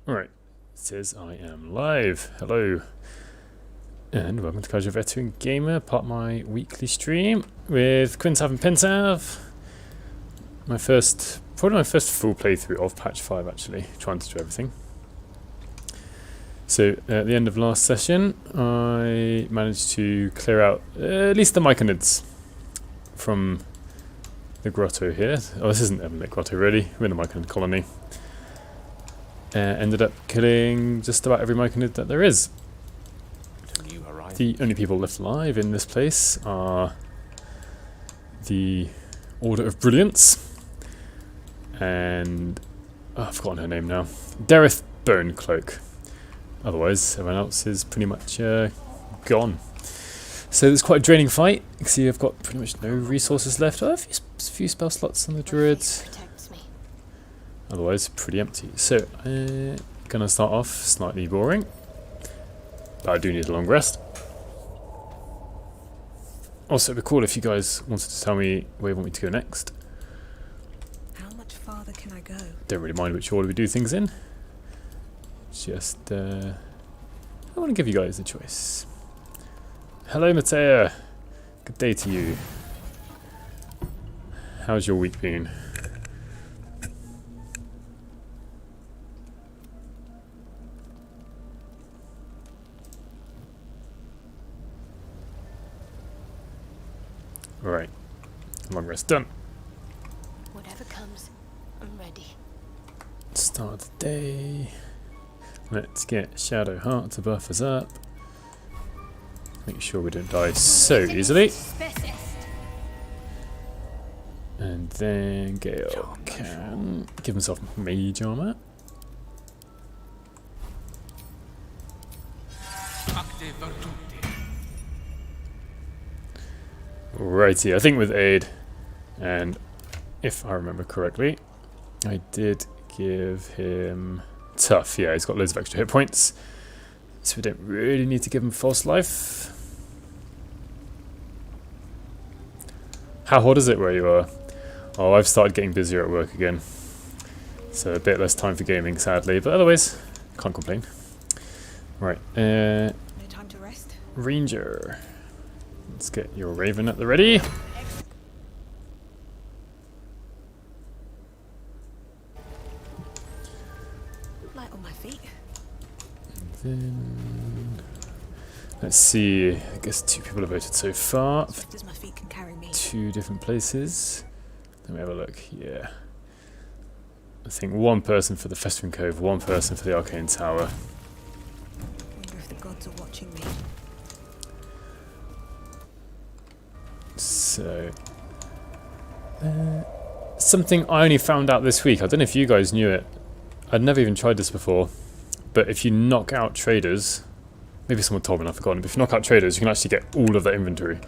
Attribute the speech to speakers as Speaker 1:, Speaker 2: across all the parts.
Speaker 1: Alright, it says I am live. Hello. And welcome to Casual Veteran Gamer, part of my weekly stream with QuinTav and PenTav. Probably my first full playthrough of patch 5 actually, trying to do everything. So at the end of last session, I managed to clear out at least the myconids from the grotto here. Oh, this isn't even a grotto really, we're in the myconid colony. Ended up killing just about every myconid that there is. The only people left alive in this place are the Order of Brilliance and I've forgotten her name now. Dareth Bonecloak. Otherwise, everyone else is pretty much gone. So it's quite a draining fight. You can see I've got pretty much no resources left. I have a few spell slots on the druids. Otherwise, pretty empty. So, gonna start off slightly boring, but I do need a long rest. Also, it'd be cool if you guys wanted to tell me where you want me to go next.
Speaker 2: How much farther can I go?
Speaker 1: Don't really mind which order we do things in. Just, I want to give you guys a choice. Hello, Matea. Good day to you. How's your week been? Alright, long rest done.
Speaker 3: Whatever comes, I'm ready.
Speaker 1: Start the day. Let's get Shadow Heart to buff us up. Make sure we don't die so easily. And then Gale can give himself mage armor. Righty, I think with aid, and if I remember correctly, I did give him tough. Yeah, he's got loads of extra hit points, so we don't really need to give him false life. How hot is it where you are? Oh, I've started getting busier at work again, so a bit less time for gaming, sadly, but otherwise, can't complain. Right,
Speaker 2: No time to rest.
Speaker 1: Ranger. Let's get your Raven at the ready.
Speaker 2: Light on my feet.
Speaker 1: And then let's see. I guess 2 people have voted so far.
Speaker 2: Swift as my feet can carry me.
Speaker 1: 2 different places. Let me have a look. Yeah. I think 1 person for the Festering Cove, 1 person for the Arcane Tower.
Speaker 2: Wonder if the gods are watching me.
Speaker 1: So, something I only found out this week. I don't know if you guys knew it. I'd never even tried this before. But if you knock out traders, maybe someone told me and I've forgotten, but if you knock out traders, you can actually get all of their inventory.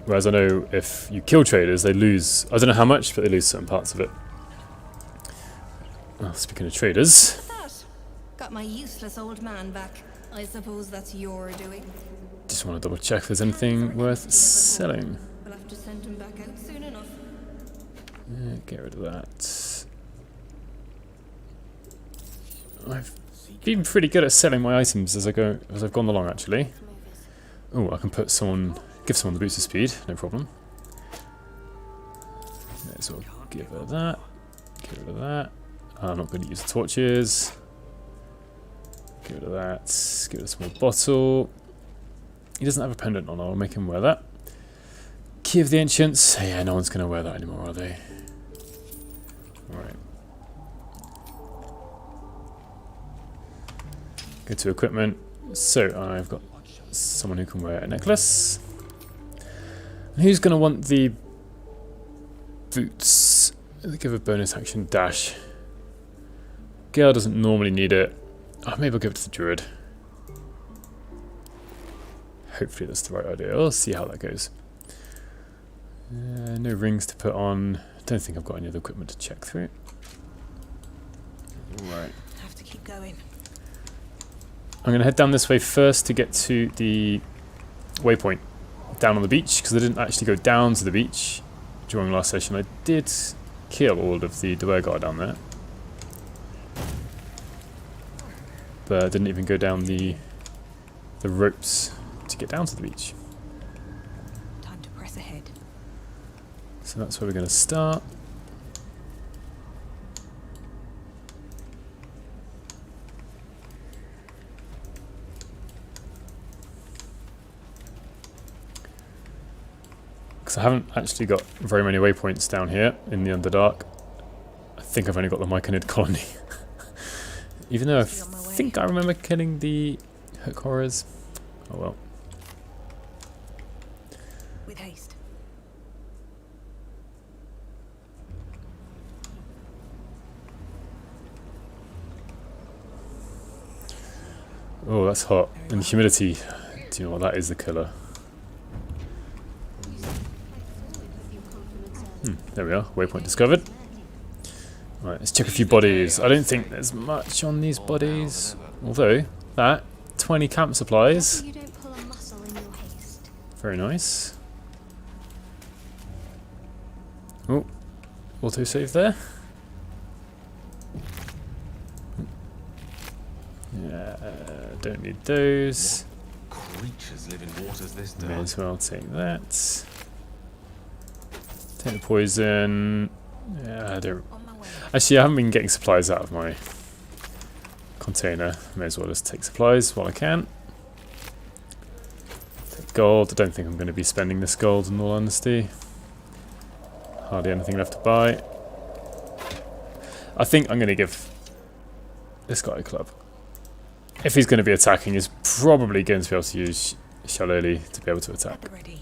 Speaker 1: Whereas I know if you kill traders, they lose, I don't know how much, but they lose certain parts of it. Well, speaking of traders.
Speaker 4: What's that? Got my useless old man back. I suppose that's your doing.
Speaker 1: Just want to double check if there's anything worth selling.
Speaker 4: We'll have to send him back out soon enough.
Speaker 1: Get rid of that. I've been pretty good at selling my items as I've gone along actually. Oh, I can give someone the boost of speed, no problem. May as well give her that. Get rid of that. I'm not going to use the torches. Get rid of that. Give it a small bottle. He doesn't have a pendant on, I'll make him wear that. Key of the Ancients. Yeah, no one's going to wear that anymore, are they? Alright. Go to equipment. So, I've got someone who can wear a necklace. And who's going to want the boots? They give a bonus action dash. Gale doesn't normally need it. Oh, maybe I'll give it to the druid. Hopefully that's the right idea. We'll see how that goes. No rings to put on. Don't think I've got any other equipment to check through. Right.
Speaker 2: Have to keep going.
Speaker 1: I'm going to head down this way first to get to the waypoint down on the beach, because I didn't actually go down to the beach during last session. I did kill all of the Dwergar down there. didn't even go down the ropes to get down to the beach.
Speaker 2: Time to press ahead.
Speaker 1: So that's where we're going to start. Because I haven't actually got very many waypoints down here in the Underdark. I think I've only got the Myconid colony. Even though I think I remember killing the hook horrors. Oh well.
Speaker 2: With haste.
Speaker 1: Oh, that's hot. And the humidity. Do you know what? That is the killer. There we are. Waypoint discovered. Right, let's check a few bodies. I don't think there's much on these bodies. Although, that 20 camp supplies.
Speaker 3: You don't pull a muscle in your haste.
Speaker 1: Very nice. Oh, autosave there. Yeah, don't need those.
Speaker 5: Creatures live in waters this
Speaker 1: May
Speaker 5: dark.
Speaker 1: as well take that. Take the poison. Yeah, I don't.
Speaker 2: On my way.
Speaker 1: Actually, I haven't been getting supplies out of my container. May as well just take supplies while I can. Take gold. I don't think I'm going to be spending this gold in all honesty. Hardly anything left to buy. I think I'm going to give this guy a club. If he's going to be attacking, he's probably going to be able to use Shillelagh to be able to attack.
Speaker 2: At the ready.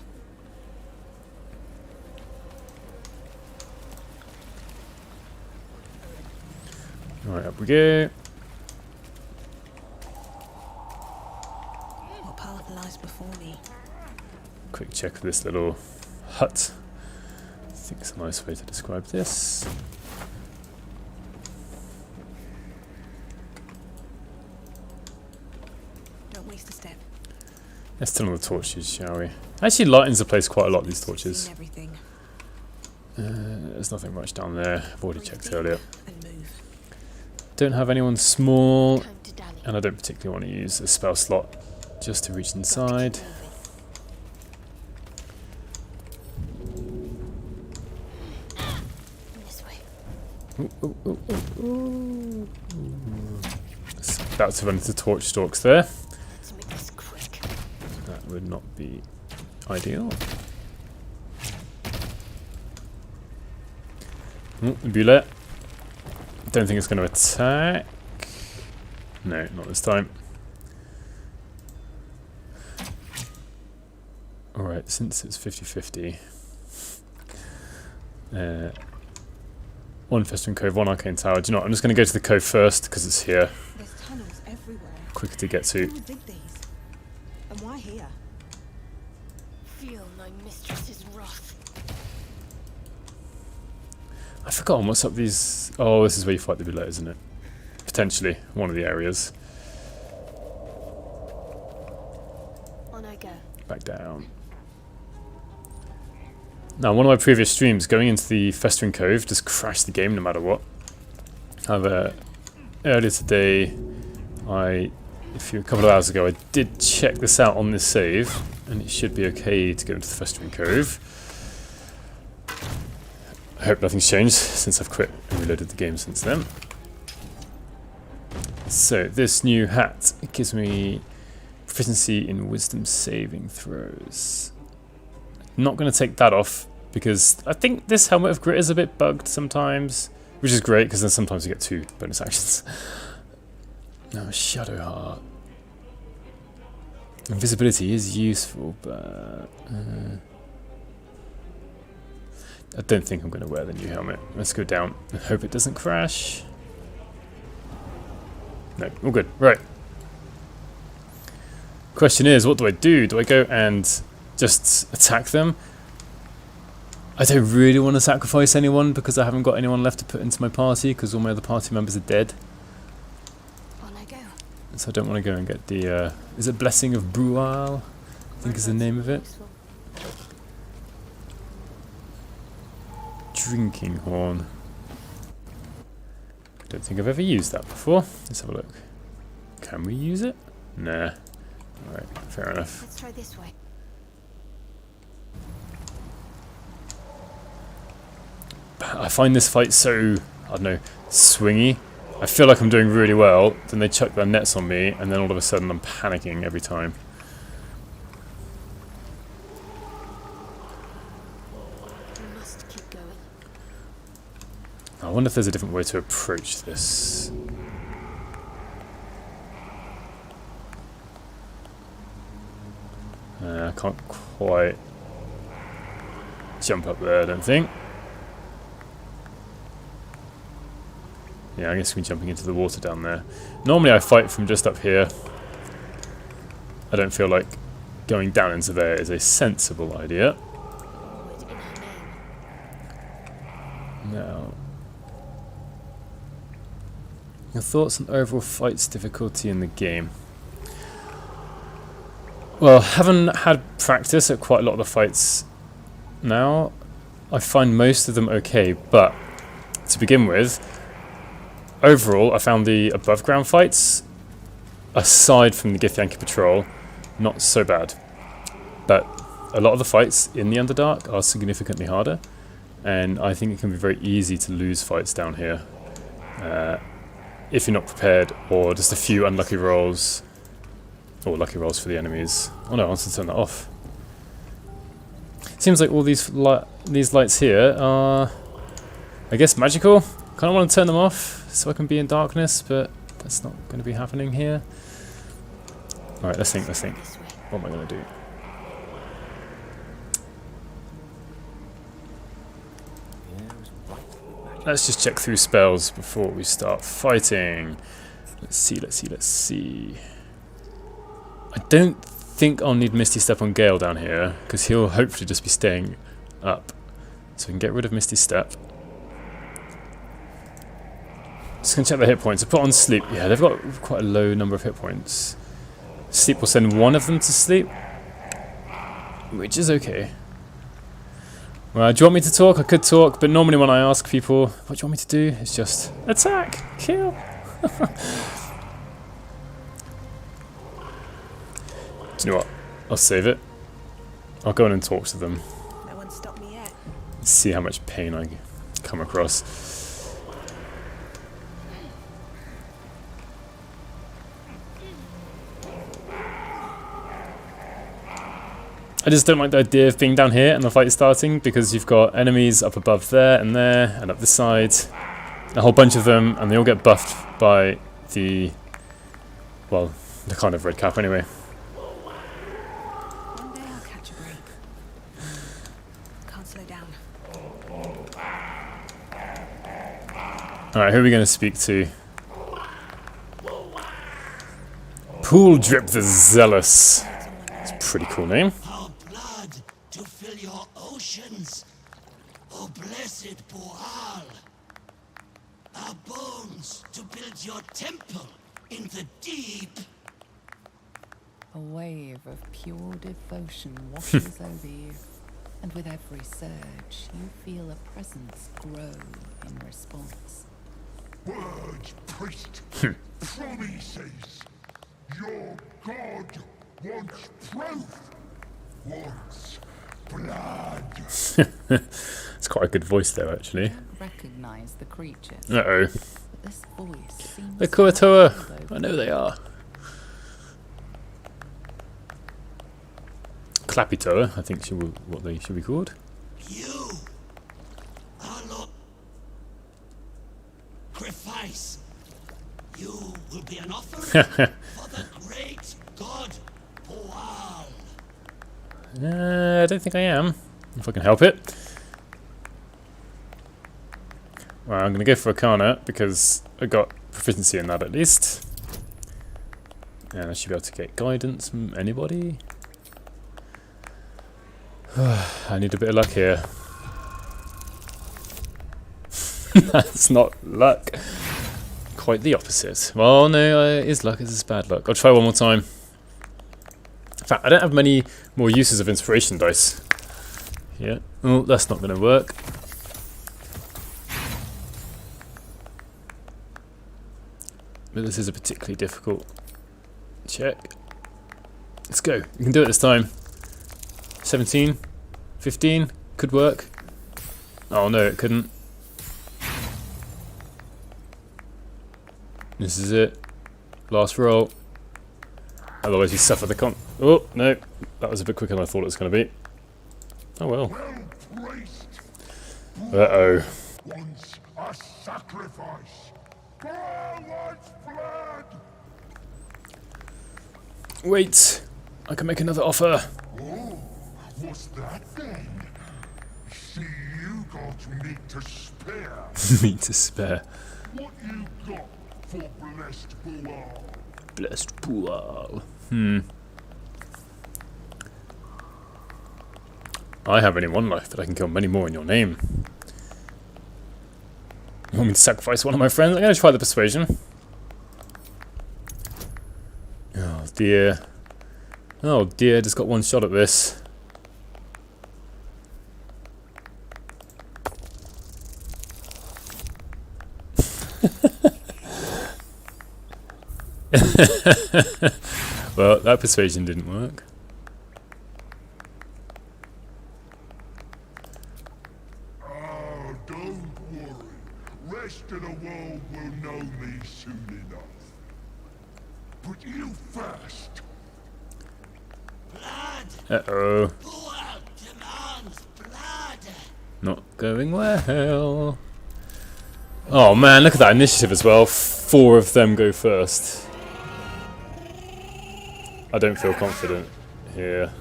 Speaker 1: Alright, up we go.
Speaker 2: What path lies before me?
Speaker 1: Quick check of this little hut. I think it's a nice way to describe this.
Speaker 2: Don't waste a step.
Speaker 1: Let's turn on the torches, shall we? Actually lightens the place quite a lot, these torches.
Speaker 2: Seen everything.
Speaker 1: There's nothing much down there. I've already checked earlier.
Speaker 2: And move.
Speaker 1: Don't have anyone small,
Speaker 3: Time to dally.
Speaker 1: and I don't particularly want to use a spell slot just to reach inside.
Speaker 3: This way.
Speaker 1: About to run into torch stalks there.
Speaker 3: Let's make this quick.
Speaker 1: That would not be ideal. Bulette. Don't think it's going to attack. No, not this time. Alright, since it's 50-50. One Festering Cove, one Arcane Tower. Do you know what? I'm just going to go to the cove first because it's here.
Speaker 2: There's tunnels everywhere.
Speaker 1: Quicker to get to.
Speaker 2: Who dig these? And why here?
Speaker 3: Feel my mistress's wrath.
Speaker 1: I've forgotten what's up these... Oh, this is where you fight the Bulette, isn't it? Potentially, one of the areas.
Speaker 3: On I go.
Speaker 1: Back down. Now, one of my previous streams, going into the Festering Cove, just crashed the game no matter what. However, earlier today, a couple of hours ago, I did check this out on this save, and it should be okay to go into the Festering Cove. I hope nothing's changed since I've quit and reloaded the game since then. So, this new hat, it gives me proficiency in wisdom saving throws. Not going to take that off because I think this Helmet of Grit is a bit bugged sometimes, which is great because then sometimes you get 2 bonus actions. No, Shadow Heart. Invisibility is useful, but I don't think I'm going to wear the new helmet. Let's go down and hope it doesn't crash. No, all good. Right. Question is, what do I do? Do I go and just attack them? I don't really want to sacrifice anyone because I haven't got anyone left to put into my party because all my other party members are dead.
Speaker 3: On I go.
Speaker 1: So I don't want to go and get the... is it Blessing of Brual? I think is the name of it.
Speaker 3: Useful.
Speaker 1: Drinking Horn. I don't think I've ever used that before. Let's have a look. Can we use it? Nah. Alright, fair enough.
Speaker 3: Let's try this way.
Speaker 1: I find this fight so, I don't know, swingy. I feel like I'm doing really well, then they chuck their nets on me, and then all of a sudden I'm panicking every time.
Speaker 3: We must keep going.
Speaker 1: I wonder if there's a different way to approach this. I can't quite jump up there, I don't think. Yeah, I guess we're jumping into the water down there. Normally I fight from just up here. I don't feel like going down into there is a sensible idea.
Speaker 3: Forward in her name.
Speaker 1: Now, your thoughts on overall fight's difficulty in the game? Well, having had practice at quite a lot of the fights now, I find most of them okay, but to begin with, overall, I found the above ground fights, aside from the Githyanki Patrol, not so bad. But a lot of the fights in the Underdark are significantly harder, and I think it can be very easy to lose fights down here if you're not prepared, or just a few unlucky rolls, or lucky rolls for the enemies. Oh no, I want to turn that off. Seems like all these lights here are, I guess, magical. Kind of want to turn them off so I can be in darkness, but that's not going to be happening here. Alright, let's think.
Speaker 3: This way.
Speaker 1: What am I going to do? Let's just check through spells before we start fighting. Let's see. I don't think I'll need Misty Step on Gale down here, because he'll hopefully just be staying up. So we can get rid of Misty Step. Just gonna check their hit points. I put on sleep. Yeah, they've got quite a low number of hit points. Sleep will send one of them to sleep, which is okay. Well, do you want me to talk? I could talk, but normally when I ask people, what do you want me to do? It's just, attack! Kill! Do you know what? I'll save it. I'll go in and talk to them.
Speaker 2: No one stopped me yet.
Speaker 1: See how much pain I come across. I just don't like the idea of being down here and the fight starting, because you've got enemies up above there and up this side. A whole bunch of them, and they all get buffed by the, well, the kind of red cap anyway.
Speaker 2: One day I'll catch a break. Can't slow down.
Speaker 1: Alright, who are we going to speak to? Pool Drip the Zealous. It's a pretty cool name.
Speaker 6: Our blood to fill your oceans, O blessed Boal. Our bones to build your temple in the deep.
Speaker 7: A wave of pure devotion washes over you, and with every surge, you feel a presence grow in response.
Speaker 8: Words, priest. Promises. Your god wants proof. Wants blood.
Speaker 1: It's quite a good voice though, actually.
Speaker 7: You don't recognize the creatures,
Speaker 1: Uh-oh.
Speaker 7: but this voice seems
Speaker 1: The
Speaker 7: to
Speaker 1: Kuatoa.
Speaker 7: hold over
Speaker 1: I know they are. Clappy Toa, I think what they should be called.
Speaker 6: You, our Lord, sacrifice. You will be an offering for the great god Boal.
Speaker 1: I don't think I am, if I can help it. Well, I'm going to go for Arcana, because I got proficiency in that at least. And I should be able to get guidance from anybody. I need a bit of luck here. That's not luck. Quite the opposite. Well, no, it is luck. It's just bad luck. I'll try one more time. In fact, I don't have many more uses of inspiration dice. Yeah. Oh, that's not going to work. But this is a particularly difficult check. Let's go. We can do it this time. 17, 15, could work. Oh no, it couldn't. This is it. Last roll. Otherwise, you suffer the con. Oh no, that was a bit quicker than I thought it was going to be. Oh well. Uh-oh.
Speaker 8: Once a sacrifice. Wants blood.
Speaker 1: Wait, I can make another offer.
Speaker 8: Oh, what's that then? See, you got meat to spare.
Speaker 1: Meat to spare.
Speaker 8: What you got for blessed Bual?
Speaker 1: Blessed Bual. I have only one life, but I can kill many more in your name. You want me to sacrifice one of my friends? I'm going to try the persuasion. Oh dear. Oh dear, just got one shot at this. Well, that persuasion didn't work.
Speaker 8: Oh, don't worry. Rest of the world will know me soon enough. But you first.
Speaker 6: Blood!
Speaker 1: Uh-oh.
Speaker 6: Bual demands blood!
Speaker 1: Not going well. Oh man, look at that initiative as well. 4 of them go first. I don't feel confident here.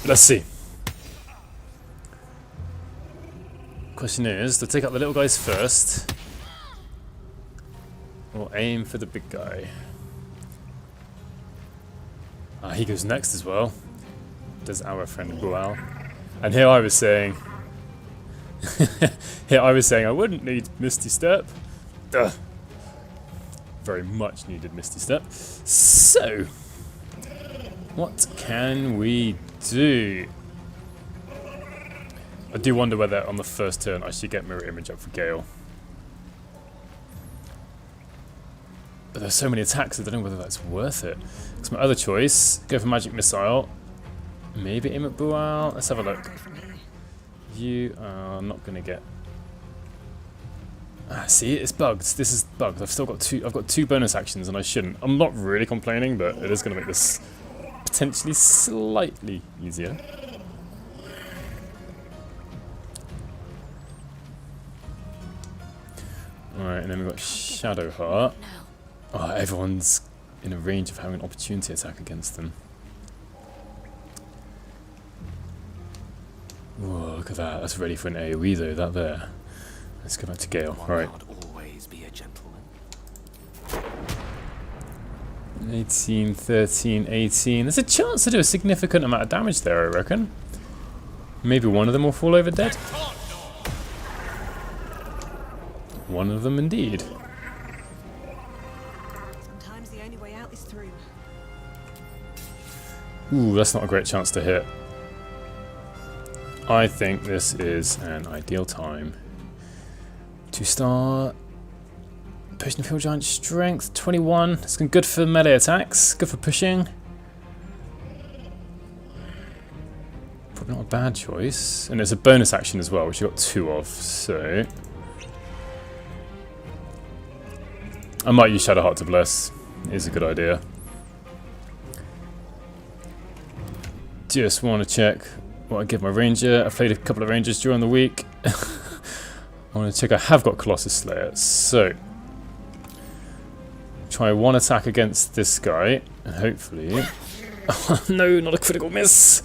Speaker 1: Let's see. Question is, to take out the little guys first, or aim for the big guy? Ah, he goes next as well. Does our friend Bual. And here I was saying... I wouldn't need Misty Step. Ugh. Very much needed Misty Step. So, what can we do? I do wonder whether on the first turn I should get Mirror Image up for Gale. But there's so many attacks I don't know whether that's worth it. Because my other choice, go for Magic Missile. Maybe aim at Bual. Let's have a look. You are not going to get... Ah, see, it's bugged. This is bugged. I've still got two bonus actions and I shouldn't. I'm not really complaining, but it is going to make this potentially slightly easier. Alright, and then we've got Shadowheart. Oh, everyone's in a range of having an opportunity attack against them. Whoa, look at that. That's ready for an AoE though, that there. Let's go back to Gale. Right.
Speaker 5: Always be a gentleman.
Speaker 1: 18, 13, 18. There's a chance to do a significant amount of damage there, I reckon. Maybe one of them will fall over dead. One of them indeed.
Speaker 2: Sometimes the only way out is through.
Speaker 1: Ooh, that's not a great chance to hit. I think this is an ideal time to start pushing the Field Giant Strength. 21. It's good for melee attacks. Good for pushing. Probably not a bad choice. And it's a bonus action as well, which you got 2 of. So I might use Shadowheart to bless. It is a good idea. Just want to check what I give my ranger. I've played a couple of rangers during the week. I want to check I have got Colossus Slayer. So, try one attack against this guy, and hopefully... Oh, no, not a critical miss!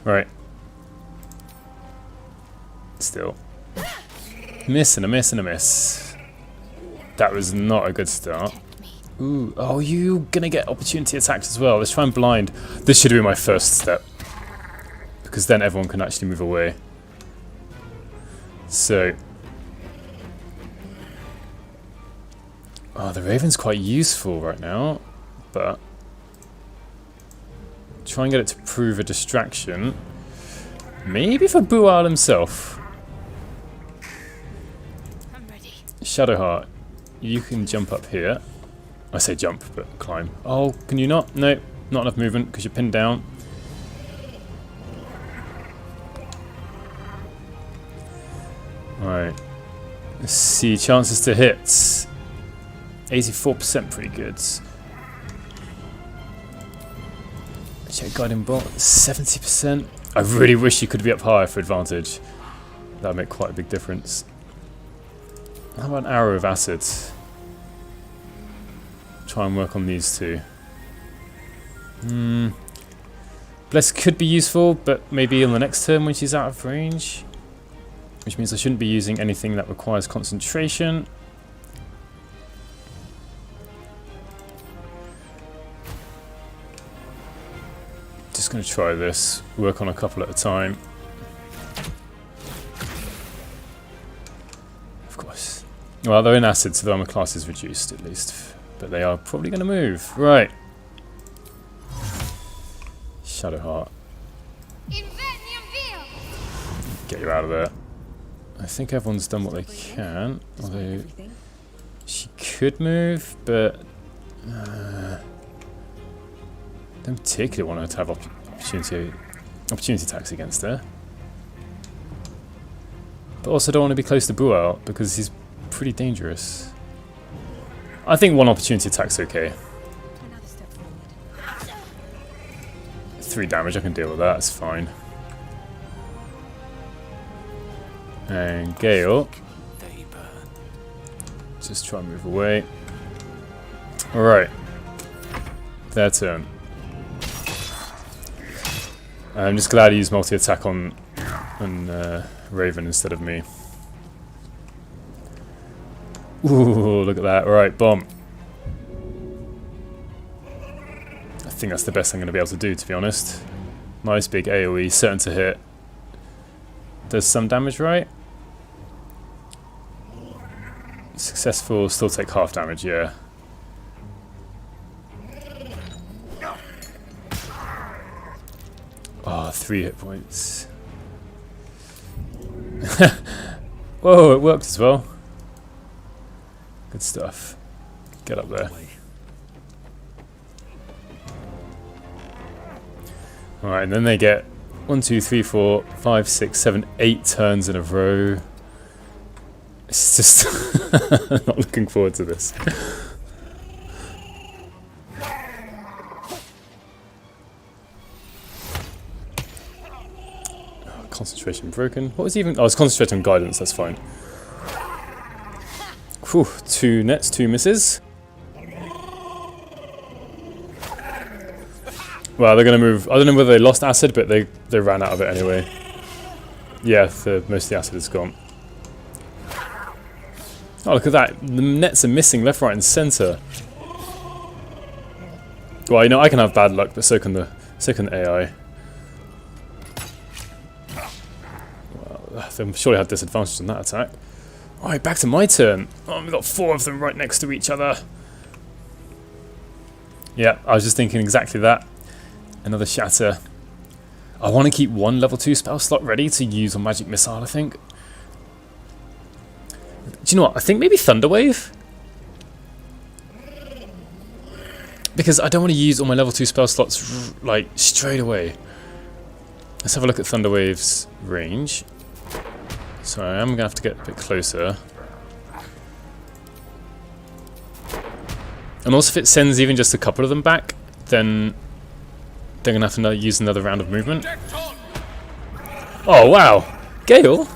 Speaker 1: Right. Still. Miss and a miss and a miss. That was not a good start. Ooh, oh, you gonna get opportunity attacks as well. Let's try and blind. This should be my first step. Because then everyone can actually move away. So... Oh, the Raven's quite useful right now, but... Try and get it to prove a distraction. Maybe for Bual himself.
Speaker 3: I'm ready.
Speaker 1: Shadowheart. you can jump up here. I say jump, but climb. Oh, can you not? No, not enough movement because you're pinned down. Alright. Let's see, chances to hit. 84%, pretty good. Check guiding bolt, 70%. I really wish you could be up higher for advantage. That would make quite a big difference. How about an arrow of acid? Try and work on these two. Bless could be useful, but maybe on the next turn when she's out of range. Which means I shouldn't be using anything that requires concentration. Just going to try this. Work on a couple at a time. Of course. Well, they're in acid, so the armor class is reduced at least. But they are probably going to move. Right. Shadowheart. Get you out of there. I think everyone's done what they can. Although she could move, but don't particularly want her to have opportunity attacks against her. But also don't want to be close to Bulette because he's pretty dangerous. I think one opportunity attack's okay.
Speaker 2: Another step forward.
Speaker 1: 3 damage, I can deal with that, it's fine. And Gale.
Speaker 5: They burn.
Speaker 1: Just try and move away. Alright. Their turn. I'm just glad he used multi-attack on Raven instead of me. Ooh, look at that. Alright, bomb. I think that's the best I'm going to be able to do, to be honest. Nice big AoE, certain to hit. Does some damage, right? Successful, still take half damage, yeah. Oh, 3 hit points. Whoa, it worked as well. Good stuff. Get up there. Alright, and then they get 1, 2, 3, 4, 5, 6, 7, 8 turns in a row. It's just not looking forward to this. Concentration broken. What was even? Oh, I was concentrating on guidance, that's fine. Whew, 2 nets, 2 misses. Well, they're going to move. I don't know whether they lost acid, but they ran out of it anyway. Yeah, most of the acid is gone. Oh, look at that. The nets are missing left, right, and centre. Well, you know, I can have bad luck, but so can the AI. Well, they surely had disadvantage on that attack. Alright, back to my turn. Oh, we've got 4 of them right next to each other. Yeah, I was just thinking exactly that. Another shatter. I want to keep 1 level 2 spell slot ready to use on Magic Missile, I think. Do you know what? I think maybe Thunderwave? Because I don't want to use all my level 2 spell slots like straight away. Let's have a look at Thunderwave's range. So I am going to have to get a bit closer. And also if it sends even just a couple of them back, then they're going to have to use another round of movement. Oh wow! Gale?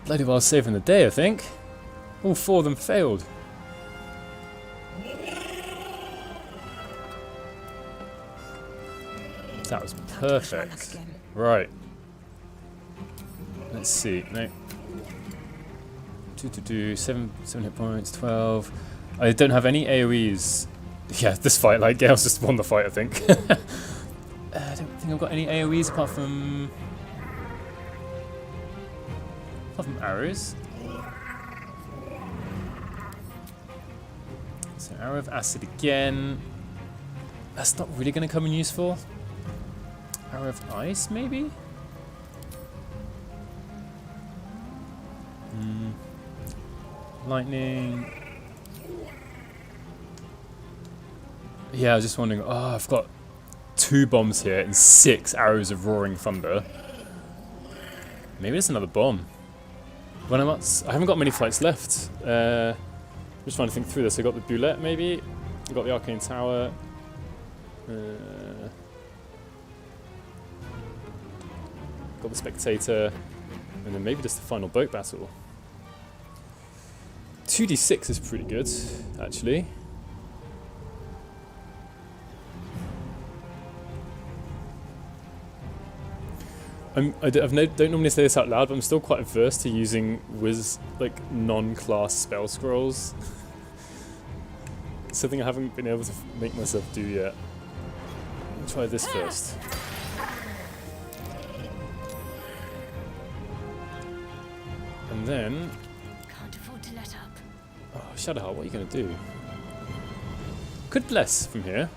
Speaker 1: Bloody well saving the day, I think. All 4 of them failed. That was perfect. Right. Let's see. No. 7 hit points, 12. I don't have any AoEs. Yeah, this fight, like, Gale's just won the fight, I think. I don't think I've got any AoEs apart from arrows. So arrow of acid again. That's not really going to come in useful. Arrow of ice, maybe? Lightning. Yeah, I was just wondering. Oh, I've got 2 bombs here and 6 arrows of roaring thunder. Maybe it's another bomb. When I haven't got many flights left. I'm just trying to think through this. I got the Bulette, maybe. I got the Arcane Tower. Got the Spectator, and then maybe just the final boat battle. 2d6 is pretty good, actually. I don't normally say this out loud, but I'm still quite averse to using non-class spell scrolls. Something I haven't been able to make myself do yet. I'll try this first. And then...
Speaker 3: Can't afford to let up.
Speaker 1: Oh, Shadowheart, what are you going to do? Could bless from here.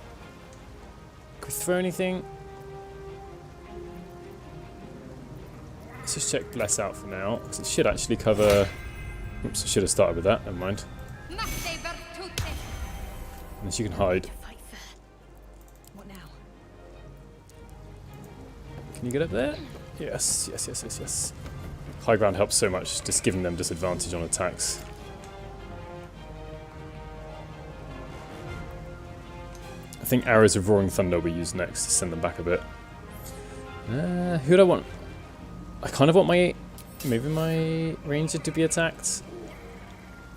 Speaker 1: Could we throw anything? Let's just check bless out for now, because it should actually cover... Oops, I should have started with that, never mind. And she can hide.
Speaker 3: Fight fair. What now?
Speaker 1: Can you get up there? Yes, yes, yes, yes, yes. High ground helps so much, just giving them disadvantage on attacks. I think arrows of roaring thunder we use next to send them back a bit. Who do I want? I kind of want maybe my ranger to be attacked.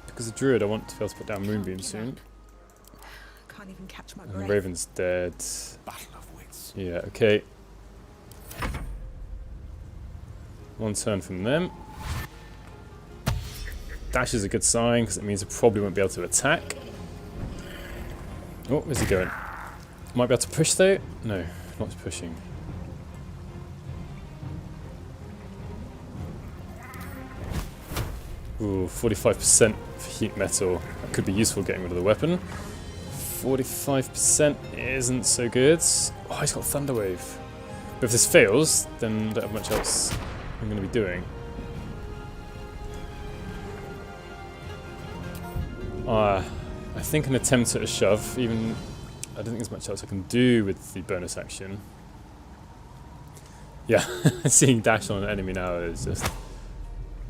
Speaker 1: Because the druid I want to be able to put down moonbeam soon.
Speaker 2: Can't even catch my
Speaker 1: And the
Speaker 2: breath.
Speaker 1: raven's dead.
Speaker 5: Battle of wits.
Speaker 1: Yeah, okay. 1 turn from them. Dash is a good sign because it means I probably won't be able to attack. Oh, where's he going? Might be able to push though? No, not pushing. Ooh, 45% for heat metal. That could be useful getting rid of the weapon. 45% isn't so good. Oh, he's got Thunder Wave. But if this fails, then I don't have much else I'm going to be doing. I think an attempt at a shove, even I don't think there's much else I can do with the bonus action. Yeah, seeing dash on an enemy now is just,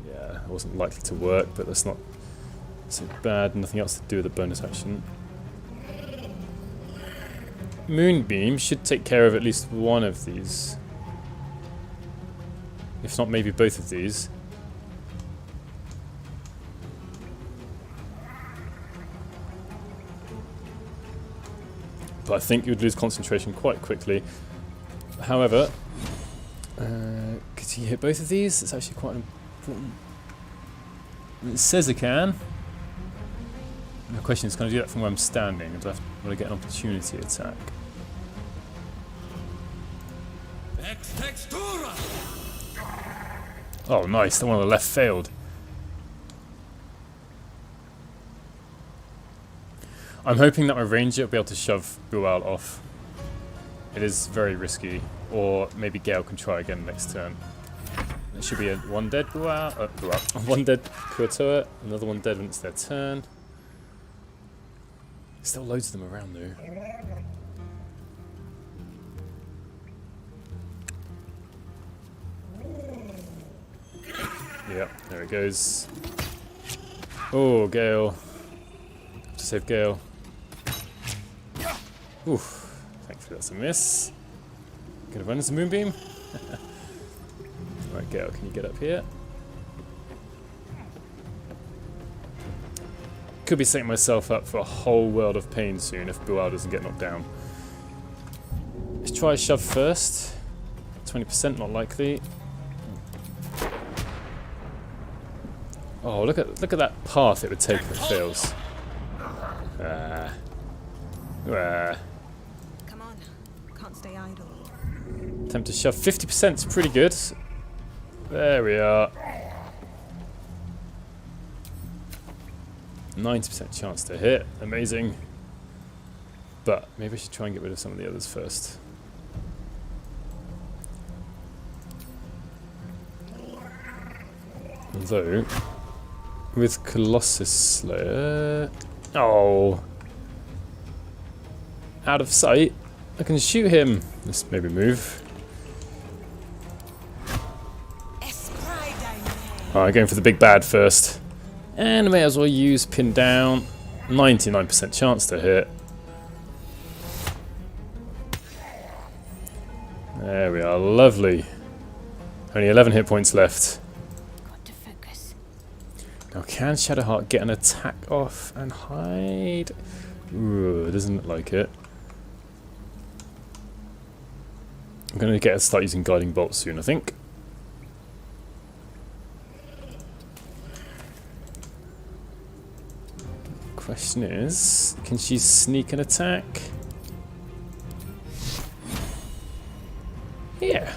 Speaker 1: yeah, it wasn't likely to work, but that's not so bad. Nothing else to do with the bonus action. Moonbeam should take care of at least one of these. If not, maybe both of these. But I think you would lose concentration quite quickly. However, could you hit both of these? It's actually quite important. It says I can. And the question is, can I do that from where I'm standing? Or will I get an opportunity attack? Oh, nice. The one on the left failed. I'm hoping that my ranger will be able to shove Bulette off. It is very risky. Or maybe Gale can try again next turn. There should be a 1 dead Bulette, 1 dead Kurtoa, another 1 dead when it's their turn. Still loads of them around though. Yep, there it goes. Oh, Gale. Have to save Gale. Oof. Thankfully that's a miss. Gonna run into Moonbeam. Right, Gale, can you get up here? Could be setting myself up for a whole world of pain soon if Bulette doesn't get knocked down. Let's try a shove first. 20%, not likely. Oh, look at that path it would take if it fails.
Speaker 2: Come on, can't stay idle.
Speaker 1: Attempt to shove. 50% is pretty good. There we are. 90% chance to hit. Amazing. But maybe I should try and get rid of some of the others first. Although, with Colossus Slayer. Oh. Out of sight. I can shoot him. Let's maybe move. Alright, going for the big bad first. And may as well use pin down. 99% chance to hit. There we are, lovely. Only 11 hit points left.
Speaker 3: Got to focus.
Speaker 1: Now can Shadowheart get an attack off and hide? Ooh, it doesn't look like it. I'm going to start using Guiding Bolt soon, I think. Question is, can she sneak an attack? Yeah.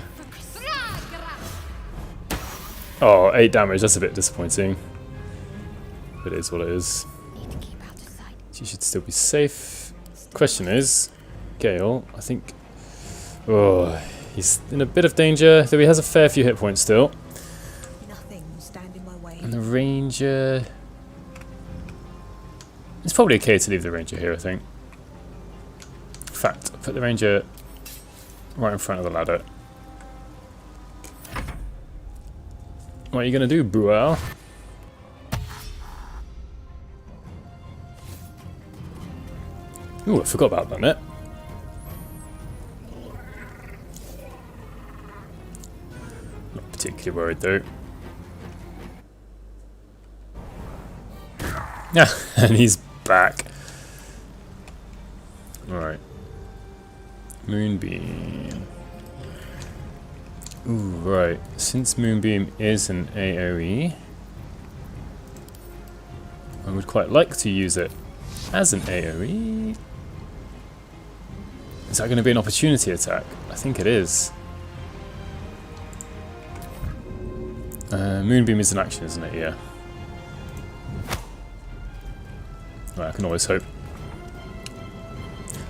Speaker 1: Oh, 8 damage, that's a bit disappointing. But it is what it is.
Speaker 3: Need to keep out of sight.
Speaker 1: She should still be safe. Question is, Gale, I think... Oh, he's in a bit of danger, though he has a fair few hit points still.
Speaker 2: Nothing will stand in my way.
Speaker 1: And the Ranger... It's probably okay to leave the Ranger here, I think. In fact, I'll put the Ranger right in front of the ladder. What are you going to do, Buell? Ooh, I forgot about that net. Not particularly worried though. Yeah, and he's back. Alright. Moonbeam. Ooh, right. Since Moonbeam is an AoE, I would quite like to use it as an AoE. Is that going to be an opportunity attack? I think it is. Moonbeam is an action, isn't it? Yeah. Right, I can always hope.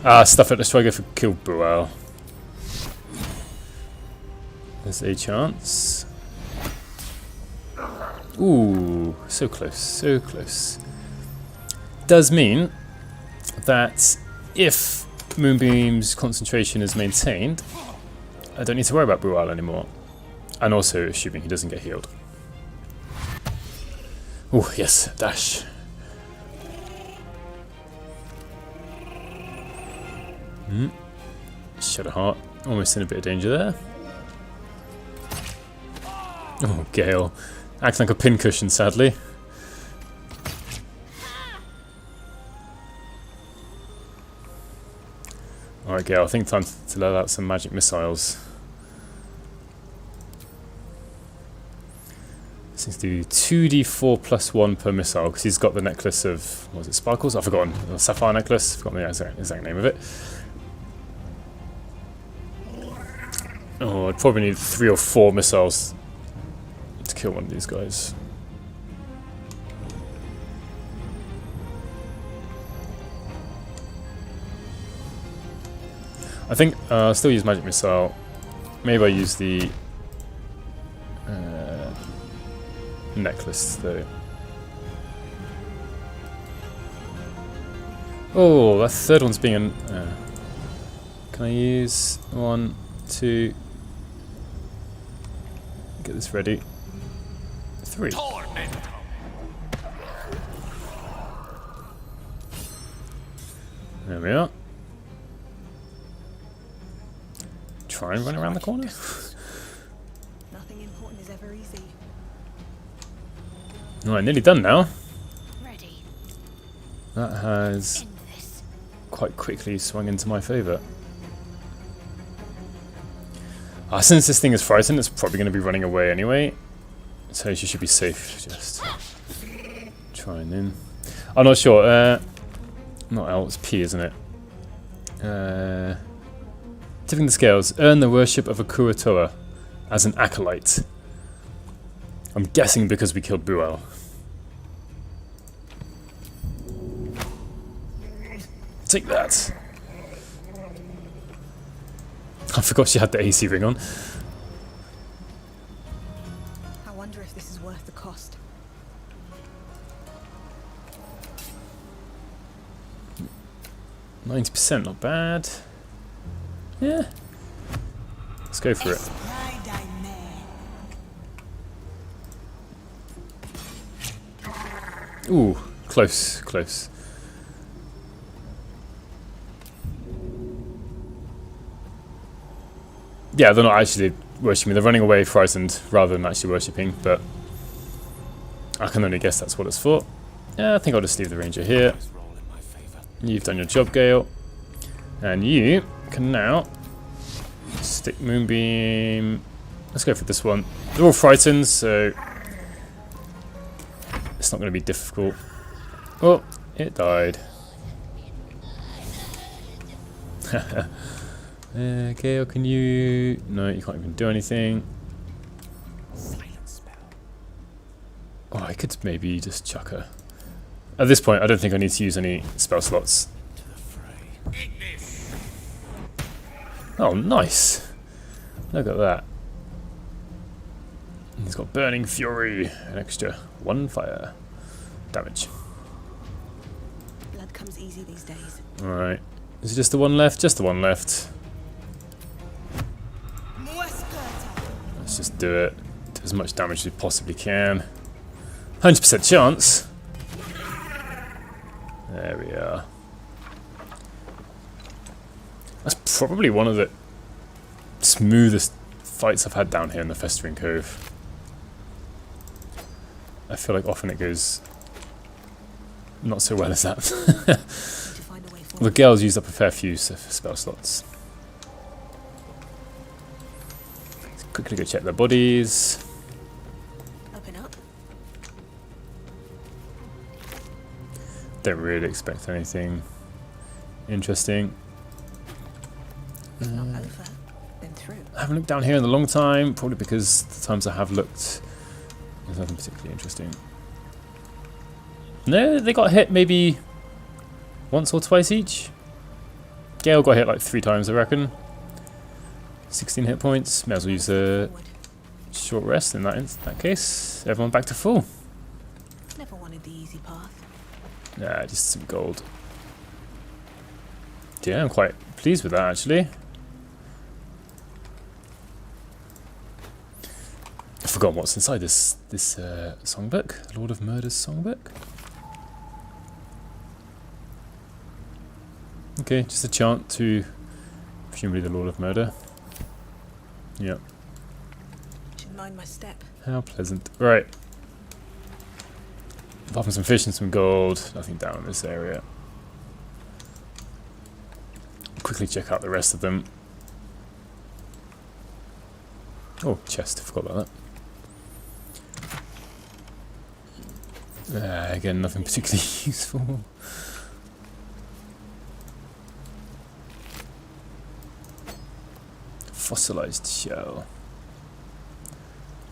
Speaker 1: Ah, stuff it. Let's try to go for kill Buell. There's a chance. Ooh, so close, so close. Does mean that if Moonbeam's concentration is maintained, I don't need to worry about Buell anymore. And also assuming he doesn't get healed. Ooh, yes, dash. Shadowheart, almost in a bit of danger there. Oh, Gale. Acts like a pincushion, sadly. Alright, Gale, I think time to let out some magic missiles. Seems to do 2d4 plus 1 per missile, because he's got the necklace of, what was it, sparkles? I've forgotten. The sapphire necklace? I've forgotten the exact name of it. Oh, I'd probably need 3 or 4 missiles to kill one of these guys. I think I'll still use magic missile. Maybe I use the necklace though. Oh, that third one's being an... can I use 1, 2... Get this ready. 3. There we are. Try and run around the corner.
Speaker 2: Nothing important is ever easy.
Speaker 1: Alright, nearly done now.
Speaker 3: Ready.
Speaker 1: That has
Speaker 3: End this.
Speaker 1: quite quickly swung into my favour. Since this thing is frightened, it's probably going to be running away anyway. So she should be safe. Just trying in. I'm not sure. Not L, it's P, isn't it? Tipping the scales. Earn the worship of a Kuratoa as an acolyte. I'm guessing because we killed Buell. Take that. I forgot she had the AC ring on.
Speaker 2: I wonder if this is worth the cost.
Speaker 1: 90%, not bad. Yeah. Let's go for it. Ooh, close, close. Yeah, they're not actually worshipping. They're running away frightened rather than actually worshipping, but I can only guess that's what it's for. Yeah, I think I'll just leave the ranger here. You've done your job, Gale. And you can now stick Moonbeam. Let's go for this one. They're all frightened, so it's not going to be difficult. Oh, it died. Gale, can you... No, you can't even do anything. Oh, I could maybe just chuck her. At this point, I don't think I need to use any spell slots. Oh, nice. Look at that. He's got Burning Fury, an extra 1 fire damage.
Speaker 2: Blood comes easy these days.
Speaker 1: Alright. Is it just the one left? Just the one left. Let's just do it. Do as much damage as we possibly can. 100% chance. There we are. That's probably one of the smoothest fights I've had down here in the Festering Cove. I feel like often it goes not so well as that. The girls used up a fair few spell slots. Let's quickly go check their bodies.
Speaker 2: Open up.
Speaker 1: Don't really expect anything interesting.
Speaker 2: It's not over. Been through.
Speaker 1: I haven't looked down here in a long time, probably because the times I have looked, there's nothing particularly interesting. No, they got hit maybe once or twice each. Gale got hit like 3 times, I reckon. 16 hit points. May as well use a short rest in that case. Everyone back to full.
Speaker 2: Never wanted the easy path.
Speaker 1: Nah, just some gold. Yeah, I'm quite pleased with that actually. I've forgotten what's inside this songbook. Lord of Murder's songbook. Okay, just a chant to presumably the Lord of Murder. Yep.
Speaker 2: Should mind my step.
Speaker 1: How pleasant. Right. Apart from some fish and some gold, nothing down in this area. Quickly check out the rest of them. Oh, chest, I forgot about that. Again, nothing particularly useful. Fossilized shell.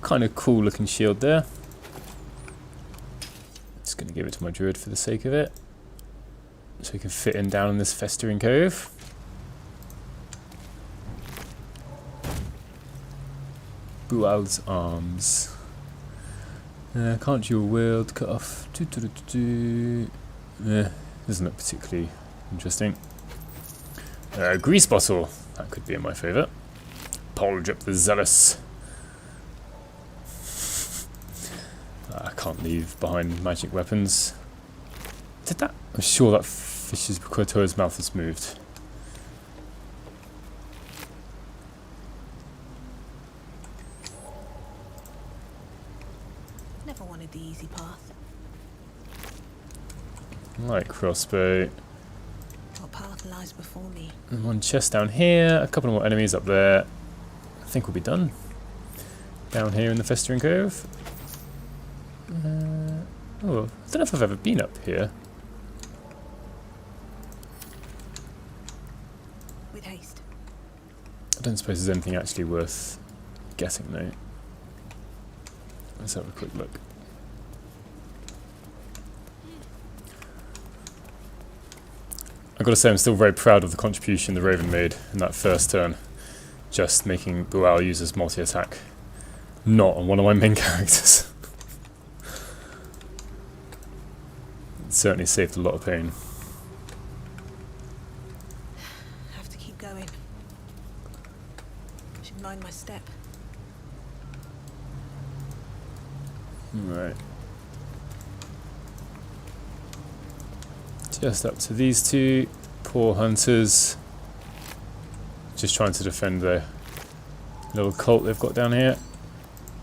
Speaker 1: Kind of cool looking shield there. Just going to give it to my druid for the sake of it. So he can fit in down in this Festering Cove. Bual's arms. Can't dual wield, cut off. Doesn't look particularly interesting. Grease bottle. That could be in my favour. Poldrip the Zealous. I can't leave behind magic weapons. Did that? I'm sure that fish's Quato's mouth has moved.
Speaker 2: Never wanted the easy path.
Speaker 1: Light crossbow.
Speaker 2: What path lies before me?
Speaker 1: And 1 chest down here. A couple more enemies up there. I think we'll be done. Down here in the Festering Cove. Oh, I don't know if I've ever been up here.
Speaker 2: With haste.
Speaker 1: I don't suppose there's anything actually worth getting though. Let's have a quick look. I've got to say I'm still very proud of the contribution the Raven made in that first turn. Just making Bual use his multi-attack not on one of my main characters. It certainly saved a lot of pain. Right. Just up to these two poor hunters. Just trying to defend their little cult they've got down here.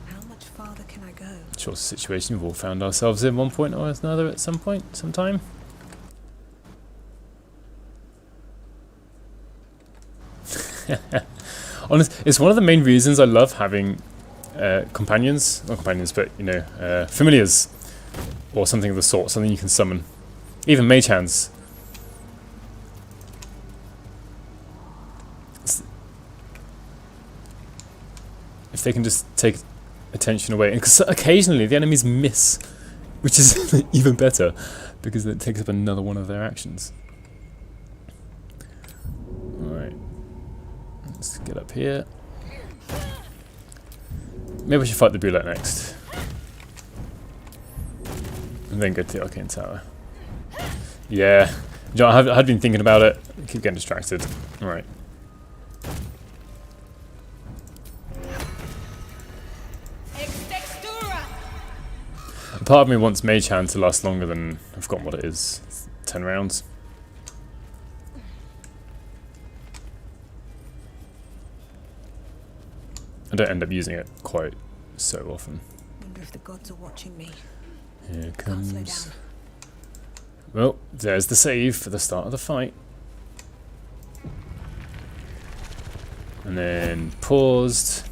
Speaker 2: How much farther can I go?
Speaker 1: Sure, it's a situation we've all found ourselves in one point or another at some point, sometime. Honest, it's one of the main reasons I love having companions, not companions, but you know, familiars or something of the sort, something you can summon. Even mage hands. If they can just take attention away, and because occasionally the enemies miss, which is even better because it takes up another one of their actions. Alright, let's get up here. Maybe we should fight the Bulette next, and then go to the Arcane Tower. Yeah, you know, I had been thinking about it. I keep getting distracted. Alright. Part of me wants Mage Hand to last longer than, I've forgotten what it is, it's 10 rounds. I don't end up using it quite so often.
Speaker 2: Wonder if the gods are watching me.
Speaker 1: Here
Speaker 2: Can't slow
Speaker 1: comes...
Speaker 2: down.
Speaker 1: Well, there's the save for the start of the fight. And then paused.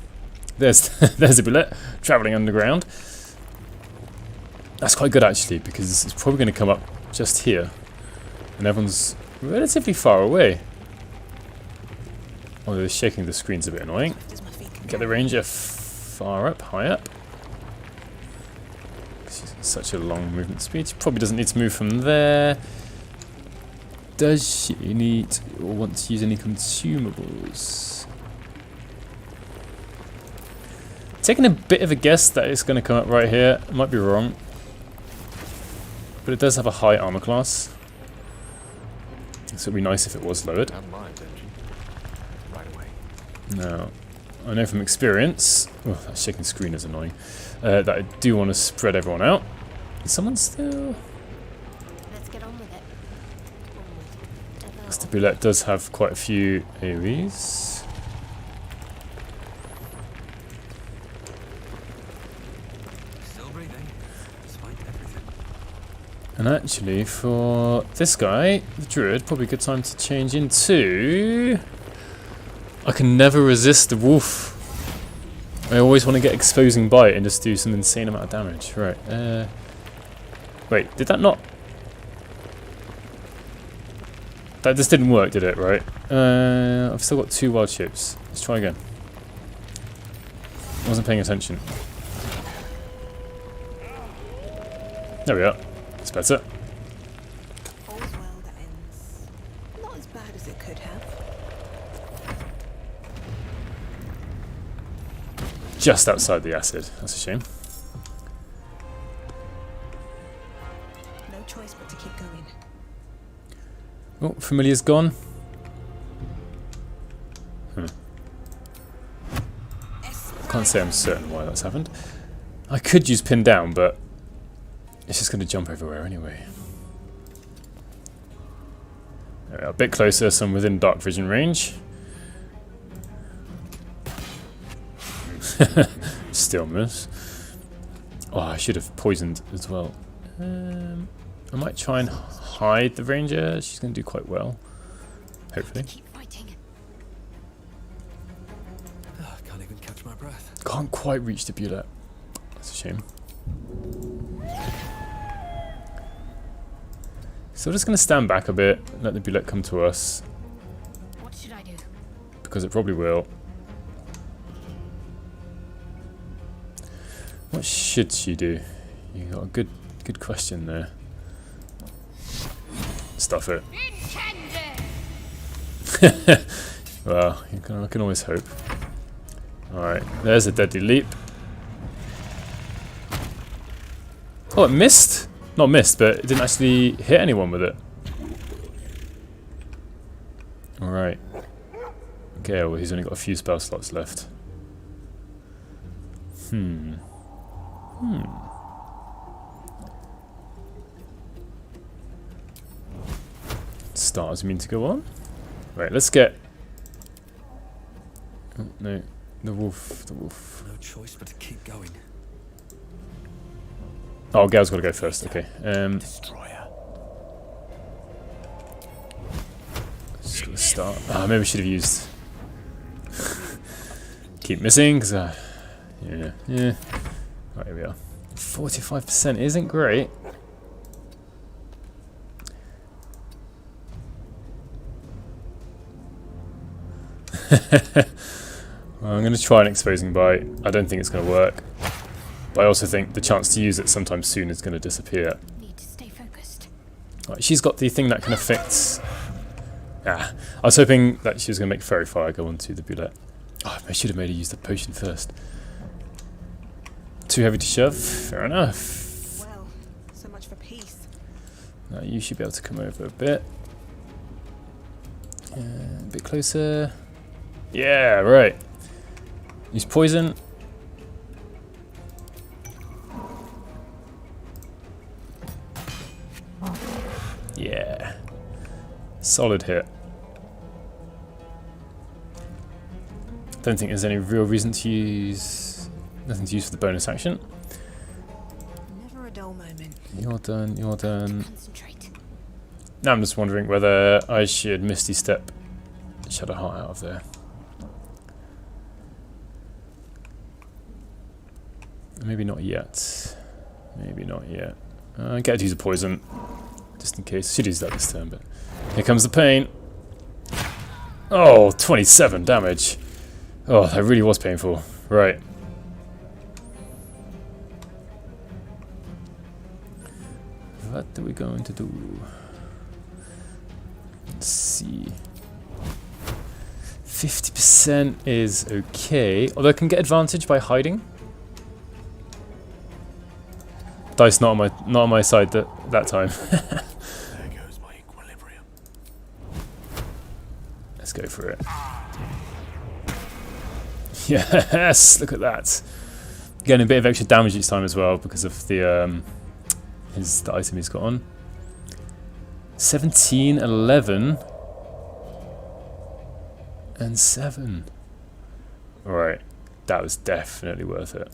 Speaker 1: There's there's a Bulette travelling underground. That's quite good actually, because it's probably going to come up just here. And everyone's relatively far away. Although shaking the screen's a bit annoying.
Speaker 2: Does my feet can
Speaker 1: Get the ranger far up, high up. She's got such a long movement speed. She probably doesn't need to move from there. Does she need or want to use any consumables? Taking a bit of a guess that it's going to come up right here. I might be wrong. But it does have a high armor class. So it would be nice if it was lowered.
Speaker 5: Right away.
Speaker 1: Now, I know from experience, oh, that shaking screen is annoying, that I do want to spread everyone out. Is someone still...
Speaker 3: Let's get on with it.
Speaker 1: Mr. Bulette does have quite a few AoEs.
Speaker 5: Still breathing, despite everything.
Speaker 1: And actually, for this guy, the druid, probably a good time to change into... I can never resist the wolf. I always want to get exposing bite and just do some insane amount of damage. Right, wait, did that not... That just didn't work, did it, right? I've still got 2 wild chips. Let's try again. I wasn't paying attention. There we are. That's better.
Speaker 2: All's well that ends. Not as bad as it could have.
Speaker 1: Just outside the acid. That's a shame.
Speaker 2: No choice but to keep going.
Speaker 1: Oh, familiar's gone. Can't say I'm certain why that's happened. I could use pin down, but it's just going to jump everywhere anyway. There we are, a bit closer, so I'm within dark vision range. Still miss. Oh, I should have poisoned as well. I might try and hide the ranger. She's going to do quite well. Hopefully.
Speaker 3: Keep fighting.
Speaker 5: Can't even catch my breath.
Speaker 1: Can't quite reach the Bulette. That's a shame. So we're just going to stand back a bit, let the Bulette come to us,
Speaker 3: What should I do?
Speaker 1: because it probably will. What should she do? You got a good question there. Stuff it. Well, I can always hope. Alright, there's a deadly leap. Oh, it missed? Not missed, but it didn't actually hit anyone with it. Alright. Okay, well he's only got a few spell slots left. Starters mean to go on. Right, let's get... Oh, no. The wolf.
Speaker 5: No choice but to keep going.
Speaker 1: Oh, Gal's got to go first. Okay.
Speaker 5: Destroyer.
Speaker 1: Just gonna start. Ah, maybe I should have used. Keep missing because yeah. Right, here we are. 45% isn't great. Well, I'm going to try an exposing bite. I don't think it's going to work. But I also think the chance to use it sometime soon is going to disappear.
Speaker 3: Need to stay focused.
Speaker 1: Right, she's got the thing that can affect... I was hoping that she was going to make Fairy Fire go onto the Bulette. Oh, I should have made her use the potion first. Too heavy to shove? Fair enough.
Speaker 2: Well, so much for peace.
Speaker 1: Now you should be able to come over a bit. A bit closer. Yeah, right. Use poison. Yeah. Solid hit. Don't think there's any real reason to use... Nothing to use for the bonus action.
Speaker 2: Never a dull moment.
Speaker 1: You're done, you're done.
Speaker 3: Concentrate.
Speaker 1: Now I'm just wondering whether I should Misty Step Shadow Heart out of there. Maybe not yet. Maybe not yet. Get to use a poison. Just in case. Should use that this turn, but... Here comes the pain. Oh, 27 damage. Oh, that really was painful. Right. What are we going to do? Let's see. 50% is okay. Although I can get advantage by hiding. Dice not on my side that time.
Speaker 5: There goes my equilibrium.
Speaker 1: Let's go for it. Yes, look at that. Getting a bit of extra damage each time as well because of the the item he's got on. 17, 11, and 7. Alright, that was definitely worth it.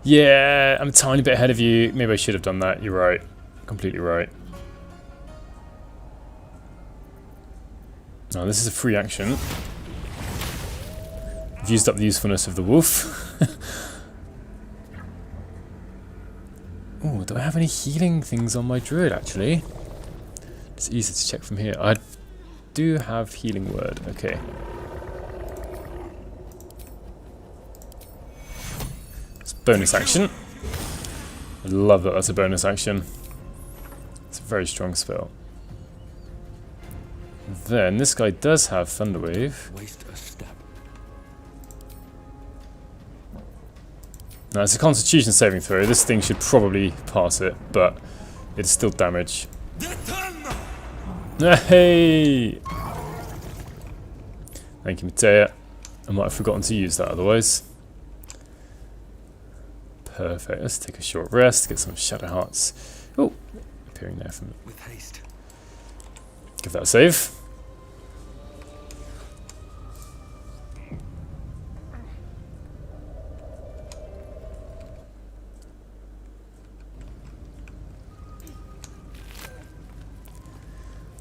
Speaker 1: Yeah, I'm a tiny bit ahead of you. Maybe I should have done that. You're right. Completely right. Now, this is a free action. I've used up the usefulness of the wolf. Oh, do I have any healing things on my druid, actually? It's easy to check from here. I do have healing word. Okay. It's bonus action. I love that that's a bonus action. It's a very strong spell. Then this guy does have Thunderwave.
Speaker 5: Waste a step.
Speaker 1: Now it's a Constitution saving throw. This thing should probably pass it, but it's still damage. Hey! Thank you, Matea. I might have forgotten to use that otherwise. Perfect. Let's take a short rest, get some Shadow Hearts. Oh, appearing there from.
Speaker 5: With haste.
Speaker 1: Give that a save.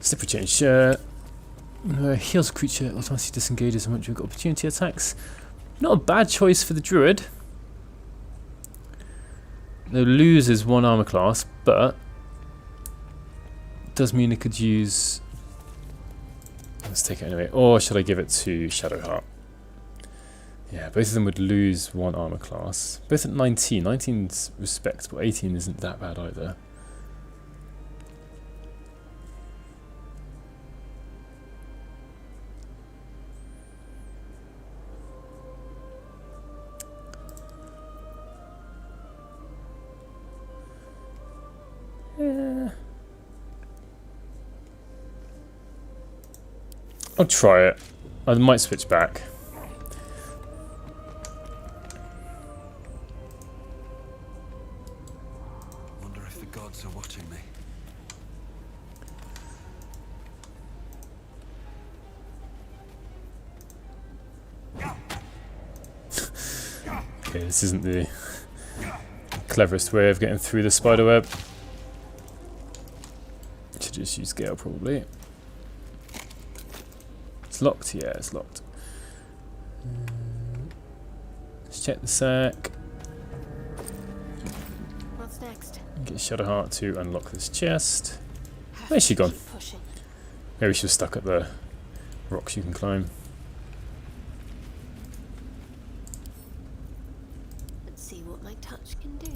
Speaker 1: Slippery change. Heals creature, automatically disengages and once you've got opportunity attacks. Not a bad choice for the druid. Though loses 1 armor class, but does mean it could use. Let's take it anyway. Or should I give it to Shadowheart? Yeah, both of them would lose 1 armor class. Both at 19. 19's respectable. 18 isn't that bad either. Yeah. I'll try it. I might switch back.
Speaker 5: Wonder if the gods are watching me.
Speaker 1: Okay, this isn't the cleverest way of getting through the spiderweb. Should just use Gale probably. It's locked, yeah, it's locked. Let's check the sack.
Speaker 3: What's next?
Speaker 1: Get Shadowheart to unlock this chest. Where's she gone?
Speaker 3: Keep pushing.
Speaker 1: Maybe she was stuck at the rocks you can climb.
Speaker 3: Let's see what my touch can do.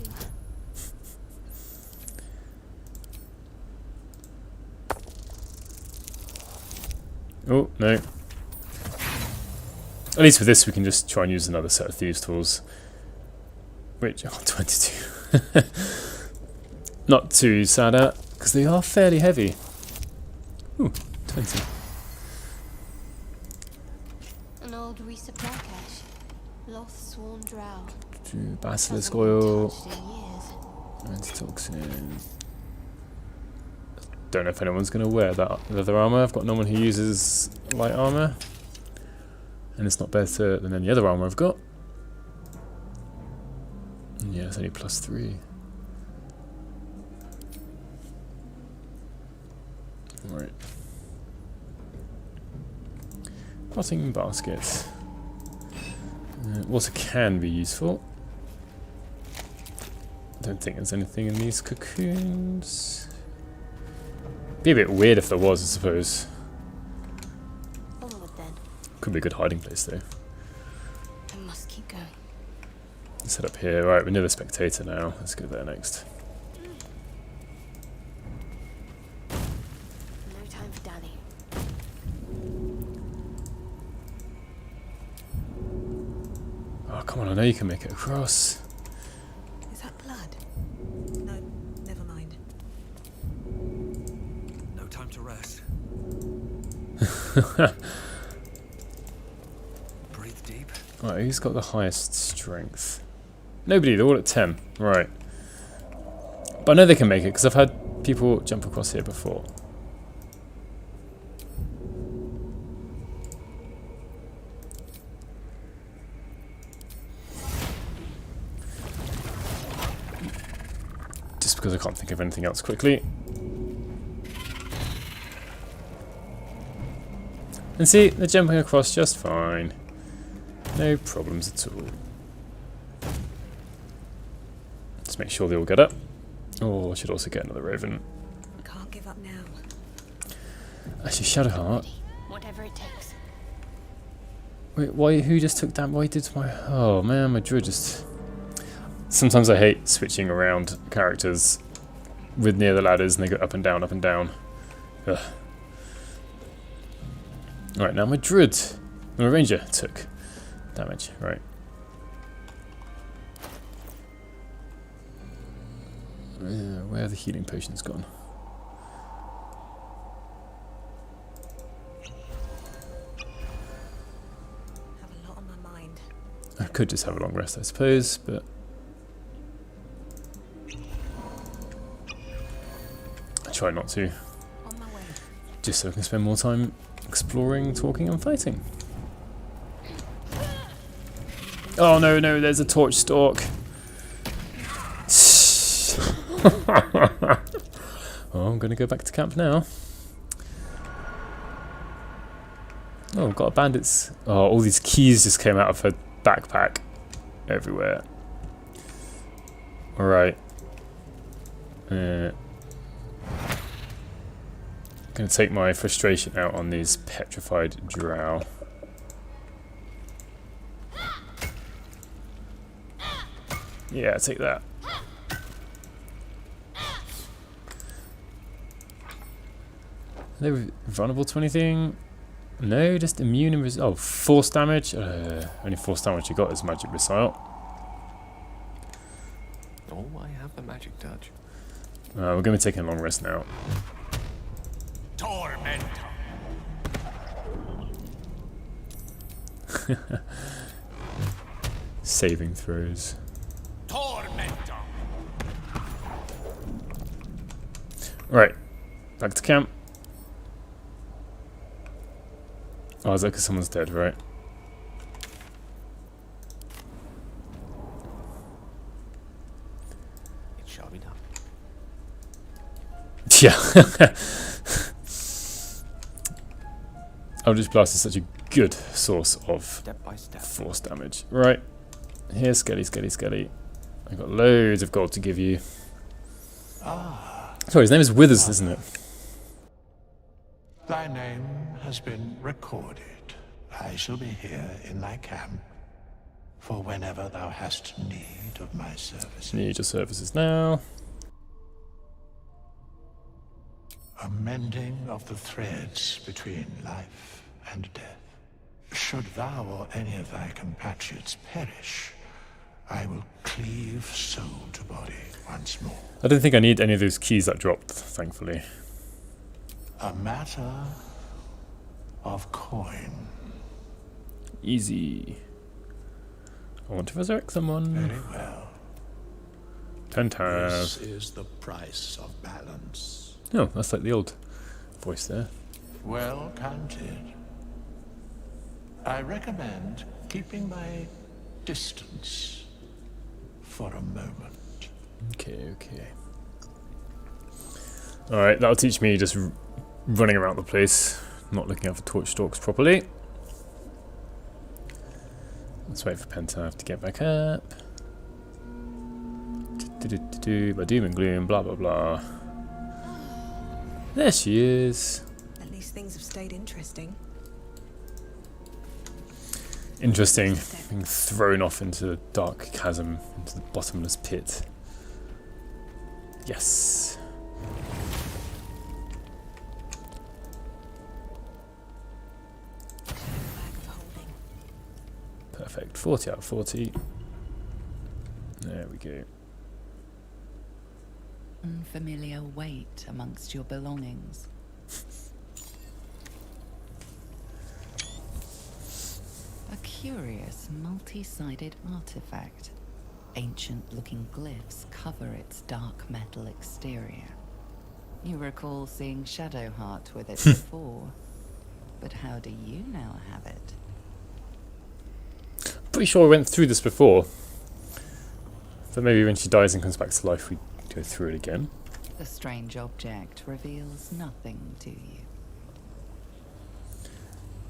Speaker 1: Oh, no. At least with this we can just try and use another set of thieves tools. Which, oh, 22. Not too sad at, because they are fairly heavy. Ooh, 20.
Speaker 3: An old resupply cache. Lost sworn drow.
Speaker 1: Basilisk
Speaker 3: Hasn't been
Speaker 1: oil.
Speaker 3: touched in years.
Speaker 1: Antitoxin. Don't know if anyone's going to wear that leather armor. I've got no one who uses light armor. And it's not better than any other armor I've got. And yeah, it's only +3. Right. Potting basket. Water can be useful. I don't think there's anything in these cocoons. Be a bit weird if there was, I suppose.
Speaker 3: Onward then.
Speaker 1: Could be a good hiding place though.
Speaker 3: I must keep going.
Speaker 1: Let's head up here. Right, we're near the Spectator now. Let's go there next.
Speaker 3: No time for Danny.
Speaker 1: Oh, come on, I know you can make it across.
Speaker 2: Is that blood? No, never mind.
Speaker 5: No time to rest. Breathe deep.
Speaker 1: Right, who's got the highest strength? Nobody, they're all at 10. Right. But I know they can make it, because I've had people jump across here before. Just because I can't think of anything else quickly. And see, they're jumping across just fine. No problems at all. Just make sure they all get up. Oh, I should also get another raven.
Speaker 2: Can't give up now.
Speaker 1: Actually, Shadowheart.
Speaker 3: Whatever it takes.
Speaker 1: Wait, why? Who just took that? Why did my? Oh man, my druid just. Sometimes I hate switching around characters with near the ladders, and they go up and down, up and down. Ugh. All right, now my druid, my ranger took damage. Right. Where are the healing potions gone?
Speaker 2: Have a lot on my mind.
Speaker 1: I could just have a long rest, I suppose, but I try not to,
Speaker 2: On my way.
Speaker 1: just so I can spend more time exploring, talking, and fighting. Oh no, no, there's a torch stalk. Oh, I'm gonna go back to camp now. Oh, I've got a bandit's. Oh, all these keys just came out of her backpack everywhere. Alright. Gonna take my frustration out on these petrified drow. Yeah, take that. Are they vulnerable to anything? No, just immune and oh, force damage. Only force damage you got is magic missile.
Speaker 9: Oh, I have the magic touch.
Speaker 1: We're going to be taking a long rest now.
Speaker 8: Tormentor.
Speaker 1: Saving throws.
Speaker 8: Tormentor.
Speaker 1: Right, back to camp. Oh, is that because someone's dead, right?
Speaker 9: It shall be done.
Speaker 1: Yeah. Eldritch Blast is such a good source of
Speaker 9: Step by step.
Speaker 1: force damage. Right, here's Skelly, Skelly, Skelly. I've got loads of gold to give you. Sorry, his name is Withers, isn't it?
Speaker 8: Thy name has been recorded. I shall be here in thy camp for whenever thou hast need of my services.
Speaker 1: Need your services now.
Speaker 8: A mending of the threads between life and death. Should thou or any of thy compatriots perish, I will cleave soul to body once more.
Speaker 1: I don't think I need any of those keys that dropped, thankfully.
Speaker 8: A matter of coin.
Speaker 1: Easy. I want to resurrect someone.
Speaker 8: Very well.
Speaker 1: PenTav.
Speaker 8: This is the price of balance.
Speaker 1: Oh, that's like the old voice there.
Speaker 8: Well counted. I recommend keeping my distance for a moment.
Speaker 1: Okay, okay. Alright, that'll teach me just running around the place, not looking out for torch stalks properly. Let's wait for PenTav to get back up. By doom and gloom, blah blah blah. There she is.
Speaker 2: At least things have stayed interesting.
Speaker 1: Interesting, being thrown off into the dark chasm, into the bottomless pit. Yes.
Speaker 2: Bag of holding.
Speaker 1: Perfect. 40 out of 40. There we go.
Speaker 7: Unfamiliar weight amongst your belongings. A curious multi-sided artifact. Ancient-looking glyphs cover its dark metal exterior. You recall seeing Shadowheart with it before, but how do you now have it?
Speaker 1: Pretty sure I went through this before. But maybe when she dies and comes back to life, we go through it again.
Speaker 7: The strange object reveals nothing to you.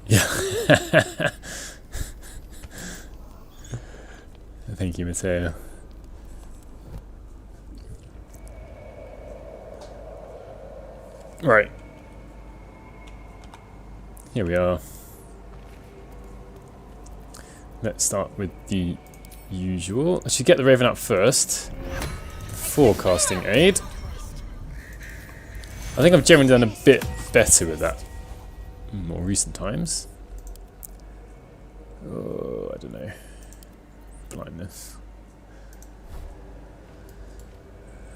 Speaker 1: Yeah. Thank you, Mateo. Right. Here we are. Let's start with the usual. I should get the Raven up first. Forecasting aid. I think I've generally done a bit better with that in more recent times. Oh, I don't know. Blindness.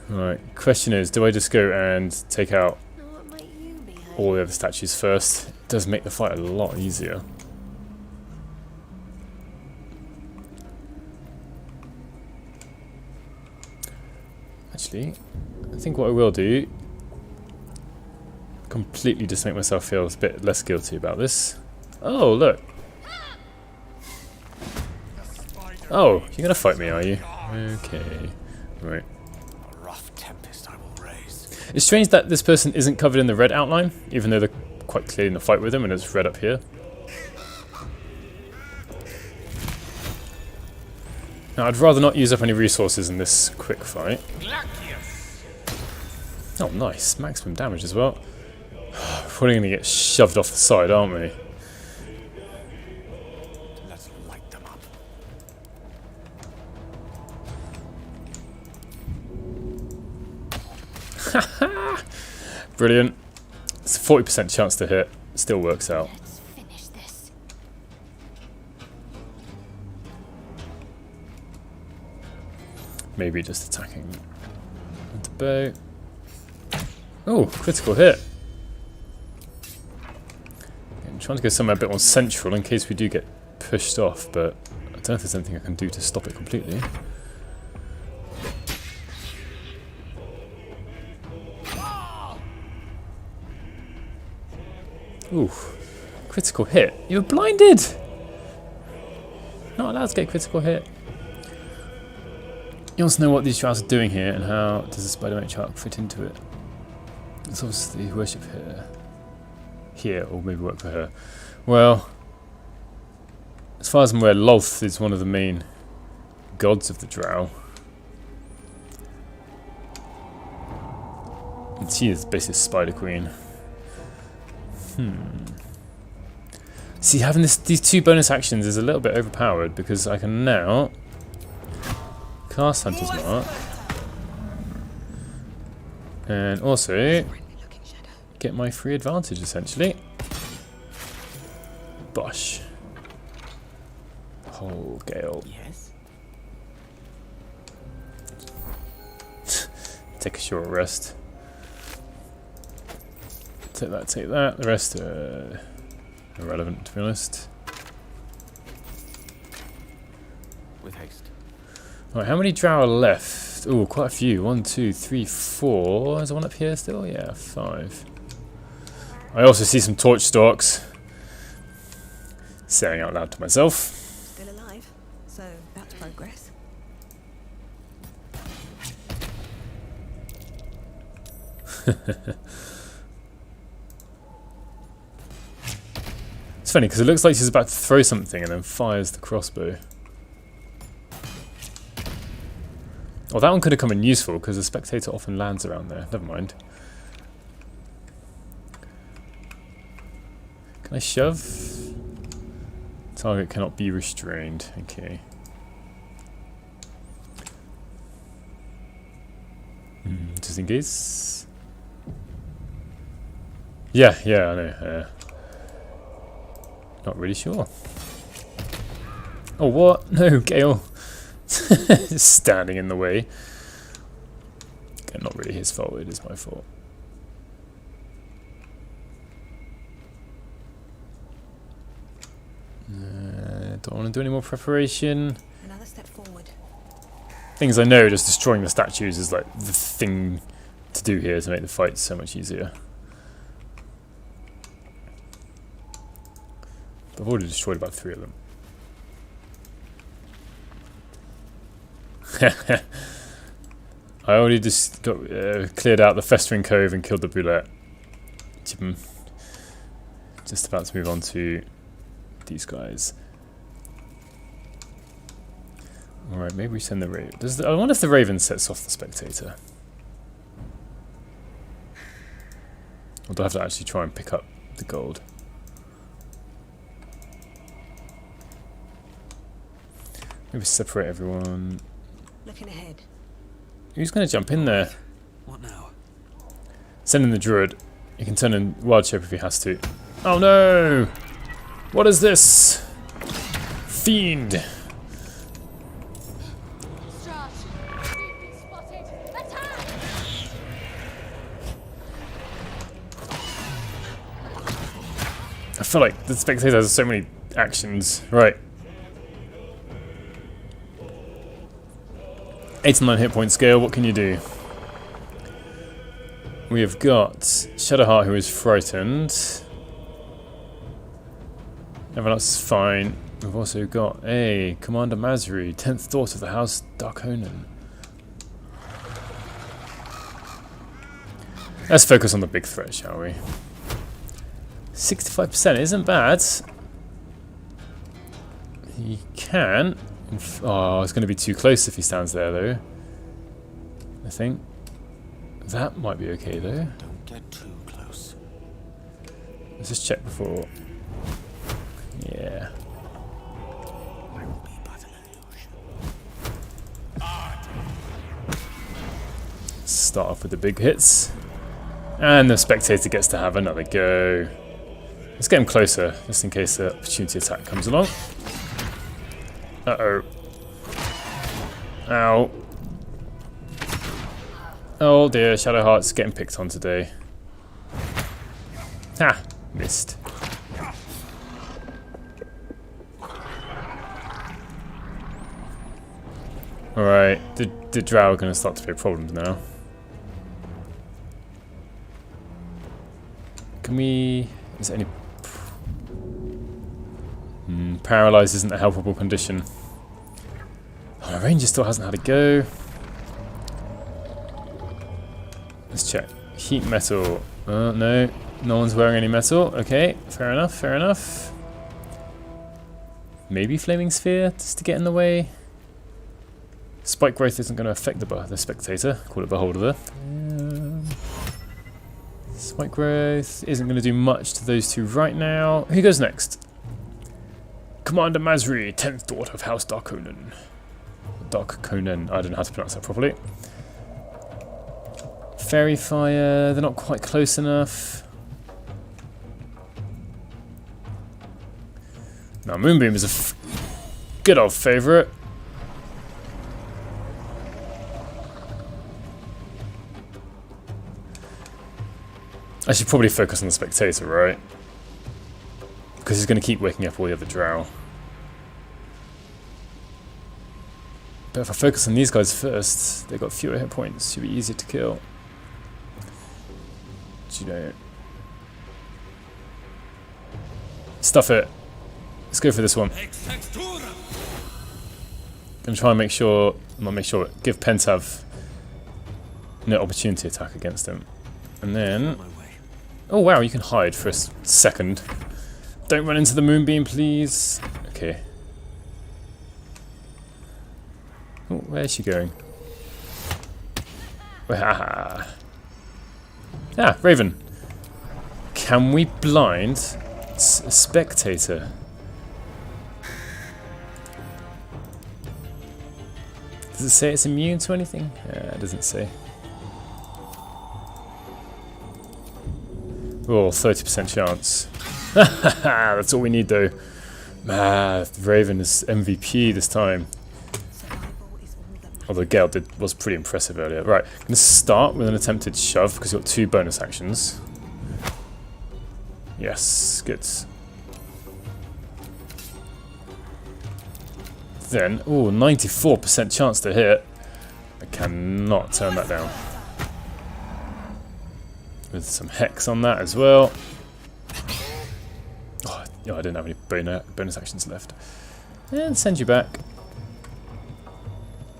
Speaker 1: Right, question is, do I just go and take out
Speaker 3: What might you be hoping?
Speaker 1: all the other statues first? It does make the fight a lot easier. Actually, I think what I will do, completely just make myself feel a bit less guilty about this. Oh, look. Oh, you're gonna fight me, are you? Okay. Right.
Speaker 9: A rough tempest I will raise.
Speaker 1: It's strange that this person isn't covered in the red outline, even though they're quite clearly in the fight with him and it's red up here. Now, I'd rather not use up any resources in this quick fight. Oh, nice. Maximum damage as well. We're probably going to get shoved off the side, aren't we?
Speaker 9: Let's light them up.
Speaker 1: Brilliant. It's a 40% chance to hit. Still works out.
Speaker 3: Let's finish this.
Speaker 1: Maybe just attacking with the bow. Oh, critical hit. I'm trying to go somewhere a bit more central in case we do get pushed off, but I don't know if there's anything I can do to stop it completely. Ooh, critical hit. You were blinded! Not allowed to get critical hit. You want to know what these trials are doing here and how does the spider matriarch fit into it. It's obviously worship her. Here, or maybe work for her. Well, as far as I'm aware, Lolth is one of the main gods of the drow. And she is basically Spider Queen. See, having these two bonus actions is a little bit overpowered because I can now cast Hunter's Mark and also get my free advantage essentially. Bosh. Oh, Gale.
Speaker 9: Yes.
Speaker 1: Take a short rest. Take that, take that. The rest are irrelevant, to be honest.
Speaker 9: With haste.
Speaker 1: Alright, how many drow are left? Oh, quite a few. 1, 2, 3, 4. Is there one up here still? Yeah, 5. I also see some torch stalks. Saying out loud to myself.
Speaker 2: Still alive, so that's progress.
Speaker 1: It's funny because it looks like she's about to throw something and then fires the crossbow. Oh, that one could have come in useful because the Spectator often lands around there. Never mind. Can I shove? Target cannot be restrained. Okay. Just in case. Yeah, I know. Not really sure. Oh, what? No, Gale. Standing in the way. Okay, not really his fault, it is my fault. Don't want to do any more preparation.
Speaker 2: Another step forward.
Speaker 1: Things I know, just destroying the statues is like the thing to do here to make the fight so much easier. I've already destroyed about 3 of them. I already just got cleared out the Festering Cove and killed the Bulette. Just about to move on to these guys. Alright, maybe we send the Raven. I wonder if the Raven sets off the Spectator. Or do I have to actually try and pick up the gold? Maybe separate everyone.
Speaker 2: Looking ahead.
Speaker 1: Who's going to jump in there?
Speaker 5: What now?
Speaker 1: Send in the druid. He can turn in wild shape if he has to. Oh no! What is this? Fiend! I feel like the Spectator has so many actions. Right. 8 and 9 hit point scale, what can you do? We have got Shadowheart who is frightened. Everyone else is fine. We've also got Commander Mazri, 10th daughter of the House Darkonan. Let's focus on the big threat, shall we? 65% isn't bad. He can. Oh, it's going to be too close if he stands there, though. I think. That might be okay, though.
Speaker 9: Don't get too close.
Speaker 1: Let's just check before. Yeah.
Speaker 9: I will be but an illusion.
Speaker 1: Start off with the big hits. And the Spectator gets to have another go. Let's get him closer, just in case the opportunity attack comes along. Uh-oh. Ow. Oh dear, Shadowheart's getting picked on today. Ha! Missed. Alright, the drow are going to start to be problems now. Can we... Is there any... Paralyzed isn't a helpable condition. Oh, my ranger still hasn't had a go. Let's check. Heat metal. No. No one's wearing any metal. Okay, fair enough, fair enough. Maybe Flaming Sphere, just to get in the way. Spike growth isn't going to affect the Spectator. Call it Beholder there. Spike growth isn't going to do much to those two right now. Who goes next? Commander Masri, 10th daughter of House Darkonnen. Darkonnen, I don't know how to pronounce that properly. Fairy Fire, they're not quite close enough. Now, Moonbeam is a good old favourite. I should probably focus on the Spectator, right? Because he's going to keep waking up all the other drow. But if I focus on these guys first, they've got fewer hit points, should be easier to kill. Do you know? Stuff it. Let's go for this one. Gonna try and make sure, give PenTav no opportunity attack against him. And then, oh wow, you can hide for a second. Don't run into the Moonbeam, please. Okay. Oh, where's she going? Ah, Raven. Can we blind a Spectator? Does it say it's immune to anything? It doesn't say. Oh, 30% chance. That's all we need though. Raven is MVP this time. Although Gale was pretty impressive earlier. Right, I'm going to start with an attempted shove because you've got 2 bonus actions. Yes, good. Then, ooh, 94% chance to hit. I cannot turn that down. With some hex on that as well. Oh, I didn't have any bonus actions left. And send you back.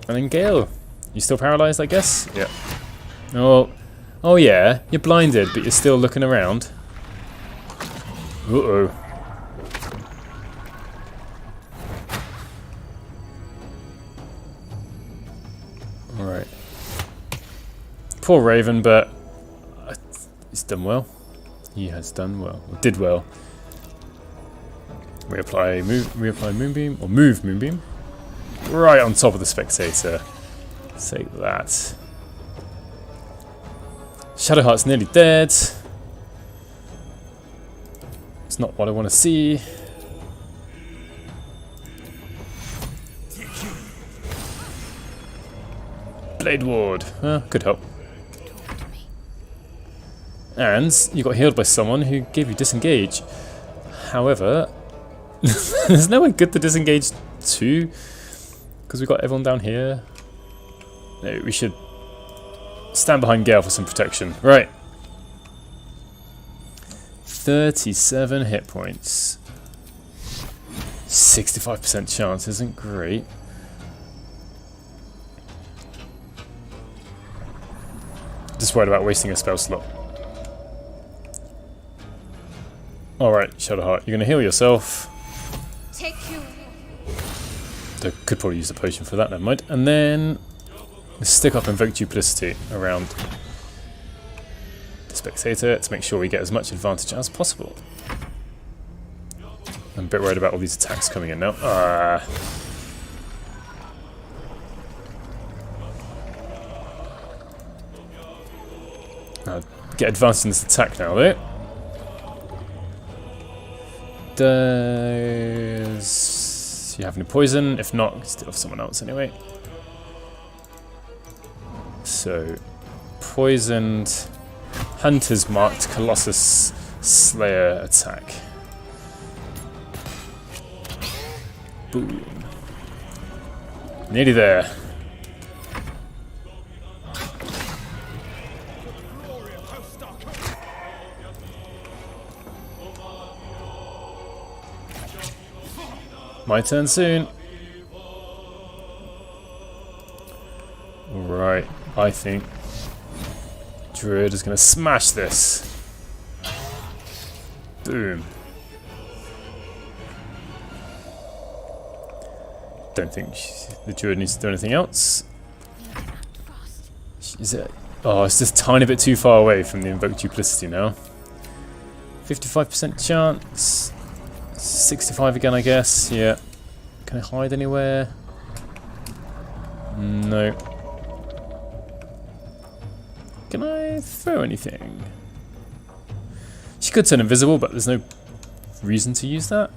Speaker 1: And then Gale. You still paralyzed, I guess? Yeah. Oh yeah, you're blinded, but you're still looking around. Uh-oh. Alright. Poor Raven, but he's done well. He has done well. Or did well. Reapply Moonbeam, or move Moonbeam. Right on top of the Spectator. Take that. Shadowheart's nearly dead. It's not what I want to see. Blade Ward. Could help. And you got healed by someone who gave you disengage. However, there's no one good to disengage to. Because we've got everyone down here. No, we should stand behind Gale for some protection. Right. 37 hit points. 65% chance isn't great. Just worried about wasting a spell slot. Alright, Shadowheart, you're going to heal yourself.
Speaker 3: Take you.
Speaker 1: I could probably use the potion for that, never mind. And then stick up Invoke Duplicity around the Spectator to make sure we get as much advantage as possible. I'm a bit worried about all these attacks coming in now. Get advanced in this attack now, though. Does he have any poison? If not, steal off someone else anyway. So, poisoned, Hunter's Marked, Colossus Slayer attack. Boom. Nearly there. My turn soon. Right, I think druid is going to smash this. Boom. Don't think the druid needs to do anything else. Is it? Oh, it's just a tiny bit too far away from the invoked duplicity now. 55% chance. 65 again, I guess. Yeah. Can I hide anywhere? No. Can I throw anything? She could turn invisible, but there's no reason to use that.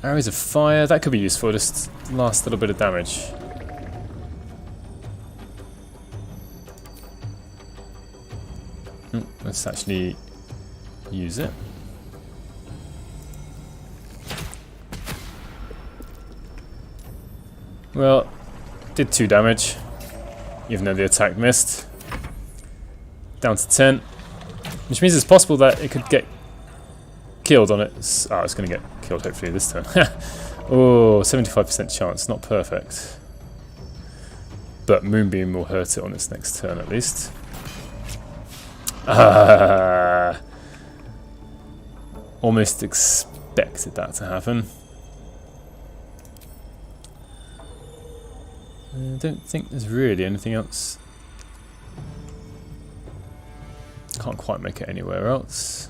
Speaker 1: Arrows of fire, that could be useful, just last little bit of damage. Let's actually use it. Well, did 2 damage, even though the attack missed. Down to 10, which means it's possible that it could get killed on its... Oh, it's going to get killed hopefully this turn. Oh, 75% chance, not perfect. But Moonbeam will hurt it on its next turn at least. Almost expected that to happen. I don't think there's really anything else. Can't quite make it anywhere else.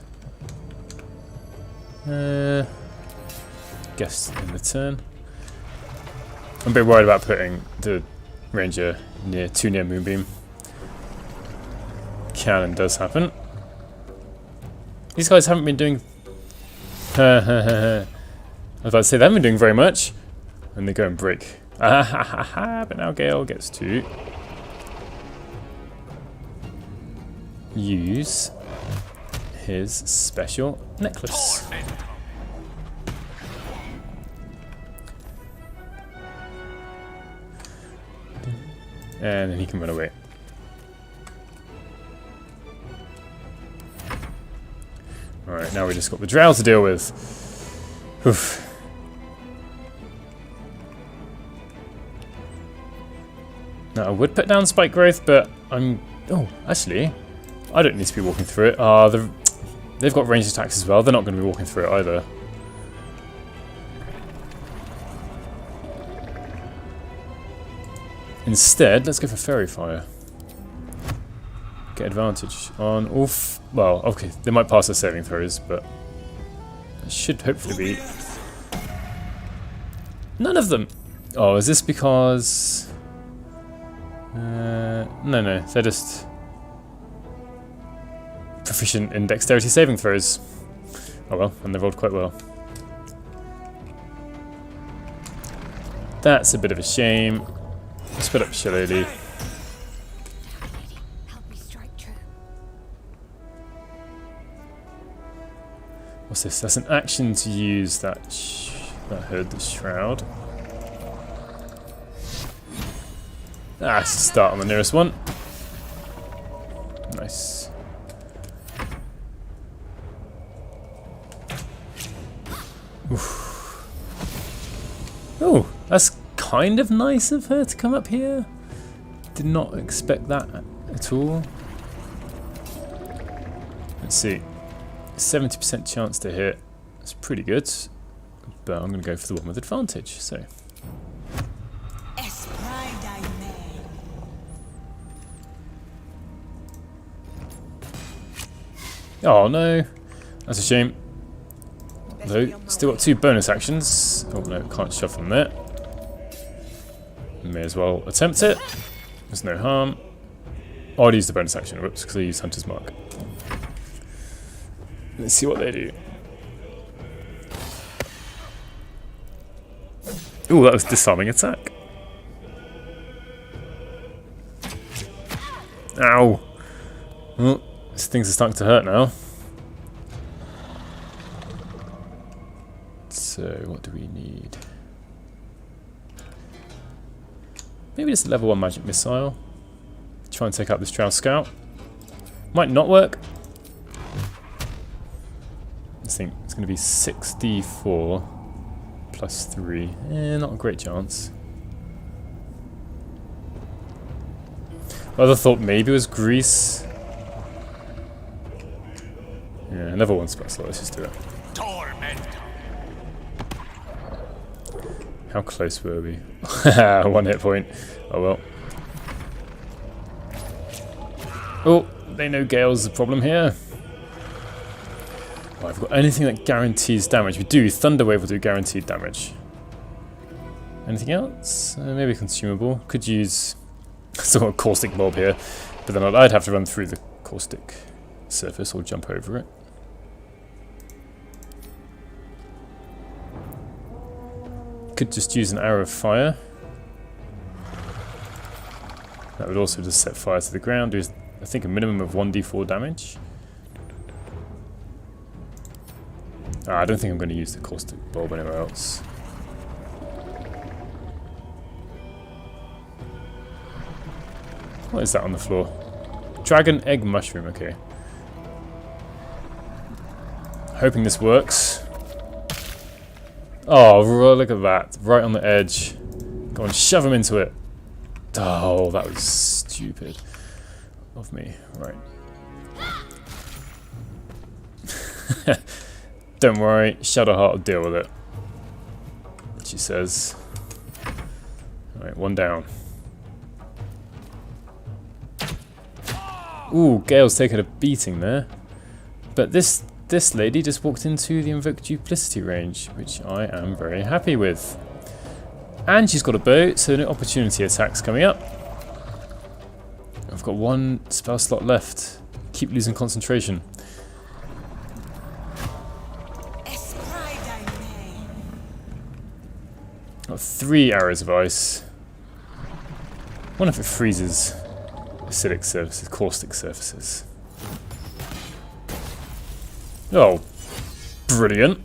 Speaker 1: Guess in the turn. I'm a bit worried about putting the ranger too near Moonbeam. Can and does happen. These guys haven't been doing... I was about to say they haven't been doing very much. And they go and break. But now Gale gets to use his special necklace. And then he can run away. Alright, now we just got the drow to deal with. Oof. Now I would put down spike growth, but I'm... Oh, actually, I don't need to be walking through it. They've got ranged attacks as well. They're not going to be walking through it either. Instead, let's go for Fairy Fire. Get advantage on all... Well, okay, they might pass their saving throws, but it should hopefully be... None of them! Oh, is this because... no, they're just proficient in dexterity saving throws. Oh well, and they rolled quite well. That's a bit of a shame. Let's put up Shillelagh. What's this? That's an action to use that hood, the shroud. Let's start on the nearest one. Nice. Oof. Oh, that's kind of nice of her to come up here. Did not expect that at all. Let's see. 70% chance to hit. That's pretty good. But I'm going to go for the one with advantage. So. Oh no, that's a shame. Though, still got 2 bonus actions. Oh no, can't shove from there. May as well attempt it. There's no harm. Oh, I'd use the bonus action. Whoops, because I used Hunter's Mark. Let's see what they do. Ooh, that was disarming attack. Ow! Oh, these things are starting to hurt now. So, what do we need? Maybe just a level 1 magic missile. Try and take out this Drow Scout. Might not work. I think it's going to be 6d4 +3. Not a great chance. Other thought maybe it was grease. Yeah, level 1 spell slot, let's just do it. How close were we? 1 hit point. Oh well. Oh, they know Gale's the problem here. Oh, I've got anything that guarantees damage. We do. Thunderwave will do guaranteed damage. Anything else? Maybe consumable. Could use sort of caustic bulb here, but then I'd have to run through the caustic surface or jump over it. Could just use an arrow of fire. That would also just set fire to the ground. Do I think a minimum of 1d4 damage. I don't think I'm going to use the caustic bulb anywhere else. What is that on the floor? Dragon egg mushroom, okay. Hoping this works. Oh, look at that. Right on the edge. Go on, shove him into it. Oh, that was stupid of me. Right. Don't worry, Shadowheart will deal with it. She says. Alright, 1 down. Ooh, Gale's taken a beating there. But this lady just walked into the invoked duplicity range, which I am very happy with. And she's got a bow, so no opportunity attacks coming up. I've got 1 spell slot left. Keep losing concentration. Got 3 arrows of ice. One if it freezes acidic surfaces, caustic surfaces. Oh, brilliant.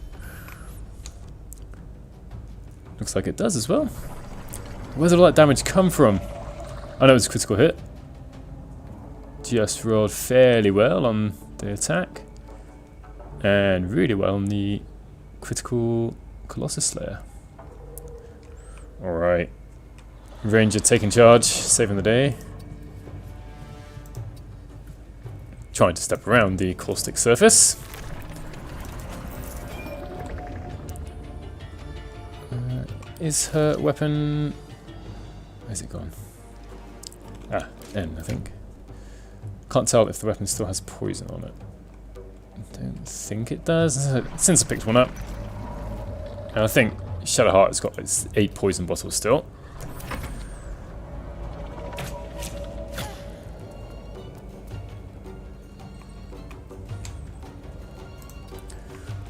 Speaker 1: Looks like it does as well. Where did all that damage come from? I know it was a critical hit. Just rolled fairly well on the attack. And really well on the critical Colossus Slayer. Alright. Ranger taking charge, saving the day. Trying to step around the caustic surface. Is her weapon... Where's it gone? Ah, N, I think. Can't tell if the weapon still has poison on it. Don't think it does. Since I picked one up. And I think Shadowheart has got its 8 poison bottles still.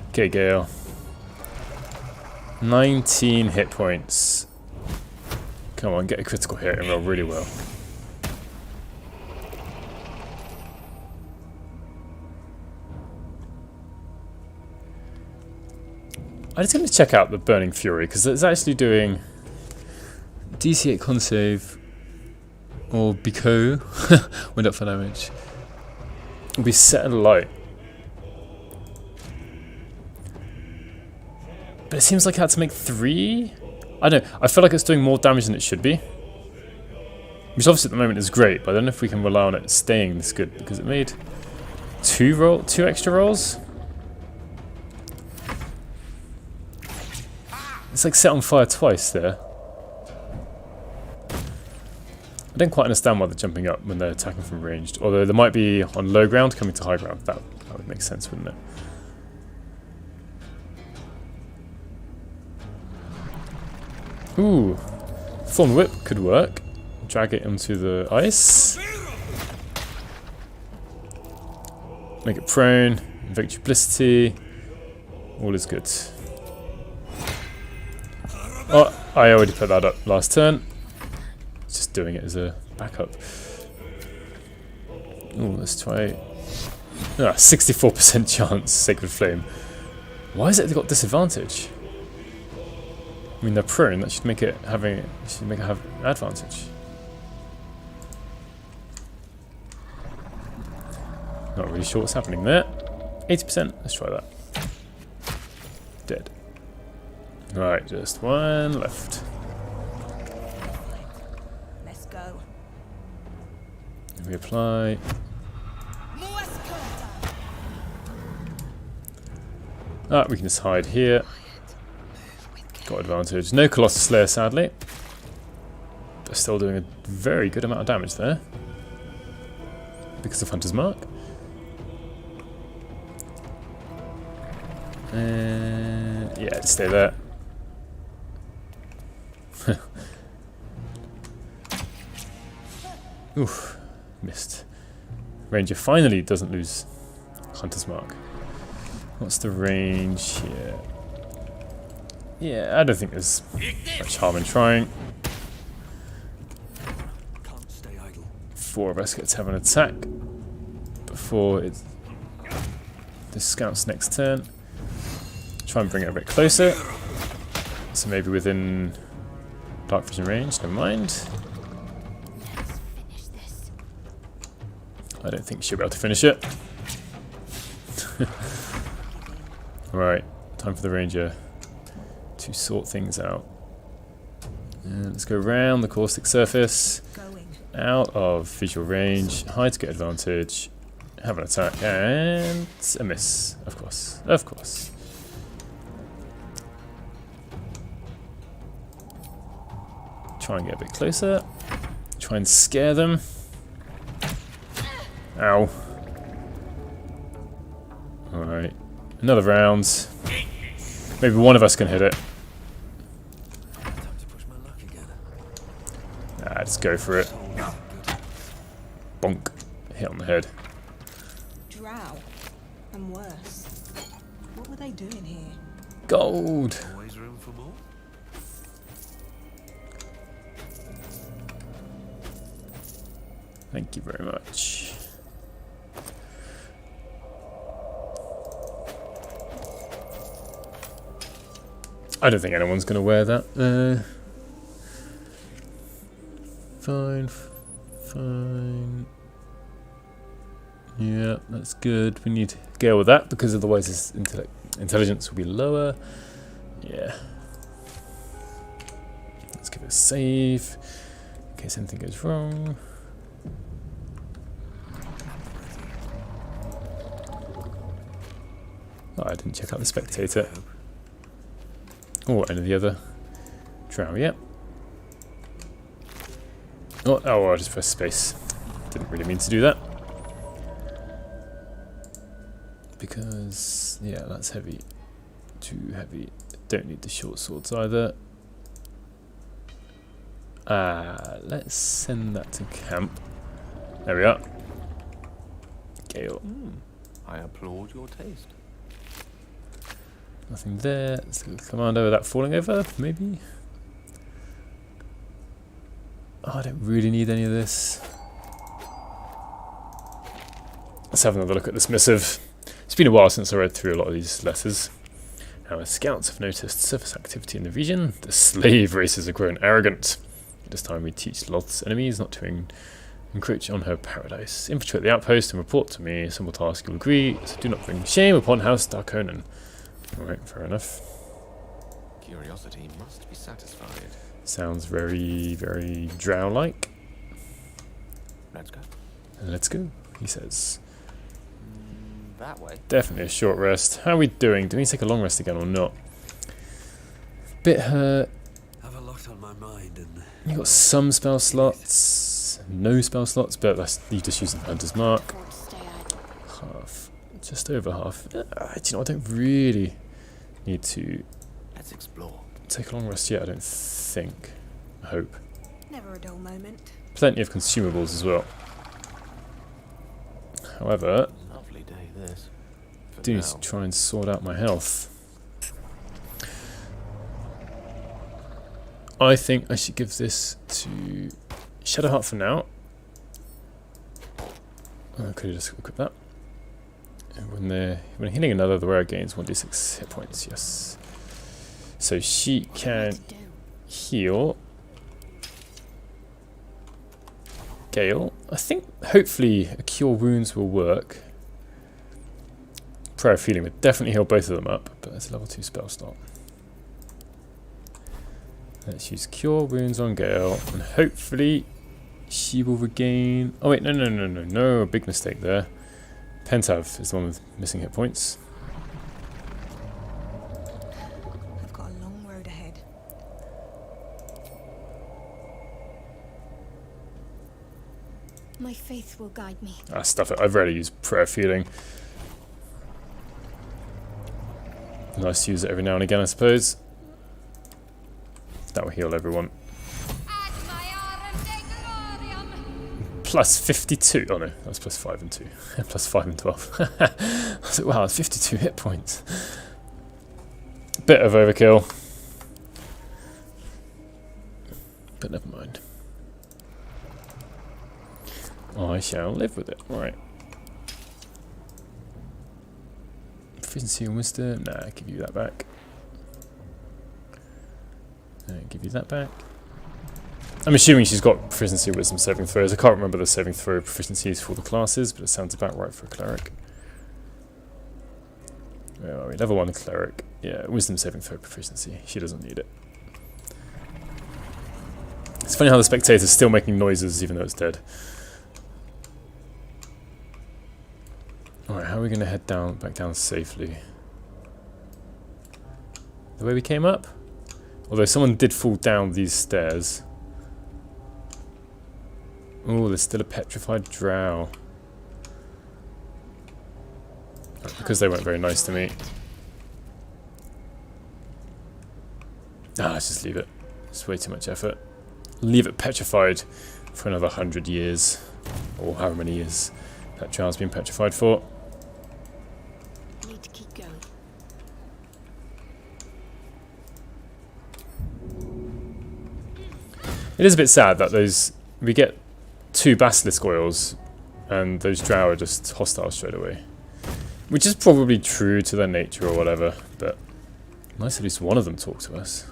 Speaker 1: Okay, Gale. 19 hit points. Come on, get a critical hit and roll really well. I just going to check out the Burning Fury because it's actually doing DC 8 con save or Biko wind up for damage. It'll be set alight. But it seems like I had to make 3? I don't know. I feel like it's doing more damage than it should be. Which obviously at the moment is great, but I don't know if we can rely on it staying this good because it made 2 extra rolls. It's like set on fire twice there. I don't quite understand why they're jumping up when they're attacking from ranged. Although they might be on low ground coming to high ground. That would make sense, wouldn't it? Ooh, Thorn Whip could work. Drag it onto the ice. Make it prone. Invoke duplicity. All is good. Oh, I already put that up last turn. Just doing it as a backup. Ooh, let's try. 64% chance, Sacred Flame. Why is it they got disadvantage? I mean, they're prone. That should make it have an advantage. Not really sure what's happening there. 80%. Let's try that. Dead. Right, just one left.
Speaker 2: Let's go.
Speaker 1: Reapply. Ah, we can just hide here. Got advantage. No Colossus Slayer, sadly. But still doing a very good amount of damage there. Because of Hunter's Mark. Yeah, just stay there. Oof, missed. Ranger finally doesn't lose Hunter's Mark. What's the range here? Yeah, I don't think there's much harm in trying.
Speaker 5: Can't stay idle.
Speaker 1: 4 of us get to have an attack before it's the scout's next turn. Try and bring it a bit closer. So maybe within dark vision range, never mind. I don't think she'll be able to finish it. Right, time for the ranger to sort things out. And let's go around the caustic surface, out of visual range, hide to get advantage, have an attack, and a miss, of course, of course. Try and get a bit closer, try and scare them. Ow. Alright. Another round. Maybe one of us can hit it.
Speaker 5: Time to push my luck again.
Speaker 1: Ah, just go for it. Bonk. Hit on the head.
Speaker 2: Drow. And worse. What were they doing here?
Speaker 1: Gold!
Speaker 5: Always room for more.
Speaker 1: Thank you very much. I don't think anyone's going to wear that. Fine. Fine. Yeah, that's good. We need to Gale with that because otherwise his intelligence will be lower. Yeah. Let's give it a save in case anything goes wrong. Oh, I didn't check out the Spectator. Or any of the other drow, yep. Oh, I just pressed space. Didn't really mean to do that. Because, yeah, that's heavy. Too heavy. Don't need the short swords either. Let's send that to camp. There we are. Gale.
Speaker 9: I applaud your taste.
Speaker 1: Nothing there. Let's look at the commando without falling over, maybe. Oh, I don't really need any of this. Let's have another look at this missive. It's been a while since I read through a lot of these letters. Our scouts have noticed surface activity in the region. The slave races have grown arrogant. It is time we teach Loth's enemies not to encroach on her paradise. Infiltrate the outpost and report to me. A simple task, you'll agree. So do not bring shame upon House Darkonan. Alright, fair enough.
Speaker 9: Curiosity must be satisfied.
Speaker 1: Sounds very, very drow-like.
Speaker 9: Let's go.
Speaker 1: Let's go, he says.
Speaker 9: That way.
Speaker 1: Definitely a short rest. How are we doing? Do we take a long rest again or not? Bit hurt.
Speaker 5: Have a lot on my mind and
Speaker 1: You got some spell slots, no spell slots, but that's you just using Hunter's Mark. Half, just over half. Do you know, I don't really need to
Speaker 9: Let's explore.
Speaker 1: take a long rest yet. I don't think. I hope.
Speaker 2: Never a dull moment.
Speaker 1: Plenty of consumables as well. However,
Speaker 9: Lovely day this. For
Speaker 1: do need
Speaker 9: now.
Speaker 1: to try and sort out my health. I think I should give this to Shadowheart for now. I could have just equipped that. And when hitting another, the wearer gains 1d6 hit points. Yes. So she can heal Gale. I think hopefully a Cure Wounds will work. Prayer of Healing would definitely heal both of them up, but it's a level 2 spell slot. Let's use Cure Wounds on Gale, and hopefully she will regain... Oh wait, no, big mistake there. PenTav is the one with missing hit points.
Speaker 2: I've got a long road ahead.
Speaker 3: My faith will guide me.
Speaker 1: Ah, stuff it. I've rarely used Prayer Feeling. Nice to use it every now and again, I suppose. That will heal everyone. Plus 52. Oh no, that's plus 5 and 2. Plus 5 and 12. I was like, wow, that's 52 hit points. Bit of overkill. But never mind. I shall live with it. Right. Proficiency and wisdom. Nah, give you that back. Give you that back. I'm assuming she's got proficiency, wisdom, saving throws. I can't remember the saving throw proficiencies for the classes, but it sounds about right for a cleric. Where are we? Level 1 cleric. Yeah, wisdom saving throw proficiency. She doesn't need it. It's funny how the Spectator's still making noises even though it's dead. Alright, how are we going to head down, back down safely? The way we came up? Although someone did fall down these stairs. Oh, there's still a petrified drow. Because they weren't very nice to me. Ah, let's just leave it. It's way too much effort. Leave it petrified for another 100 years. Or however many years that drow's been petrified for.
Speaker 3: Need to keep going.
Speaker 1: It is a bit sad that we get 2 basilisk oils and those drow are just hostile straight away. Which is probably true to their nature or whatever, but nice at least one of them talk to us.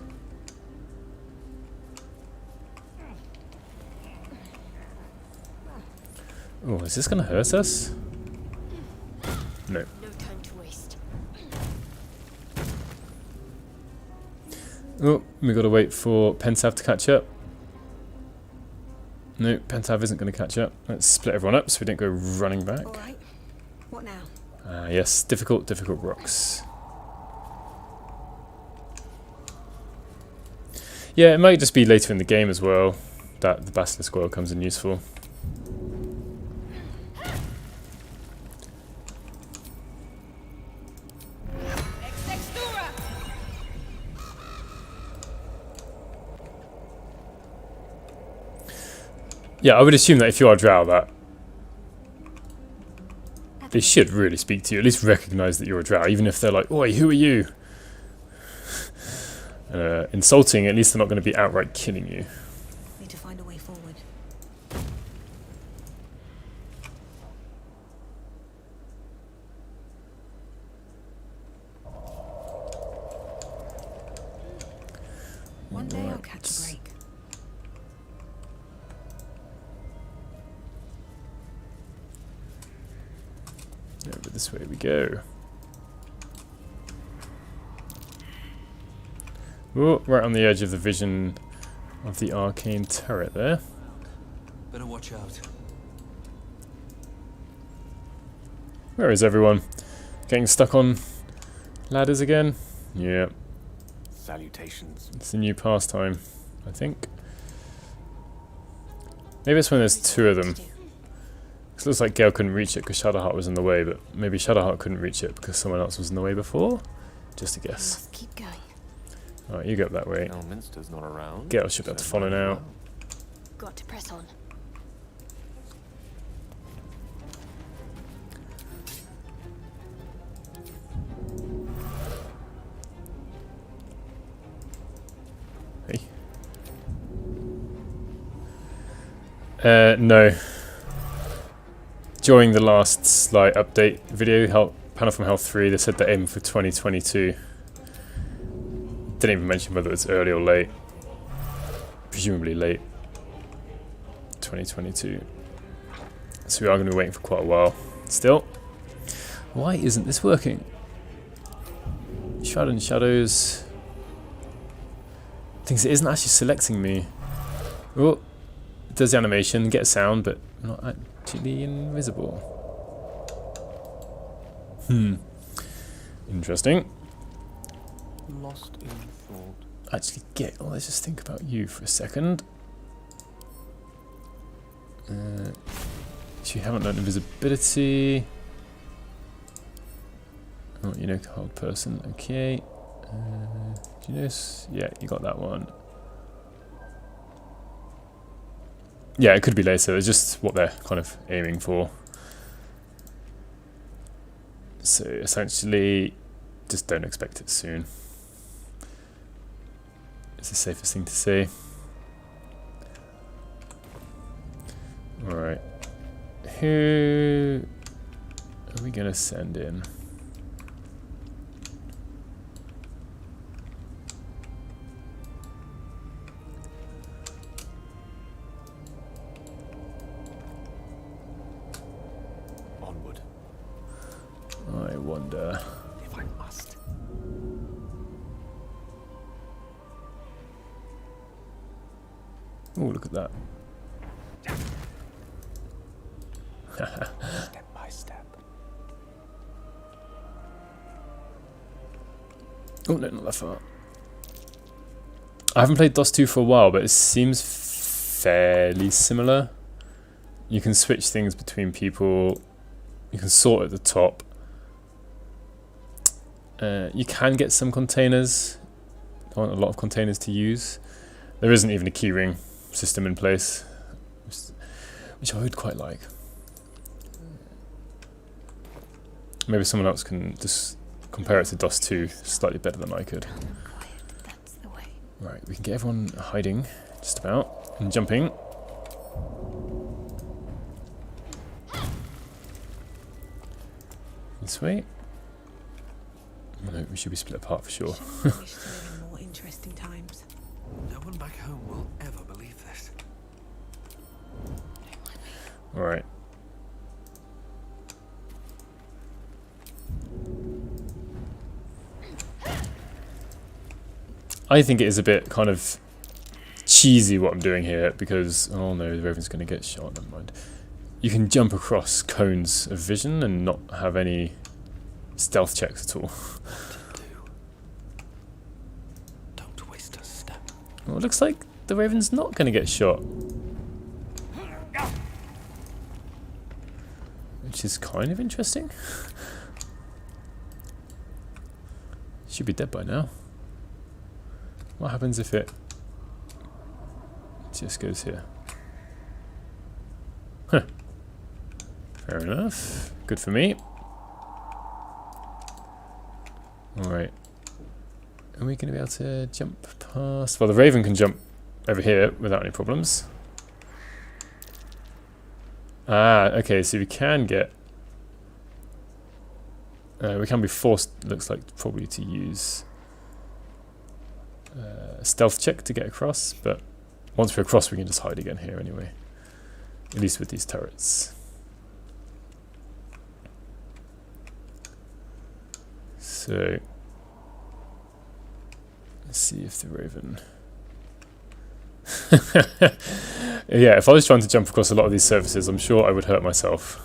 Speaker 1: Oh, is this going to hurt us? No.
Speaker 3: No time to waste.
Speaker 1: Oh, we got to wait for PenTav to catch up. No, PenTav isn't going to catch up. Let's split everyone up so we don't go running back.
Speaker 2: All right. What now?
Speaker 1: Yes, difficult rocks. Yeah, it might just be later in the game as well that the basilisk oil comes in useful. Yeah, I would assume that if you are drow, that they should really speak to you, at least recognise that you're a drow, even if they're like, "Oi, who are you?" Insulting, at least they're not going to be outright killing you.
Speaker 2: Need to find a way forward. One day I'll catch a break.
Speaker 1: Over this way we go. Oh, right on the edge of the vision of the Arcane turret there.
Speaker 5: Better watch out.
Speaker 1: Where is everyone? Getting stuck on ladders again? Yeah.
Speaker 9: Salutations.
Speaker 1: It's a new pastime, I think. Maybe it's when there's 2 of them. It looks like Gale couldn't reach it because Shadowheart was in the way, but maybe Shadowheart couldn't reach it because someone else was in the way before? Just a guess.
Speaker 3: Must keep going.
Speaker 1: Alright, you go up that way.
Speaker 9: Elminster's not around.
Speaker 1: Gale should be able to follow now.
Speaker 3: Got to press on.
Speaker 1: Hey. No. During the last slight update video, Panel from Health 3, they said they're aiming for 2022. Didn't even mention whether it's early or late. Presumably late. 2022. So we are going to be waiting for quite a while. Still. Why isn't this working? Shroud and Shadows. Things it isn't actually selecting me. Oh, it does the animation, get a sound, but not actually invisible. Interesting.
Speaker 9: Lost in thought.
Speaker 1: Actually let's just think about you for a second. So you haven't learned invisibility. Oh, you know, cold person. Okay. Do you notice? Yeah, you got that one. Yeah, it could be later. It's just what they're kind of aiming for. So essentially, just don't expect it soon. It's the safest thing to say. Alright. Who are we going to send in?
Speaker 9: Onward.
Speaker 1: I wonder.
Speaker 9: If I must.
Speaker 1: Oh, look at that.
Speaker 9: Step by step.
Speaker 1: Oh no, not that far. I haven't played DOS 2 for a while, but it seems fairly similar. You can switch things between people. You can sort at the top. You can get some containers. I want a lot of containers to use. There isn't even a keyring system in place, which I would quite like. Maybe someone else can just compare it to DOS 2 slightly better than I could.
Speaker 4: That's the way.
Speaker 1: Right, we can get everyone hiding, just about, and jumping. This way. No, we should be split apart for sure.
Speaker 2: Shouldn't we wish to live in more interesting times?
Speaker 5: No one back home will ever believe this.
Speaker 1: Alright. I think it is a bit kind of cheesy what I'm doing here because, oh no, the Raven's going to get shot, never mind. You can jump across cones of vision and not have any stealth checks at all.
Speaker 5: Don't waste a step.
Speaker 1: Well, it looks like the Raven's not going to get shot. Which is kind of interesting. Should be dead by now. What happens if it just goes here? Huh. Fair enough. Good for me. Alright. Are we going to be able to jump past? Well, the Raven can jump over here without any problems. Ah, okay, so we can get... we can be forced, looks like, probably to use a stealth check to get across, but once we're across we can just hide again here anyway. At least with these turrets. So, let's see if the Raven... Yeah, if I was trying to jump across a lot of these surfaces, I'm sure I would hurt myself.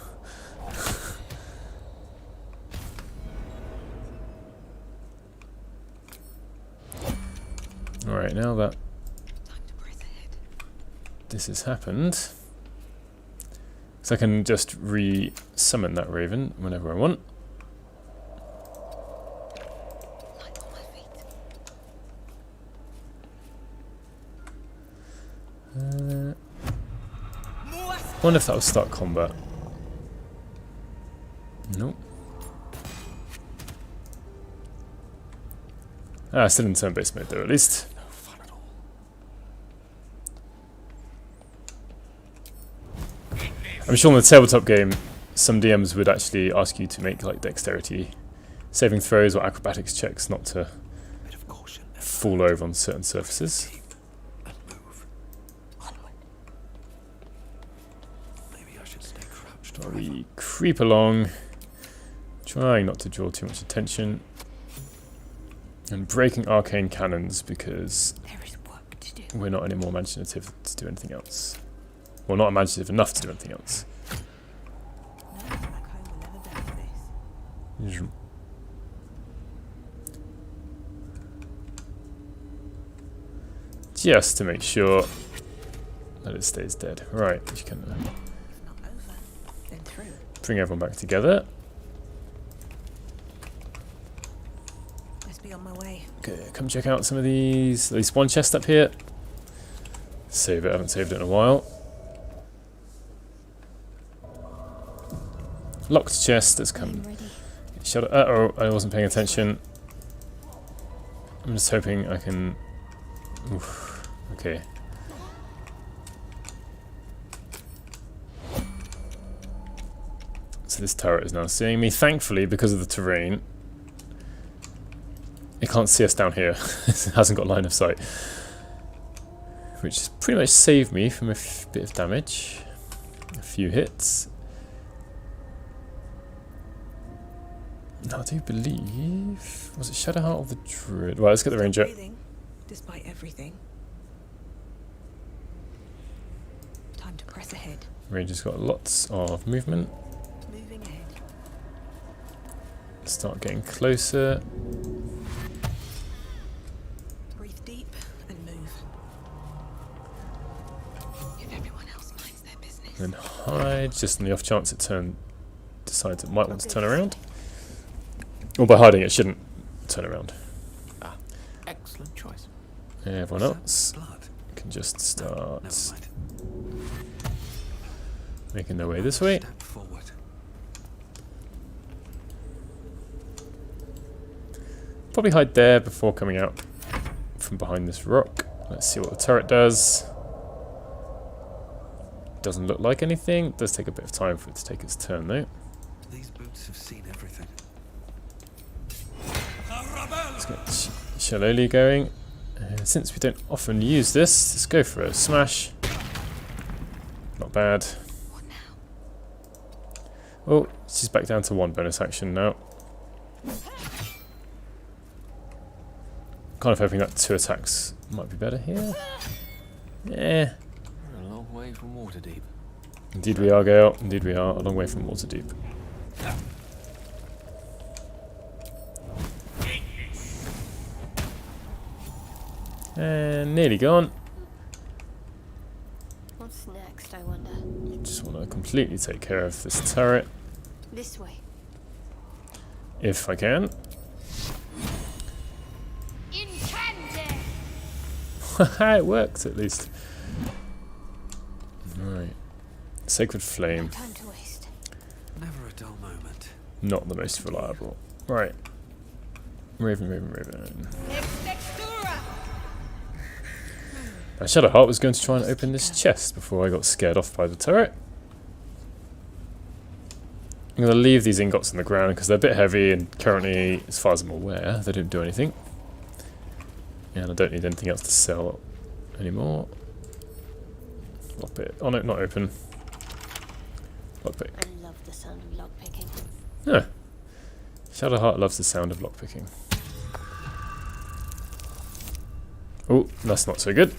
Speaker 1: Alright, now that this has happened, so I can just re-summon that Raven whenever I want. I wonder if that will start combat. Nope. Ah, still in turn-based mode though, at least.
Speaker 5: No fun at all.
Speaker 1: I'm sure in the tabletop game, some DMs would actually ask you to make like dexterity saving throws or acrobatics checks not to
Speaker 5: Bit of caution.
Speaker 1: fall over on certain surfaces.
Speaker 5: And move. Onward. Maybe I should stay crouched.
Speaker 1: While we creep along, trying not to draw too much attention, and breaking arcane cannons because
Speaker 2: There is work
Speaker 1: we're not any more imaginative to do anything else. Well, not imaginative enough to do anything else.
Speaker 2: No one back home will ever believe this.
Speaker 1: Just to make sure that it stays dead. Right, you can
Speaker 2: If not over, then through.
Speaker 1: bring everyone back together.
Speaker 2: Must be on my way.
Speaker 1: Okay, come check out some of these. At least one chest up here. Save it, I haven't saved it in a while. Locked chest, let's come. Shut it. Uh-oh, I wasn't paying attention. I'm just hoping I can... Oof, okay. So this turret is now seeing me. Thankfully, because of the terrain, it can't see us down here. It hasn't got line of sight. Which has pretty much saved me from a bit of damage. A few hits. Now, I do believe... Was it Shadowheart or the Druid? Well, let's get the ranger.
Speaker 2: Breathing, despite everything. Time to press ahead.
Speaker 1: Ranger's got lots of movement.
Speaker 2: Moving ahead.
Speaker 1: Start getting closer.
Speaker 2: Breathe deep and move. If everyone else minds their business.
Speaker 1: And hide, just on the off chance it decides it might want to turn around. Or by hiding it shouldn't turn around.
Speaker 9: Ah, excellent choice.
Speaker 1: Everyone else
Speaker 5: Blood.
Speaker 1: can just
Speaker 5: Never
Speaker 1: start
Speaker 5: mind.
Speaker 1: making their way this way.
Speaker 5: Step forward.
Speaker 1: Probably hide there before coming out from behind this rock. Let's see what the turret does. Doesn't look like anything. Does take a bit of time for it to take its turn though.
Speaker 5: These boots have seen everything.
Speaker 1: Let's get Shillelagh going. Since we don't often use this, let's go for a smash. Not bad. Oh, she's back down to one bonus action now. Kind of hoping that 2 attacks might be better here. Yeah.
Speaker 9: We're a long way from Waterdeep.
Speaker 1: Indeed we are, Gale. Indeed we are. A long way from Waterdeep. And nearly gone.
Speaker 3: What's next, I wonder?
Speaker 1: Just want to completely take care of this turret,
Speaker 3: This way.
Speaker 1: if I can.
Speaker 3: Incandescent!
Speaker 1: It worked at least. Right. Sacred Flame.
Speaker 3: Time to waste.
Speaker 5: Never a dull moment.
Speaker 1: Not the most reliable. Right. Raven, Raven, Raven. Now, Shadowheart was going to try and open this chest before I got scared off by the turret. I'm going to leave these ingots on the ground because they're a bit heavy and currently, as far as I'm aware, they don't do anything. And I don't need anything else to sell anymore. Lockpick. Oh no, not open. Lockpick.
Speaker 3: I love the sound of lockpicking.
Speaker 1: Huh. Shadowheart loves the sound of lockpicking. Oh, that's not so good.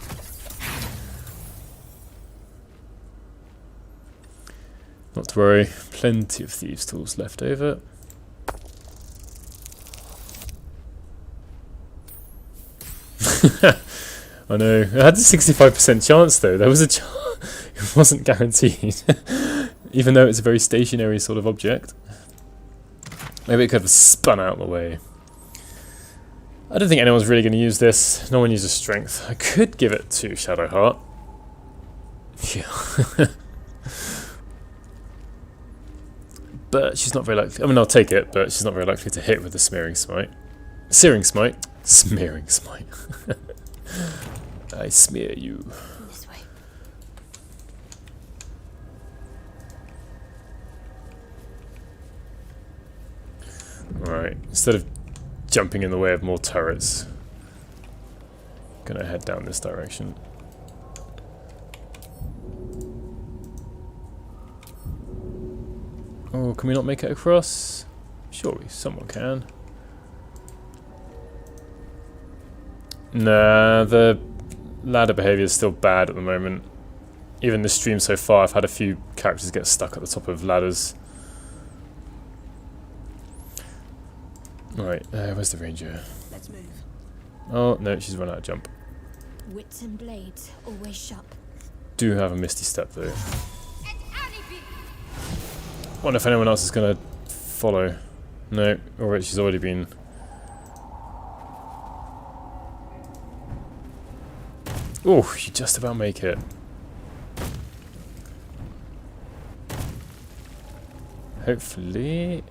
Speaker 1: Not to worry, plenty of thieves' tools left over. I know. I had a 65% chance though. There was a chance. It wasn't guaranteed. Even though it's a very stationary sort of object. Maybe it could have spun out of the way. I don't think anyone's really going to use this. No one uses strength. I could give it to Shadowheart. Yeah. But she's not very likely. I mean, I'll take it, but she's not very likely to hit with the Smearing Smite. Searing Smite? Smearing Smite. I smear you.
Speaker 3: This way.
Speaker 1: Alright, instead of jumping in the way of more turrets, gonna head down this direction. Oh, can we not make it across? Surely someone can. Nah, the ladder behaviour is still bad at the moment. Even this stream so far, I've had a few characters get stuck at the top of ladders. Alright, where's the ranger?
Speaker 2: Let's move.
Speaker 1: Oh, no, she's run out of jump.
Speaker 3: Wits and blades, always sharp.
Speaker 1: Do have a misty step though. Wonder if anyone else is going to follow. No, alright, she's already been. Oh, you just about make it. Hopefully.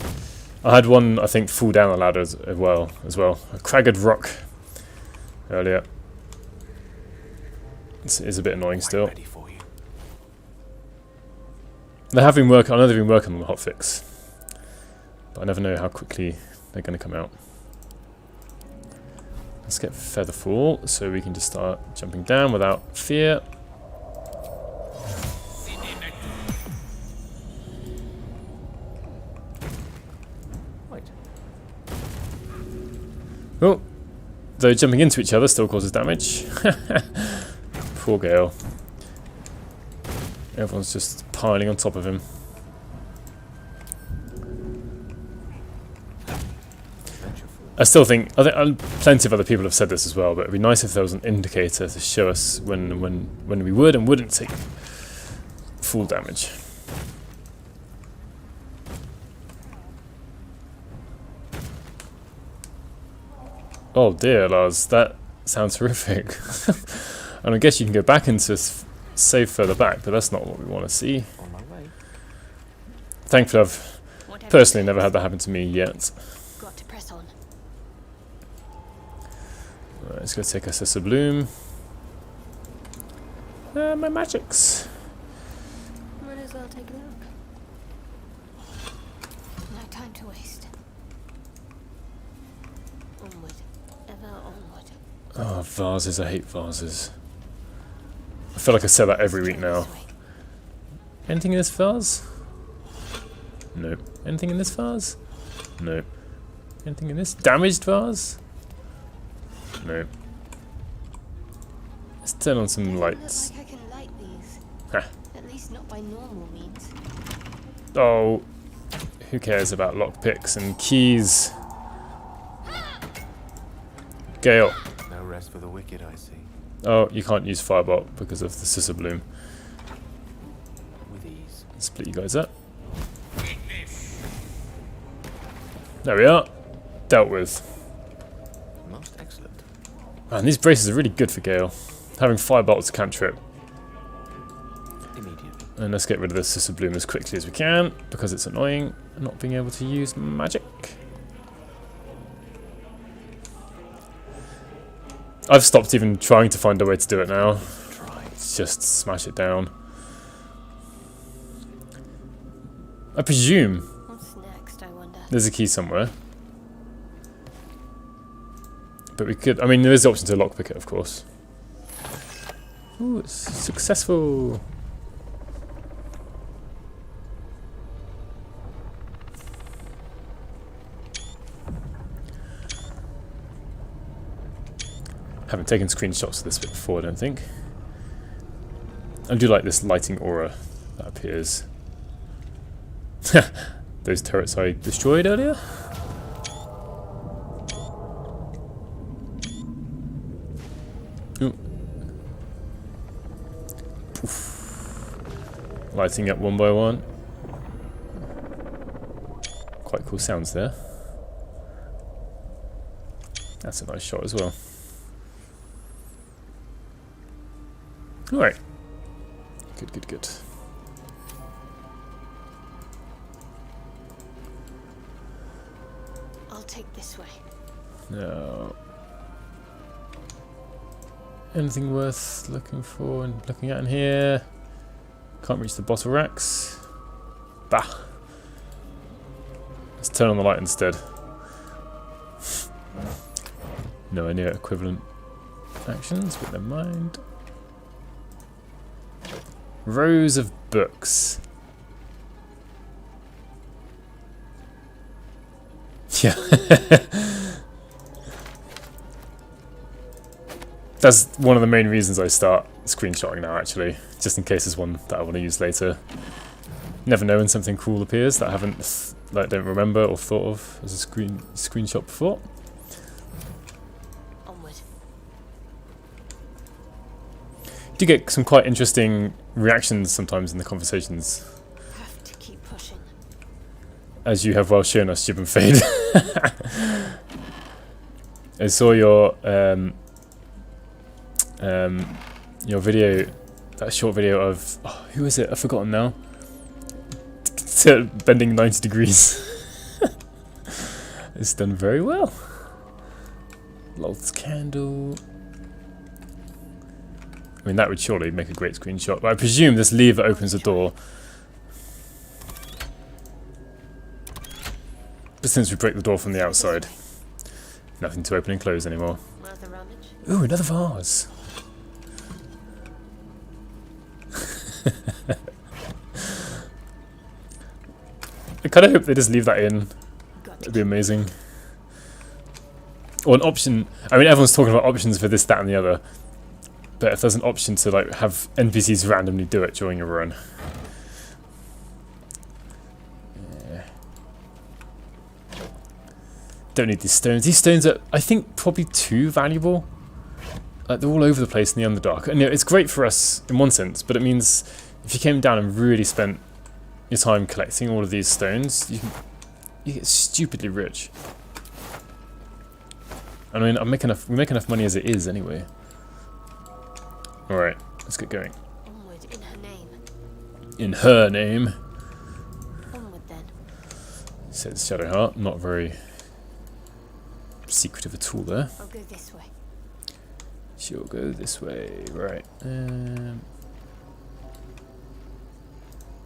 Speaker 1: I had one, I think, fall down the ladder as well. A cragged rock earlier. This is a bit annoying still.
Speaker 9: Ready for you.
Speaker 1: They have been working. I know they've been working on the hotfix, but I never know how quickly they're going to come out. Let's get Featherfall so we can just start jumping down without fear.
Speaker 9: Right.
Speaker 1: Oh, though jumping into each other still causes damage. Poor Gale. Everyone's just piling on top of him. I still think, plenty of other people have said this as well, but it'd be nice if there was an indicator to show us when we would and wouldn't take full damage. Oh dear, Lars, that sounds horrific. And I guess you can go back into save further back, but that's not what we want to see.
Speaker 9: On my way.
Speaker 1: Thankfully, I've personally never had that happen to me yet.
Speaker 3: Got to press on.
Speaker 1: Alright, let's go take us a Subloom. My magics.
Speaker 3: Might as well take a look. No time to waste. Onward. Ever onward.
Speaker 1: Oh, vases. I hate vases. I feel like I say that every week now. Anything in this vase? No. Anything in this vase? No. Anything in this damaged vase? No. Let's turn on some lights.
Speaker 3: Look like I can light these.
Speaker 1: Huh.
Speaker 3: At least not by normal means.
Speaker 1: Oh, who cares about lockpicks and keys? Gale.
Speaker 9: No rest for the wicked, I see.
Speaker 1: Oh, you can't use Firebolt because of the Scissor Bloom.
Speaker 9: With ease.
Speaker 1: Split you guys up. There we are. Dealt with.
Speaker 9: Most excellent.
Speaker 1: Man, these braces are really good for Gale. Having Firebolt's cantrip.
Speaker 9: Immediately.
Speaker 1: And let's get rid of the Scissor Bloom as quickly as we can, because it's annoying not being able to use magic. I've stopped even trying to find a way to do it now. It's just smash it down. I presume
Speaker 3: What's next, I wonder?
Speaker 1: there's a key somewhere. But we could, I mean, there is the option to lockpick it, of course. Ooh, it's successful. Haven't taken screenshots of this bit before, I don't think. I do like this lighting aura that appears. Those turrets I destroyed earlier. Ooh. Poof. Lighting up one by one. Quite cool sounds there. That's a nice shot as well. Alright. Good, good, good.
Speaker 3: I'll take this way.
Speaker 1: Now, anything worth looking for and looking at in here? Can't reach the bottle racks. Bah. Let's turn on the light instead. No idea equivalent actions, but never mind. Rows of books. Yeah. That's one of the main reasons I start screenshotting now, actually, just in case there's one that I want to use later. Never know when something cool appears that I haven't, like, don't remember or thought of as a screenshot before.
Speaker 3: Onward.
Speaker 1: Do get some quite interesting reactions sometimes in the conversations,
Speaker 3: Have to keep pushing.
Speaker 1: as you have well shown us, Jib and Fade. I saw your video, that short video of, oh, who is it? I've forgotten now. Bending 90 degrees. It's done very well. Lots candle. I mean, that would surely make a great screenshot, but I presume this lever opens the door. But since we break the door from the outside, nothing to open and close anymore.
Speaker 3: Another rummage.
Speaker 1: Ooh, another vase. I kind of hope they just leave that in. That'd be amazing. Or an option. I mean, everyone's talking about options for this, that, and the other. But if there's an option to like have NPCs randomly do it during a run. Yeah. Don't need these stones. These stones are, I think, probably too valuable. Like, they're all over the place in the Underdark. And you know, it's great for us in one sense, but it means if you came down and really spent your time collecting all of these stones, you get stupidly rich. I mean, we make enough money as it is anyway. Alright, let's get going.
Speaker 3: Onward in her name.
Speaker 1: In her name,
Speaker 3: Onward then.
Speaker 1: says Shadowheart. Not very secretive at all there.
Speaker 3: I'll go this way.
Speaker 1: She'll go this way, right.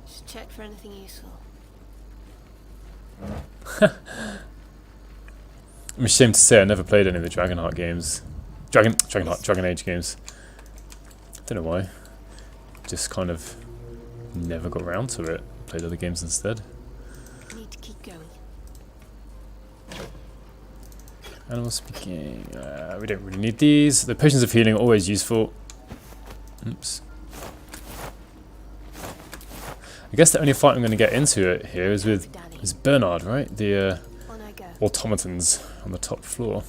Speaker 3: Just check for anything useful.
Speaker 1: I'm ashamed to say I never played any of the Dragonheart games. Dragon Age games. Don't know why. Just kind of never got around to it. Played other games instead.
Speaker 3: Need to keep going.
Speaker 1: Animal speaking. We don't really need these. The potions of healing are always useful. Oops. I guess the only fight I'm going to get into it here is with Bernard, right? The
Speaker 3: On I go.
Speaker 1: automatons on the top floor.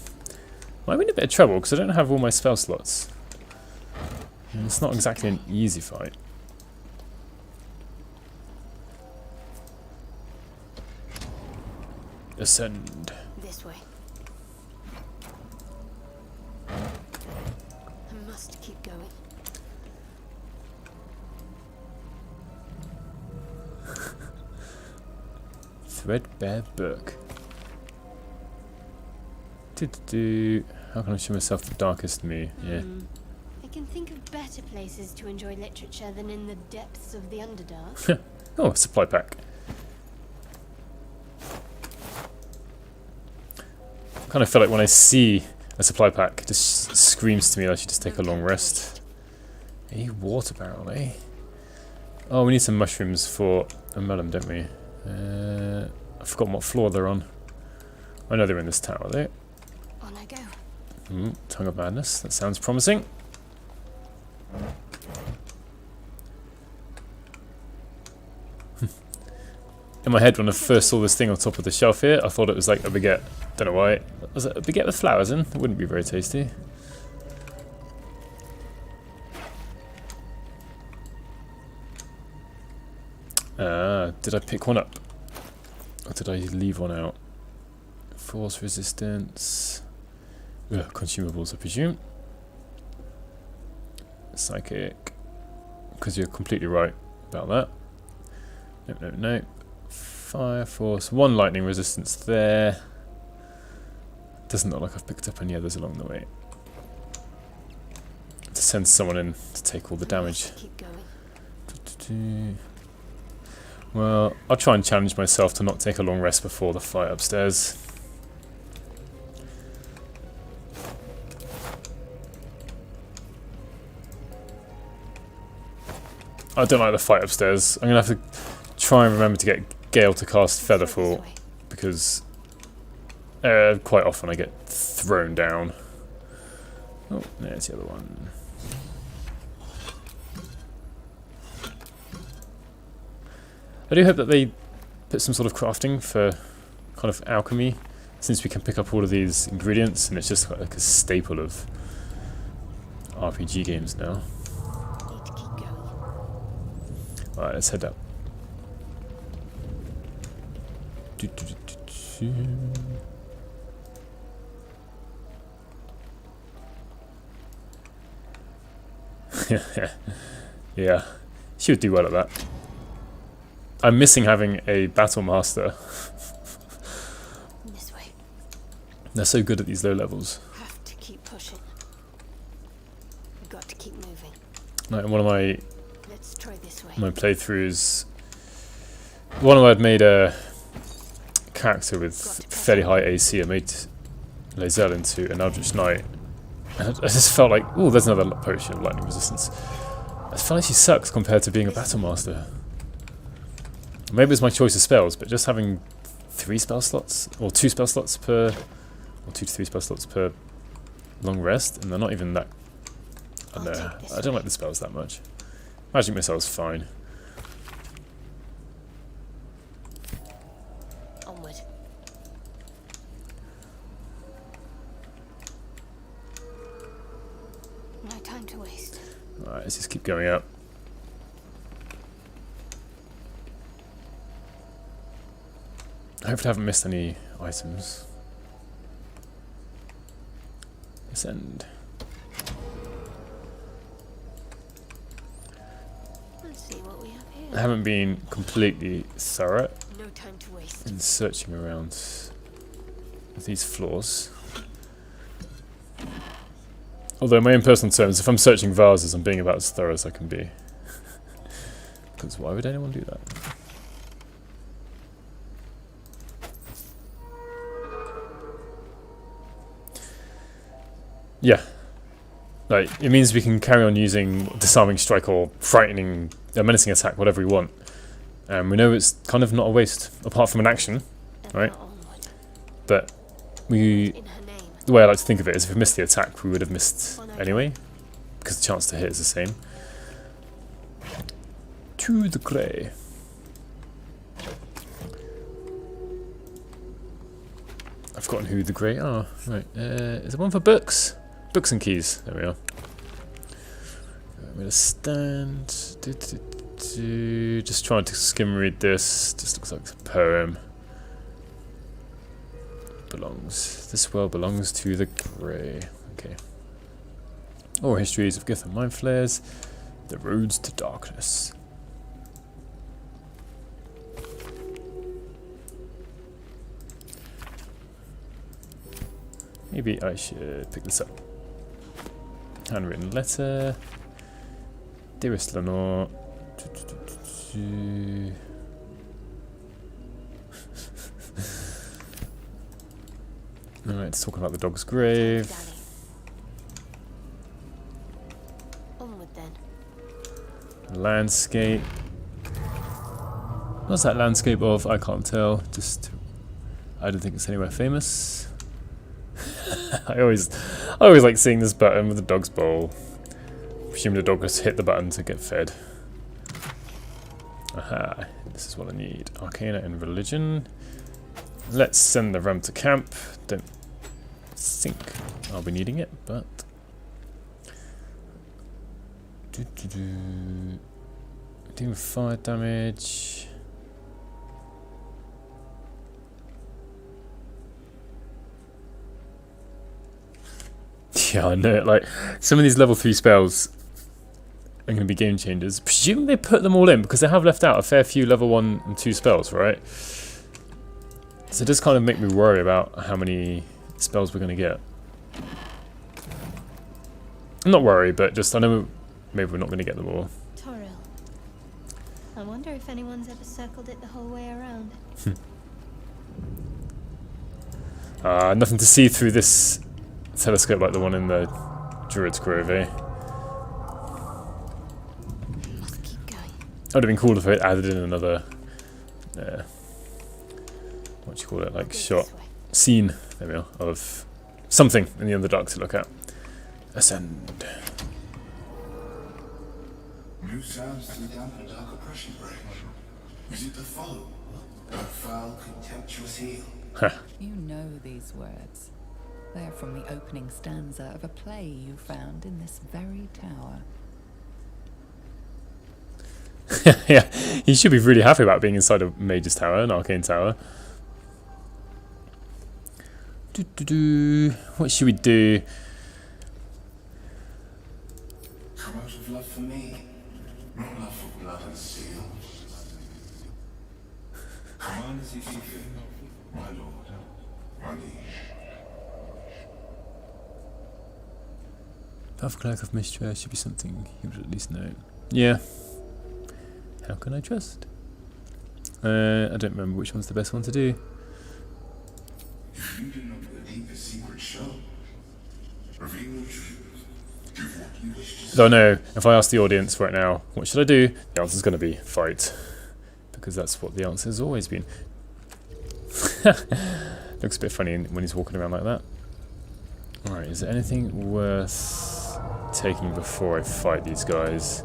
Speaker 1: Might be in a bit of trouble because I don't have all my spell slots. And it's not exactly an easy fight. Ascend.
Speaker 3: This way. I must keep going.
Speaker 1: Threadbare book. How can I show myself the darkest me? Yeah.
Speaker 3: I can think of better places to enjoy literature than in the depths of the Underdark.
Speaker 1: Oh, a supply pack. I kind of feel like when I see a supply pack, it just screams to me that I should just take a long rest. A water barrel, eh? Oh, we need some mushrooms for a melon, don't we? I've forgotten what floor they're on. I know they're in this tower, though.
Speaker 3: On I go.
Speaker 1: Tongue of Madness. That sounds promising. In my head, when I first saw this thing on top of the shelf here, I thought it was like a baguette. Don't know why. Was it a baguette with flowers in? It wouldn't be very tasty. Did I pick one up? Or did I leave one out? Force resistance. Ugh, consumables, I presume. Psychic. Because you're completely right about that. Nope, nope, nope. Fire force. One lightning resistance there. Doesn't look like I've picked up any others along the way. To send someone in to take all the damage.
Speaker 3: Keep going.
Speaker 1: Well, I'll try and challenge myself to not take a long rest before the fight upstairs. I don't like the fight upstairs. I'm going to have to try and remember to get Gale to cast Featherfall, because quite often I get thrown down. Oh, there's the other one. I do hope that they put some sort of crafting for kind of alchemy, since we can pick up all of these ingredients and it's just like a staple of RPG games now.
Speaker 3: Need to keep going.
Speaker 1: Alright, let's head up. Yeah, she would do well at that. I'm missing having a battle master.
Speaker 3: This way.
Speaker 1: They're so good at these low levels.
Speaker 3: Have to keep pushing. We've got to keep moving.
Speaker 1: Like in one of my
Speaker 3: Let's try this way.
Speaker 1: playthroughs, one of I'd made a character with fairly high AC. I made Lae'zel into an Eldritch Knight. And I just felt like, oh, there's another potion of lightning resistance. I felt like she sucks compared to being a battle master. Maybe it's my choice of spells, but just having 3 spell slots, or 2 spell slots per, or 2 to 3 spell slots per long rest, and they're not even that. I don't know. I don't like the spells that much. Magic missile's fine.
Speaker 3: Onward. No time to waste.
Speaker 1: Alright, let's just keep going up. Hopefully I haven't missed any items. Ascend.
Speaker 3: Let's see what we have
Speaker 1: I
Speaker 3: here.
Speaker 1: haven't been completely thorough
Speaker 3: No time to waste.
Speaker 1: in searching around these floors. Although in my own personal terms, if I'm searching vases, I'm being about as thorough as I can be. Because why would anyone do that? Yeah. Like, it means we can carry on using disarming strike or frightening, menacing attack, whatever we want. And we know it's kind of not a waste, apart from an action, right? But we,
Speaker 3: In her name.
Speaker 1: the way I like to think of it is if we missed the attack, we would have missed anyway, because the chance to hit is the same. To the grey. I've forgotten who the grey are. Right, is there one for books? Books and keys. There we are. I'm gonna stand. Just trying to skim read this. Just looks like a poem. Belongs. This world belongs to the grey. Okay. Or histories of Gith and Mind Flayers. The roads to darkness. Maybe I should pick this up. Handwritten letter. Dearest Lenore. Alright, it's talking about the dog's grave.
Speaker 3: Onward then.
Speaker 1: Landscape. What's that landscape of? I can't tell. Just, I don't think it's anywhere famous. I always like seeing this button with the dog's bowl. Presume the dog has hit the button to get fed. Aha, this is what I need. Arcana and religion. Let's send the ram to camp. Don't think I'll be needing it, but dealing with fire damage. Yeah, I know it. Like, some of these level 3 spells are going to be game changers. Presume they put them all in because they have left out a fair few level 1 and 2 spells, right? So it does kind of make me worry about how many spells we're going to get. I'm not worried, but just I know maybe we're not going to get them all.
Speaker 3: Toril. I wonder if anyone's ever circled it the whole way around.
Speaker 1: Nothing to see through this telescope like the one in the Druid's Grove, eh?
Speaker 3: Must keep going.
Speaker 1: It would have been cool if it added in another, what do you call it, like shot, scene, there we are, of something in the Underdark to look at. Ascend.
Speaker 8: New sounds to the Underdark oppression break. Is it the foe? A foul, contemptuous heel?
Speaker 7: You know these words. They're from the opening stanza of a play you found in this very tower.
Speaker 1: Yeah, he should be really happy about being inside a Mage's Tower, an Arcane Tower. What should we do?
Speaker 8: Come out of love for me, not love for blood and steel. Come on as you see fit, my lord, my liege.
Speaker 1: Puff Cloak of Mistrust should be something you would at least know. Yeah. How can I trust? I don't remember which one's the best one to do.
Speaker 8: If you do not believe the secret show, reveal the truth. Do what you wish to
Speaker 1: So I know if I ask the audience right now, what should I do? The answer's going to be fight. Because that's what the answer has always been. Looks a bit funny when he's walking around like that. Alright, is there anything worth taking before I fight these guys?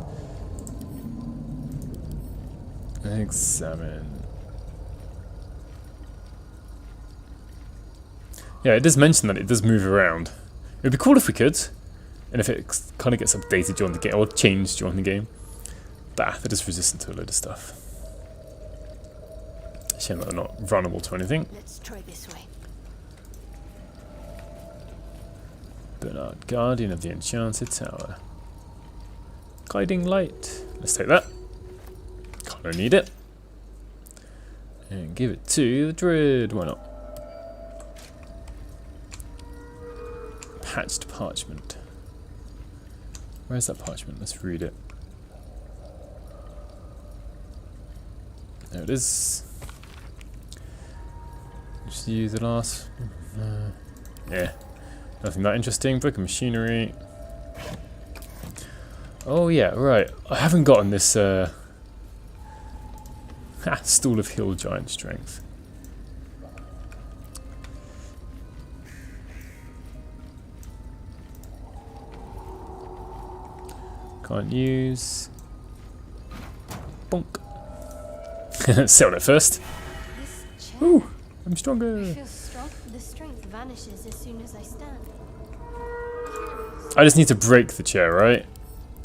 Speaker 1: Examine. Yeah, it does mention that it does move around. It would be cool if we could, and if it kind of gets updated during the game, or changed during the game. Bah, they're just resistant to a load of stuff. Shame that they're not vulnerable to anything.
Speaker 3: Let's try this way.
Speaker 1: Bernard, Guardian of the Enchanted Tower. Guiding Light. Let's take that. Kind of need it. And give it to the druid. Why not? Patched parchment. Where's that parchment? Let's read it. There it is. Just use the last. Yeah. Nothing that interesting. Book of Machinery. Oh yeah, right. I haven't gotten this Stool of Hill Giant Strength. Can't use. Bonk. Sell it first.
Speaker 3: This chair.
Speaker 1: Ooh, I'm stronger.
Speaker 3: I feel strong. The strength vanishes as soon as I stand.
Speaker 1: I just need to break the chair, right?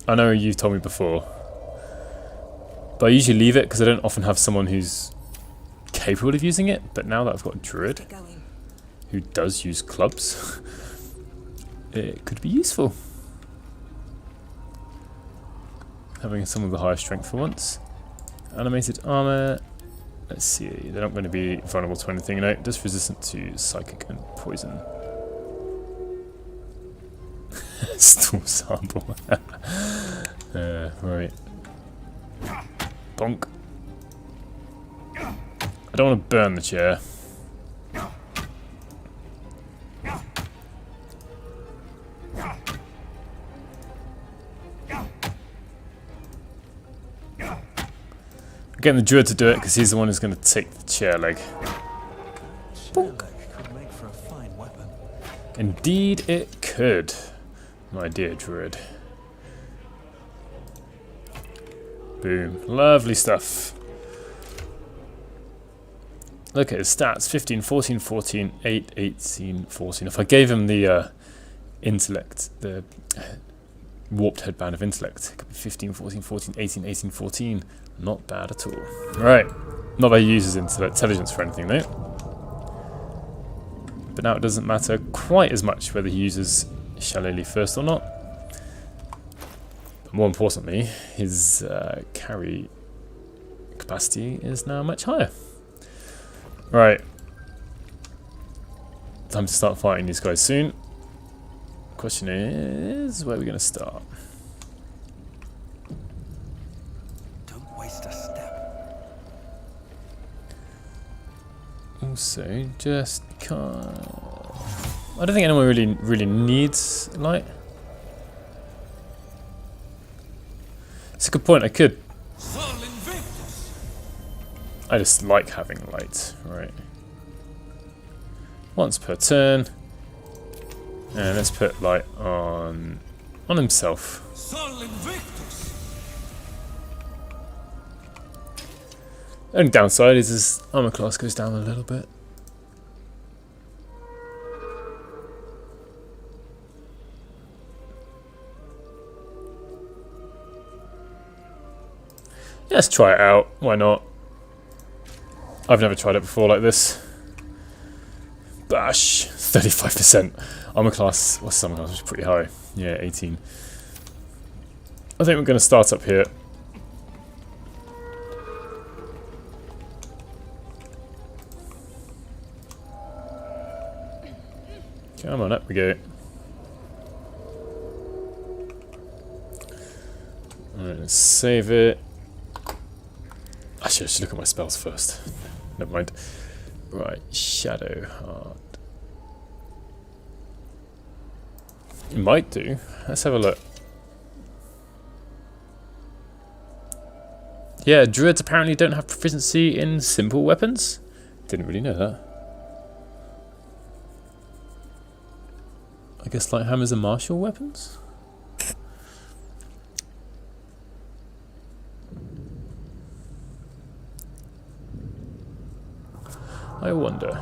Speaker 1: I know you've told me before. But I usually leave it because I don't often have someone who's capable of using it. But now that I've got a druid who does use clubs, it could be useful. Having someone with a higher strength for once. Animated armor. Let's see. They're not going to be vulnerable to anything. No, just resistant to psychic and poison. Stool sample. Right. Bonk. I don't want to burn the chair. Getting the druid to do it because he's the one who's going to take the chair leg.
Speaker 5: Chair leg could make for a fine weapon.
Speaker 1: Indeed it could, my dear druid. Boom. Lovely stuff. Look at his stats. 15, 14, 14, 8, 18, 14. If I gave him the intellect, the warped headband of intellect, it could be 15, 14, 14, 18, 18, 14. Not bad at all. Right. Not that he uses intelligence for anything, though. But now it doesn't matter quite as much whether he uses Shillelagh first or not. But more importantly, his carry capacity is now much higher. Right. Time to start fighting these guys soon. Question is, where are we going to start?
Speaker 5: Don't waste a step.
Speaker 1: Also, just can't. I don't think anyone really needs light. It's a good point. I could. I just like having light, right? Once per turn. And let's put light on himself.
Speaker 6: Sol Invictus.
Speaker 1: The only downside is his armor class goes down a little bit. Yeah, let's try it out. Why not? I've never tried it before like this. Bash, 35%. Armor class, what's armor class? It's pretty high. Yeah, 18. I think we're going to start up here. Come on, up we go. Alright, let's save it. Actually, I should look at my spells first. Never mind. Right, Shadow Heart. It might do. Let's have a look. Yeah, druids apparently don't have proficiency in simple weapons. Didn't really know that. I guess light hammers are martial weapons? I wonder.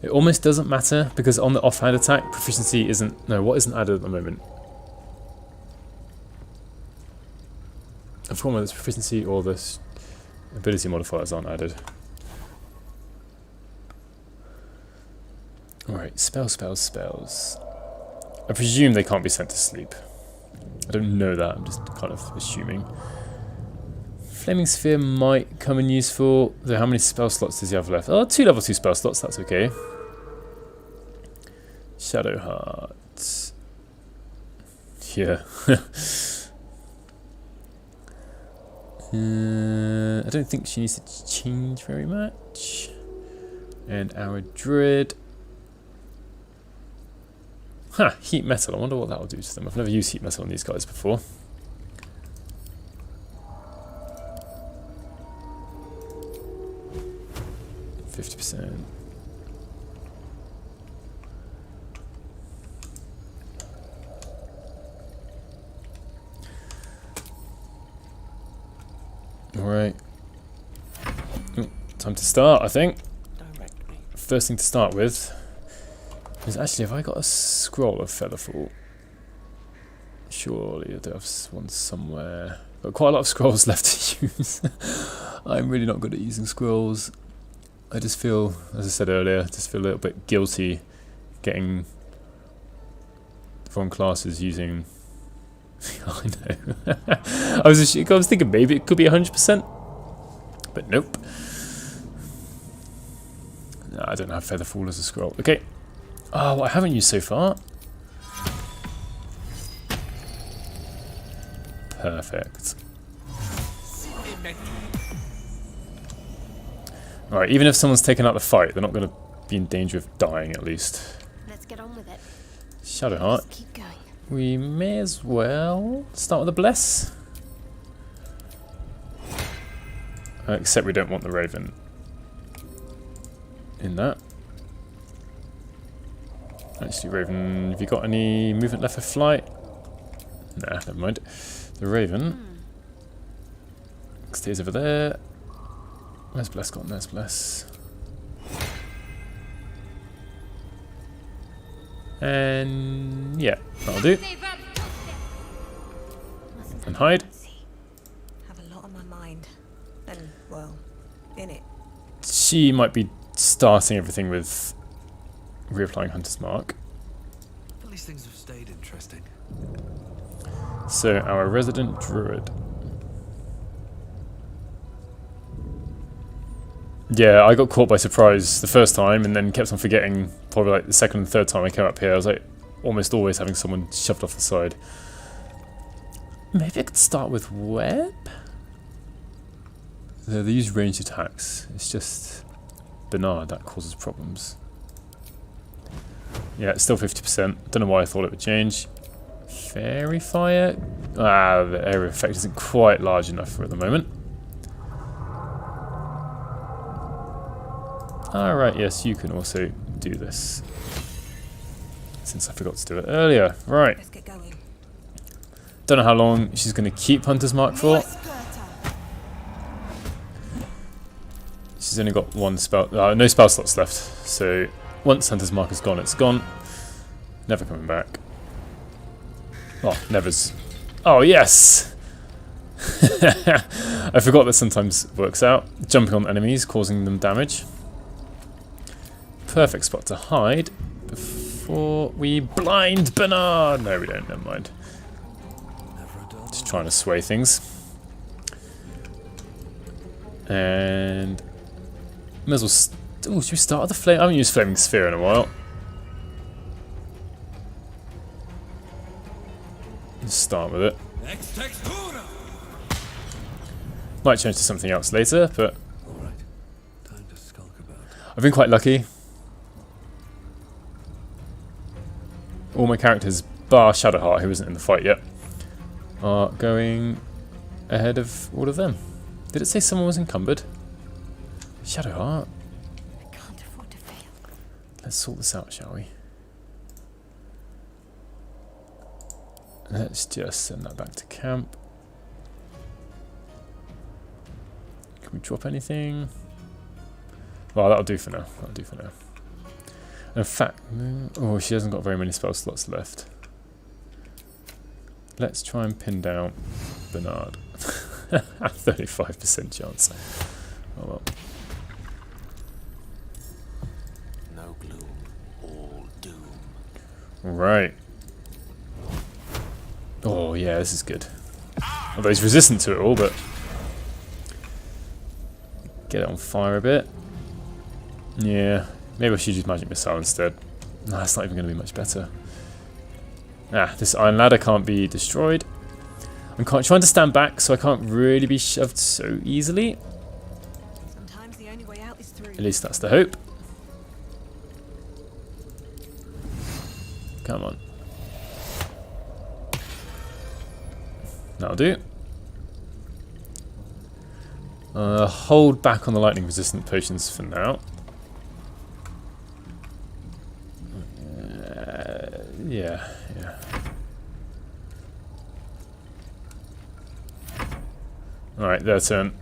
Speaker 1: It almost doesn't matter because on the offhand attack, proficiency isn't. No, what isn't added at the moment? I forgot whether it's proficiency or the ability modifiers aren't added. Alright, spells. I presume they can't be sent to sleep. I don't know that, I'm just kind of assuming. Flaming Sphere might come in useful, though how many spell slots does he have left? Oh, 2 level 2 spell slots, that's okay. Shadow Heart. Yeah. I don't think she needs to change very much. And our druid. Ha! Heat metal. I wonder what that will do to them. I've never used heat metal on these guys before. %. Alright. Time to start, I think. First thing to start with is actually, have I got a scroll of Featherfall? Surely I do have one somewhere. Got quite a lot of scrolls left to use. I'm really not good at using scrolls. I just feel, as I said earlier, just feel a little bit guilty getting the wrong classes using. I know. I was thinking maybe it could be 100%, but nope. No, I don't have Featherfall as a scroll. Okay. Oh, what I haven't used so far. Perfect. Alright, even if someone's taken out the fight, they're not going to be in danger of dying at least.
Speaker 3: Let's get on with it.
Speaker 1: Shadow Heart.
Speaker 3: Just keep going.
Speaker 1: We may as well start with a bless. Except we don't want the Raven in that. Actually, Raven, have you got any movement left for flight? Nah, never mind. The Raven stays over there. Where's Bless gone? There's Bless. And yeah, that'll do. And hide.
Speaker 2: Have a lot on my mind. And, well, in it.
Speaker 1: She might be starting everything with reapplying Hunter's Mark.
Speaker 5: Well, these things have stayed interesting.
Speaker 1: So, our resident druid. Yeah, I got caught by surprise the first time and then kept on forgetting probably like the second and third time I came up here. I was like almost always having someone shoved off the side. Maybe I could start with web? They use ranged attacks. It's just Bernard that causes problems. Yeah, it's still 50%. Don't know why I thought it would change. Fairy Fire? Ah, the area effect isn't quite large enough for at the moment. Alright, yes, you can also do this. Since I forgot to do it earlier. Right.
Speaker 2: Let's get going.
Speaker 1: Don't know how long she's going to keep Hunter's Mark for. She's only got one spell, no spell slots left. So once Hunter's Mark is gone, it's gone. Never coming back. Oh, never's. Oh, yes! I forgot that sometimes works out. Jumping on enemies, causing them damage. Perfect spot to hide before we blind Bernard. No, we don't. Never mind. Just trying to sway things. And may as well. Should we start with the flame? I haven't used Flaming Sphere in a while. Let's start with it. Might change to something else later, but
Speaker 5: Time to skulk about.
Speaker 1: I've been quite lucky. All my characters, bar Shadowheart, who isn't in the fight yet, are going ahead of all of them. Did it say someone was encumbered? Shadowheart?
Speaker 3: I can't afford to fail.
Speaker 1: Let's sort this out, shall we? Let's just send that back to camp. Can we drop anything? Well, that'll do for now. That'll do for now. In fact, oh, she hasn't got very many spell slots left. Let's try and pin down Bernard. 35% chance. Oh well.
Speaker 9: No gloom, all doom.
Speaker 1: Right. Oh yeah, this is good. Although he's resistant to it all, but get it on fire a bit. Yeah, maybe I should use Magic Missile instead. No, it's not even going to be much better. Ah, this iron ladder can't be destroyed. I'm trying to stand back, so I can't really be shoved so easily.
Speaker 2: Sometimes the only way out is through.
Speaker 1: At least that's the hope. Come on. That'll do. Hold back on the lightning resistant potions for now. Yeah. Alright, their turn.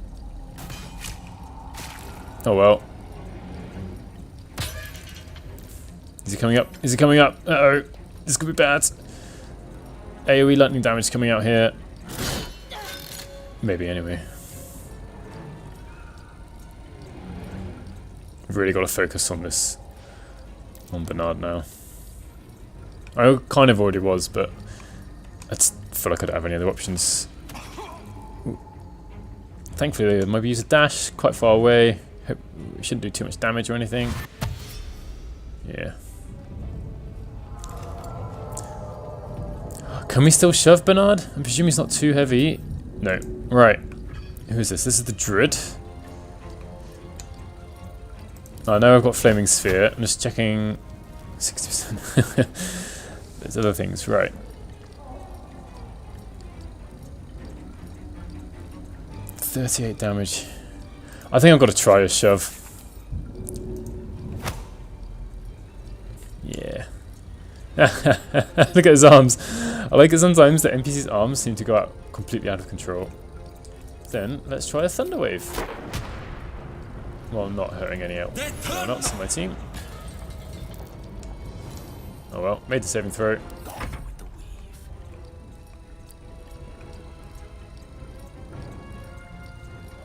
Speaker 1: Oh well. Is he coming up? Is he coming up? Uh-oh. This could be bad. AoE lightning damage coming out here. Maybe anyway. I've really got to focus on this. On Bernard now. I kind of already was, but I just feel like I don't have any other options. Ooh. Thankfully, I maybe use a dash quite far away. Hope it shouldn't do too much damage or anything. Yeah. Can we still shove Bernard? I presume he's not too heavy. No. Right. Who is this? This is the druid. I know I've got Flaming Sphere. I'm just checking 60%. There's other things. Right. 38 damage. I think I've got to try a shove. Yeah. Look at his arms. I like it sometimes that NPC's arms seem to go out completely out of control. Then let's try a Thunder Wave. Well, I'm not hurting anyone else on my team. Oh well, made the saving throw.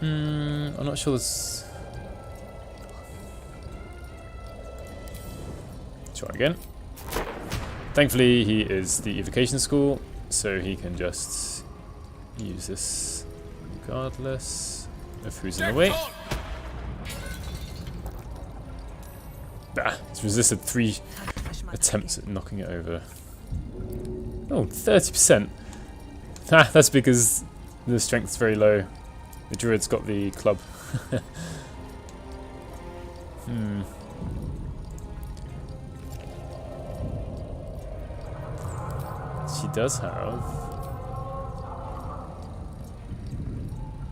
Speaker 1: I'm not sure this. Try again. Thankfully, he is the evocation school, so he can just use this regardless of who's in the way. Ah, it's resisted 3 attempts at knocking it over. Oh, 30%. Ah, that's because the strength's very low. The druid's got the club. She does have...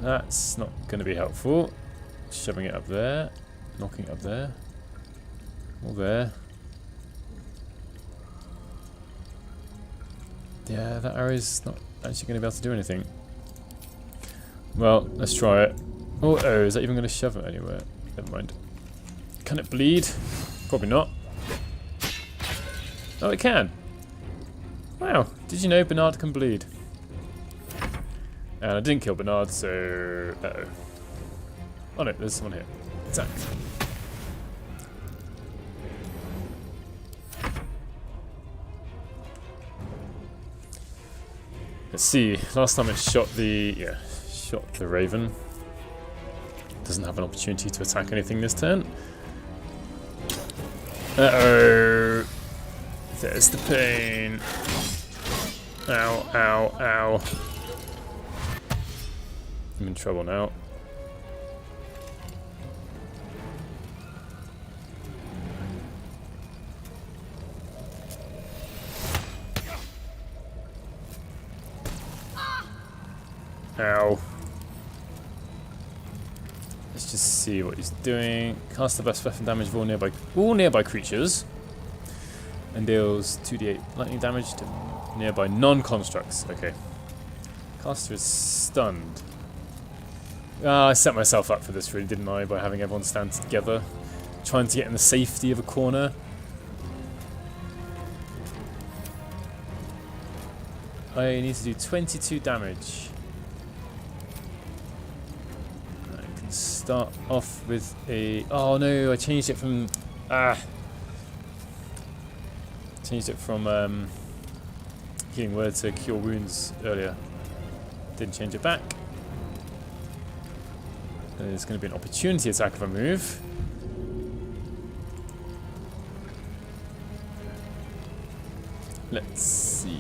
Speaker 1: That's not going to be helpful. Shoving it up there. Knocking it up there. All there. Yeah, that arrow's not actually going to be able to do anything. Well, let's try it. Oh, is that even going to shove it anywhere? Never mind. Can it bleed? Probably not. Oh, it can. Wow, did you know Bernard can bleed? And I didn't kill Bernard, so... Uh-oh. Oh no, there's someone here. Attack. Let's see, last time it shot the... yeah, shot the Raven. Doesn't have an opportunity to attack anything this turn. Uh-oh. There's the pain. Ow, ow, ow. I'm in trouble now. Ow. Let's just see what he's doing. Cast the best weapon damage of all nearby creatures. And deals 2d8 lightning damage to nearby non-constructs. Okay. Caster is stunned. I set myself up for this really, didn't I? By having everyone stand together. Trying to get in the safety of a corner. I need to do 22 damage. I can start off with a... oh no, I changed it from... Changed it from healing word to cure wounds earlier. Didn't change it back. There's going to be an opportunity attack if I move. Let's see.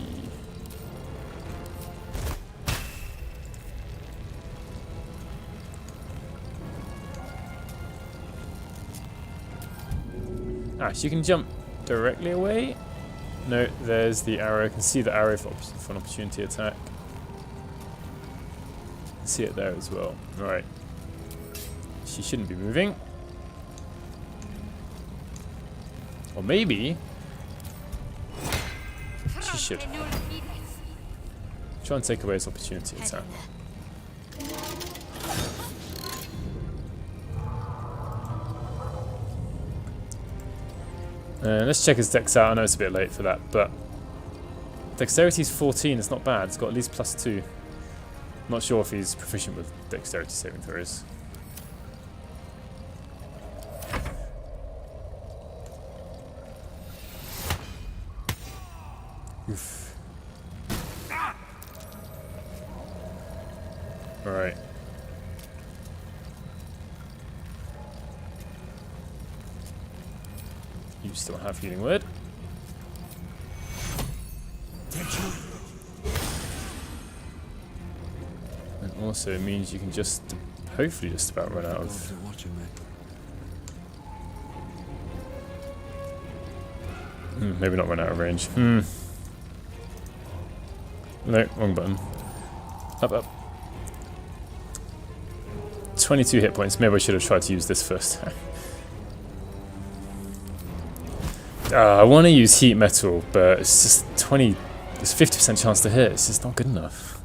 Speaker 1: So you can jump directly away. No, there's the arrow. I can see the arrow for an opportunity attack. See it there as well. Right. She shouldn't be moving. Or maybe she should. Try and take away his opportunity attack. Let's check his dex out. I know it's a bit late for that, but dexterity's 14. It's not bad. It's got at least +2. Not sure if he's proficient with dexterity saving throws. Oof. Alright. You still have healing word. And also it means you can just hopefully just about run out of... maybe not run out of range. No, wrong button. Up, up. 22 hit points. Maybe I should have tried to use this first. I want to use heat metal, but it's just 20. There's 50% chance to hit. It's just not good enough.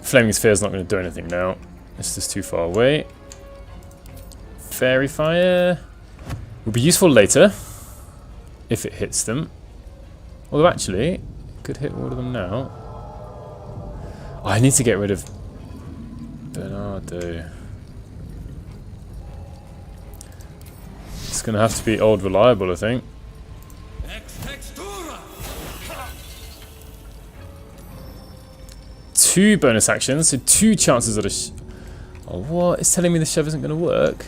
Speaker 1: Flaming Sphere is not going to do anything now. It's just too far away. Fairy Fire will be useful later if it hits them. Although actually, it could hit all of them now. Oh, I need to get rid of Bernardo. It's going to have to be old reliable, I think. Two bonus actions, so 2 chances at a oh, what? It's telling me the shove isn't going to work?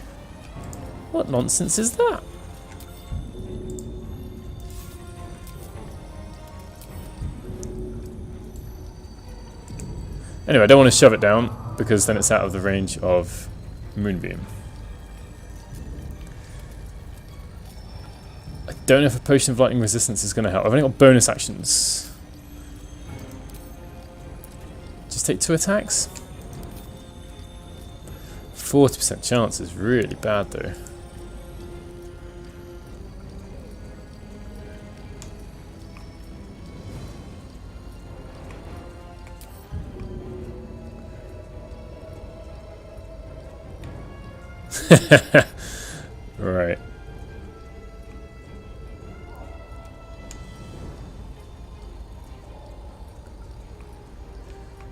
Speaker 1: What nonsense is that? Anyway, I don't want to shove it down, because then it's out of the range of Moonbeam. I don't know if a Potion of Lightning Resistance is going to help. I've only got bonus actions. Just take 2 attacks. 40% chance is really bad though. Right.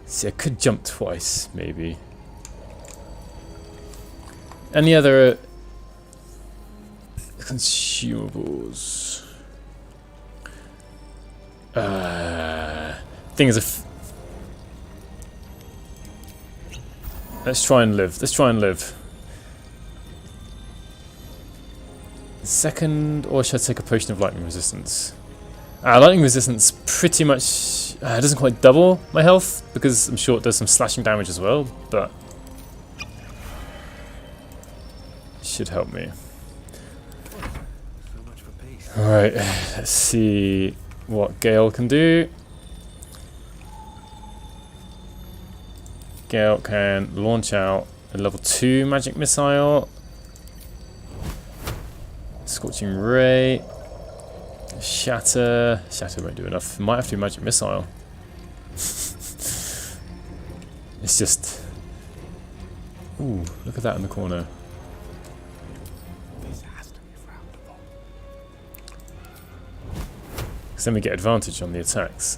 Speaker 1: See, I could jump twice, maybe. Any other consumables? Thing is, let's try and live. Let's try and live. Second, or should I take a potion of lightning resistance? Lightning resistance pretty much doesn't quite double my health because I'm sure it does some slashing damage as well, but it should help me.
Speaker 5: So much for peace.
Speaker 1: Alright, let's see what Gale can do. Gale can launch out a level 2 magic missile. Scorching Ray. Shatter. Shatter won't do enough. Might have to do magic missile. It's just... Ooh, look at that in the corner.
Speaker 5: This has to be frowned upon.
Speaker 1: Because then we get advantage on the attacks.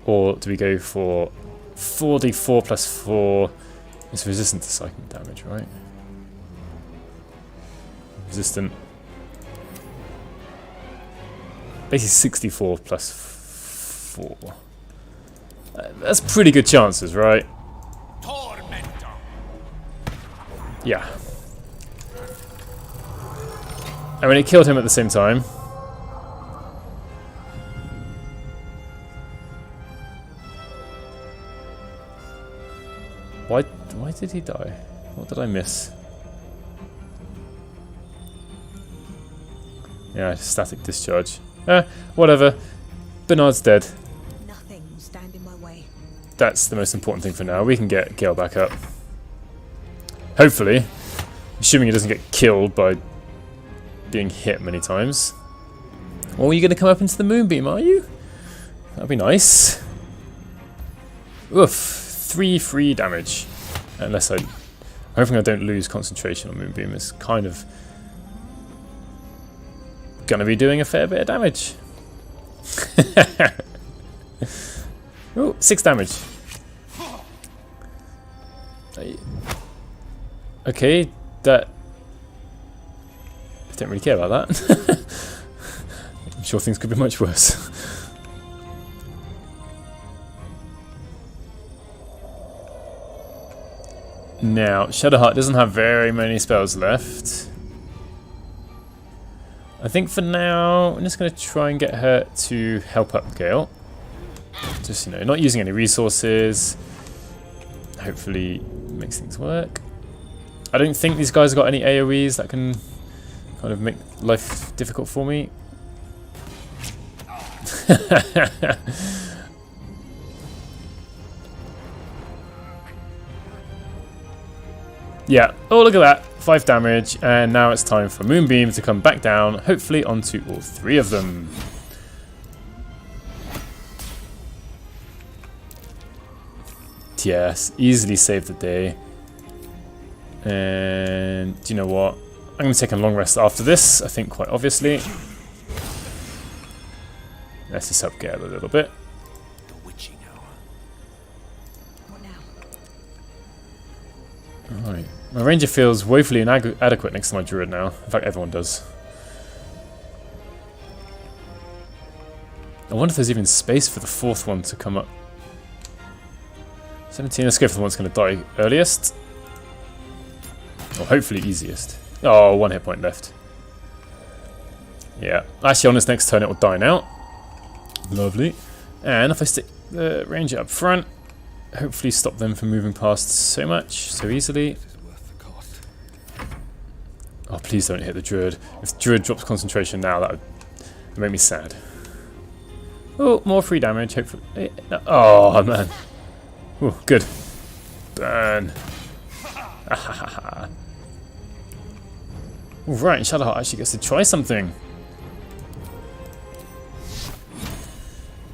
Speaker 1: Or do we go for 4d4 plus 4? It's resistant to psychic damage, right? Resistant. Basically 64 plus 4. That's pretty good chances, right? Yeah. I mean, it killed him at the same time. Why did he die? What did I miss? Yeah, static discharge. Whatever. Bernard's dead.
Speaker 2: Nothing will stand in my way.
Speaker 1: That's the most important thing for now. We can get Gale back up. Hopefully. Assuming he doesn't get killed by being hit many times. Or are you going to come up into the moonbeam, are you? That'd be nice. Oof. 3 free damage. Unless I'm hoping I don't lose concentration on moonbeam. It's kind of gonna be doing a fair bit of damage. Ooh, 6 damage. Okay, that... I don't really care about that. I'm sure things could be much worse. Now, Shadowheart doesn't have very many spells left. I think for now, I'm just going to try and get her to help up Gale. Just, you know, not using any resources. Hopefully makes things work. I don't think these guys have got any AoEs that can kind of make life difficult for me. Yeah, oh look at that, 5 damage, and now it's time for Moonbeam to come back down, hopefully onto all 3 of them. Yes, easily saved the day. And do you know what? I'm going to take a long rest after this, I think quite obviously. Let's just help Gale a little bit.
Speaker 5: The witching hour.
Speaker 2: What now?
Speaker 1: Alright. My ranger feels woefully inadequate next to my druid now. In fact, everyone does. I wonder if there's even space for the 4th one to come up. 17, let's go for the one that's going to die earliest. Or hopefully easiest. Oh, 1 hit point left. Yeah. Actually, on this next turn, it will die now. Lovely. And if I stick the ranger up front, hopefully stop them from moving past so much, so easily.
Speaker 5: This is worth the cost.
Speaker 1: Oh, please don't hit the druid. If druid drops concentration now, that would make me sad. Oh, more free damage, hopefully. Oh, man. Ooh, good. Burn. Right, Shadowheart actually gets to try something.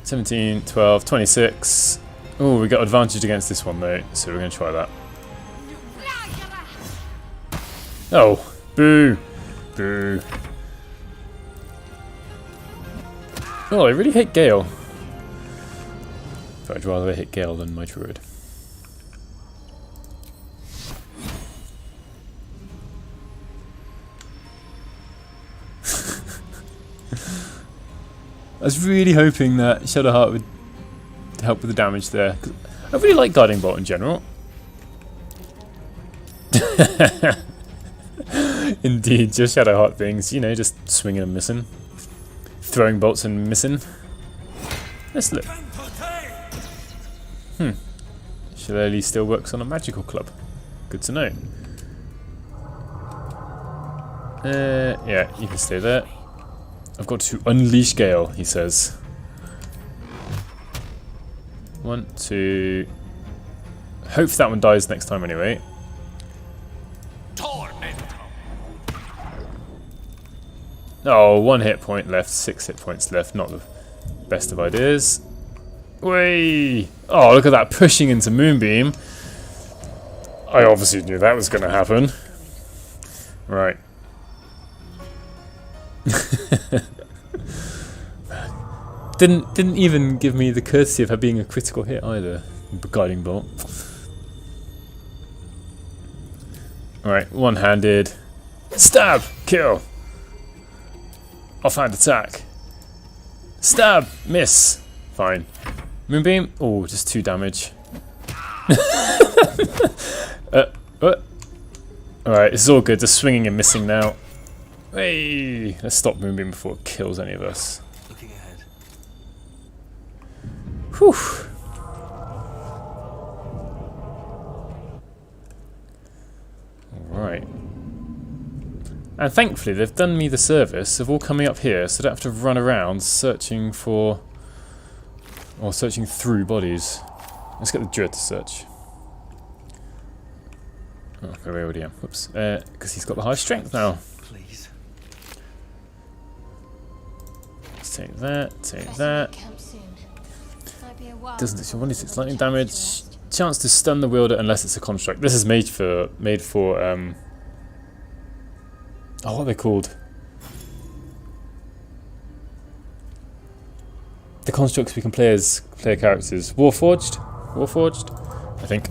Speaker 1: 17, 12, 26. Oh, we got advantage against this one though, so we're going to try that. Oh, boo. Boo. Oh, I really hate Gale. But I'd rather hit Gale than my druid. I was really hoping that Shadowheart would help with the damage there. 'Cause I really like Guiding Bolt in general. Indeed, just Shadowheart things, you know, just swinging and missing. Throwing bolts and missing. Let's look. Shillelagh still works on a magical club. Good to know. Yeah, you can stay there. I've got to unleash Gale, he says. 1, 2. Hope that one dies next time anyway. Oh, 1 hit point left, 6 hit points left. Not the best of ideas. Whee! Oh, look at that, pushing into Moonbeam. I obviously knew that was going to happen. Right. Didn't even give me the courtesy of her being a critical hit either. Guiding Bolt. Alright, one-handed. Stab! Kill! Offhand attack. Stab! Miss! Fine. Moonbeam? Oh, just 2 damage. Alright, this is all good. Just swinging and missing now. Hey! Let's stop Moonbeam before it kills any of us.
Speaker 5: Looking ahead.
Speaker 1: Whew! Alright. And thankfully they've done me the service of all coming up here so I don't have to run around searching for... or searching through bodies. Let's get the druid to search. Oh, where we already am. Whoops. Because he's got the high strength now.
Speaker 5: Please.
Speaker 1: Let's take that, take that. Doesn't it? 1d6 lightning damage. Chance to stun the wielder unless it's a construct. This is made for oh, what are they called? The constructs we can play as player characters. Warforged? Warforged? I think.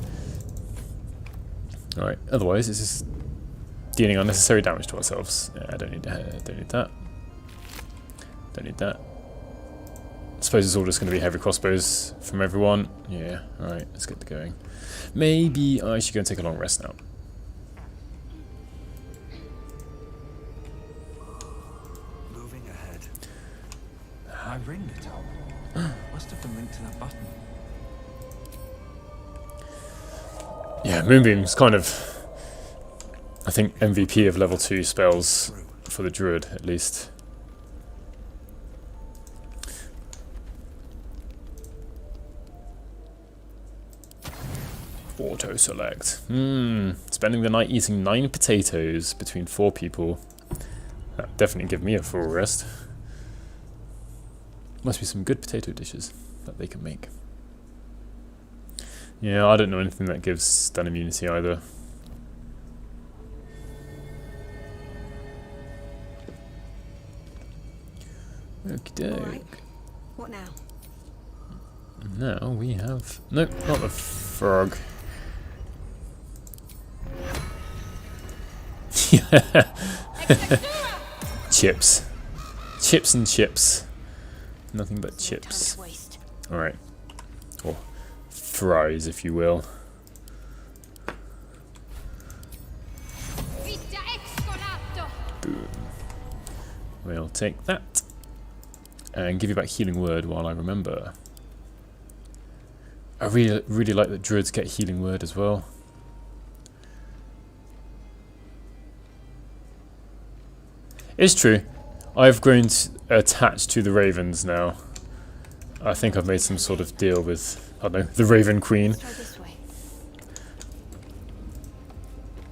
Speaker 1: Alright, otherwise it's just dealing unnecessary damage to ourselves. Yeah, I don't need that. Don't need that. I suppose it's all just going to be heavy crossbows from everyone. Yeah, alright, let's get going. Maybe I should go and take a long rest now.
Speaker 5: Moving ahead. My ring lit up. Must have been linked to that button.
Speaker 1: Yeah, Moonbeam's kind of, I think, MVP of level 2 spells for the druid, at least. Auto select. Spending the night eating 9 potatoes between 4 people. That definitely give me a full rest. Must be some good potato dishes that they can make. Yeah, I don't know anything that gives stun immunity either. Okie doke.
Speaker 2: Right. What now?
Speaker 1: Now we have... Nope, not the frog. Chips. Chips and chips. Nothing but chips. Alright. Or fries, if you will. Boom. We'll take that. And give you back Healing Word while I remember. I really like that druids get Healing Word as well. It's true. I've grown attached to the ravens now. I think I've made some sort of deal with I don't know, the Raven Queen.
Speaker 3: Let's try this way.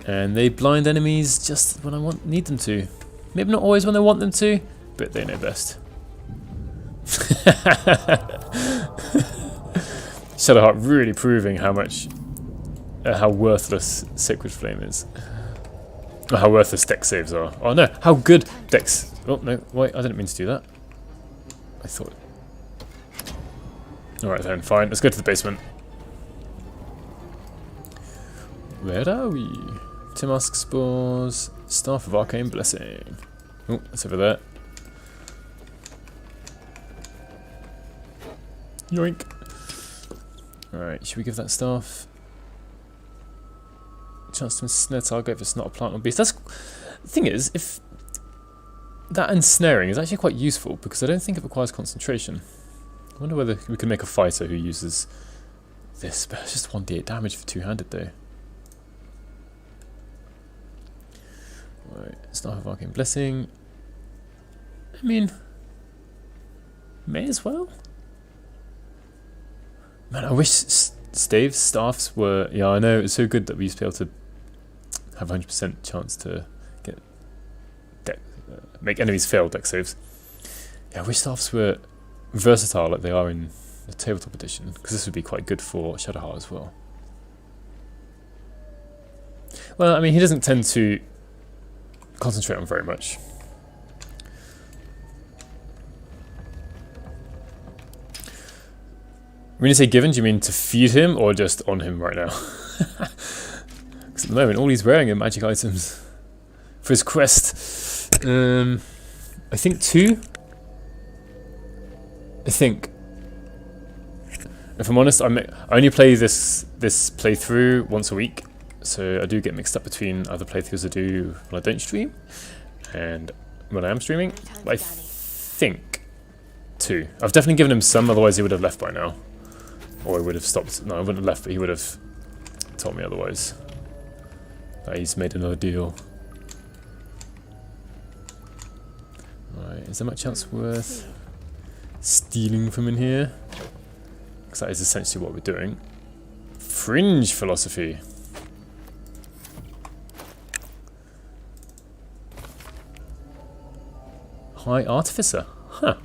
Speaker 1: And they blind enemies just when I need them to. Maybe not always when I want them to, but they know best. Shadowheart really proving how much, how worthless Sacred Flame is. Or how worthless dex saves are. Oh no, how good dex. Oh no, wait, I didn't mean to do that. I thought. Alright then, fine, let's go to the basement. Where are we? Timask Spores, Staff of Arcane Blessing. Oh, it's over there. Yoink. Alright, should we give that staff chance to ensnare target if it's not a plant or beast? That's the thing is, if that ensnaring is actually quite useful because I don't think it requires concentration. I wonder whether we can make a fighter who uses this, but it's just 1d8 damage for two-handed though. Right, Staff of Arcane Blessing. I mean, may as well. Man, I wish staffs were. Yeah, I know it's so good that we used to be able to have 100% chance to get make enemies fail dex saves. Yeah, I wish staffs were versatile like they are in the tabletop edition, because this would be quite good for Shadowheart as well. Well, I mean, he doesn't tend to concentrate on very much. When you say given, do you mean to feed him or just on him right now? Because at the moment, all he's wearing are magic items. For his quest, I think 2. I think. If I'm honest, I only play this playthrough once a week, so I do get mixed up between other playthroughs I do when I don't stream and when I am streaming. But I think 2. I've definitely given him some, otherwise he would have left by now. Or he would have stopped. No, I wouldn't have left, but he would have told me otherwise. That he's made another deal. Right, is there much else worth stealing from in here? Because that is essentially what we're doing. Fringe philosophy. High Artificer. Huh.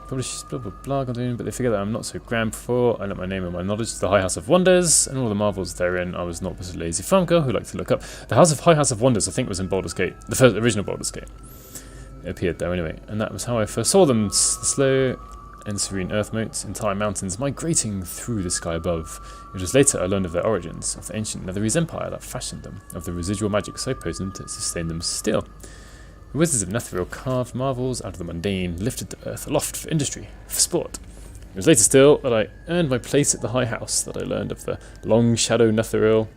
Speaker 1: Publish blah blah blah, but they figure that I'm not so grand before I let my name and my knowledge to the High House of Wonders and all the marvels therein. I was not but a lazy farm girl who liked to look up. The High House of Wonders, I think, was in Baldur's Gate, the first original Baldur's Gate. It appeared there anyway, and that was how I first saw them. The slow and serene earth moats, entire mountains migrating through the sky above. It was later I learned of their origins, of the ancient Netherese empire that fashioned them, of the residual magic so potent it sustained them still. The wizards of Netheril carved marvels out of the mundane, lifted the earth aloft for industry, for sport. It was later still that I earned my place at the High House, that I learned of the long shadow Netheril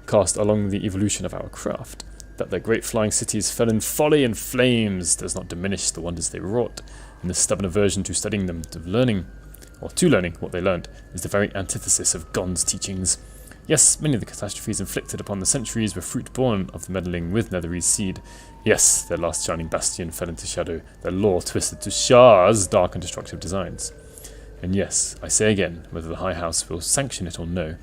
Speaker 1: cast along the evolution of our craft, that their great flying cities fell in folly and flames does not diminish the wonders they wrought, and the stubborn aversion to studying them, to learning what they learned, is the very antithesis of Gond's teachings. Yes, many of the catastrophes inflicted upon the centuries were fruit born of the meddling with Netherese seed. Yes, their last shining bastion fell into shadow, their lore twisted to Shah's dark and destructive designs. And yes, I say again, whether the High House will sanction it or no,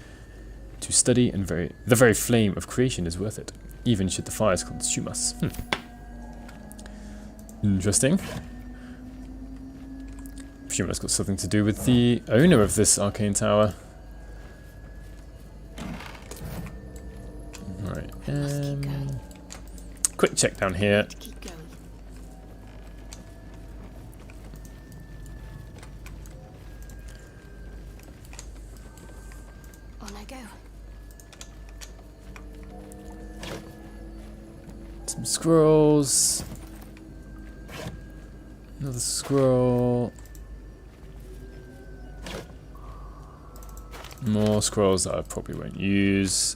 Speaker 1: to study and the very flame of creation is worth it, even should the fires consume us. Interesting. Presume that's got something to do with the owner of this Arcane Tower. Right, quick check down here.
Speaker 3: Keep going. On I go.
Speaker 1: Some scrolls. Another scroll. More scrolls that I probably won't use.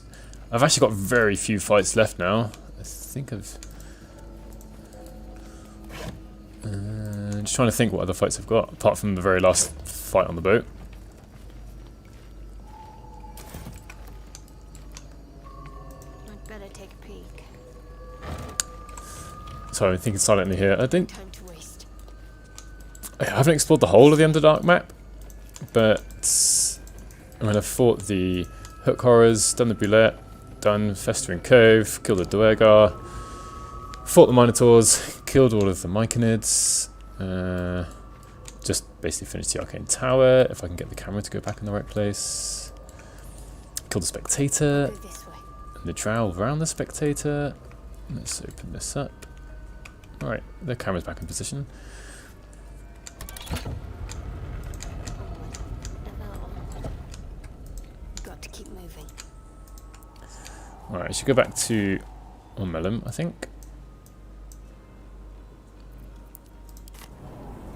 Speaker 1: I've actually got very few fights left now. I think I've... just trying to think what other fights I've got, apart from the very last fight on the boat.
Speaker 3: I'd better take a peek.
Speaker 1: Sorry, I'm thinking silently here. I don't...
Speaker 3: Time to waste.
Speaker 1: I haven't explored the whole of the Underdark map, but I mean, I've fought the Hook Horrors, done the Bulette, done Festering Cove, killed the Duergar, fought the Minotaurs, killed all of the Myconids, just basically finished the Arcane Tower, if I can get the camera to go back in the right place. Killed the Spectator,
Speaker 3: Go this way.
Speaker 1: and the Drow around the Spectator. Let's open this up. Alright, the camera's back in position.
Speaker 3: Got to keep moving.
Speaker 1: Alright, I should go back to Ormelum, I think.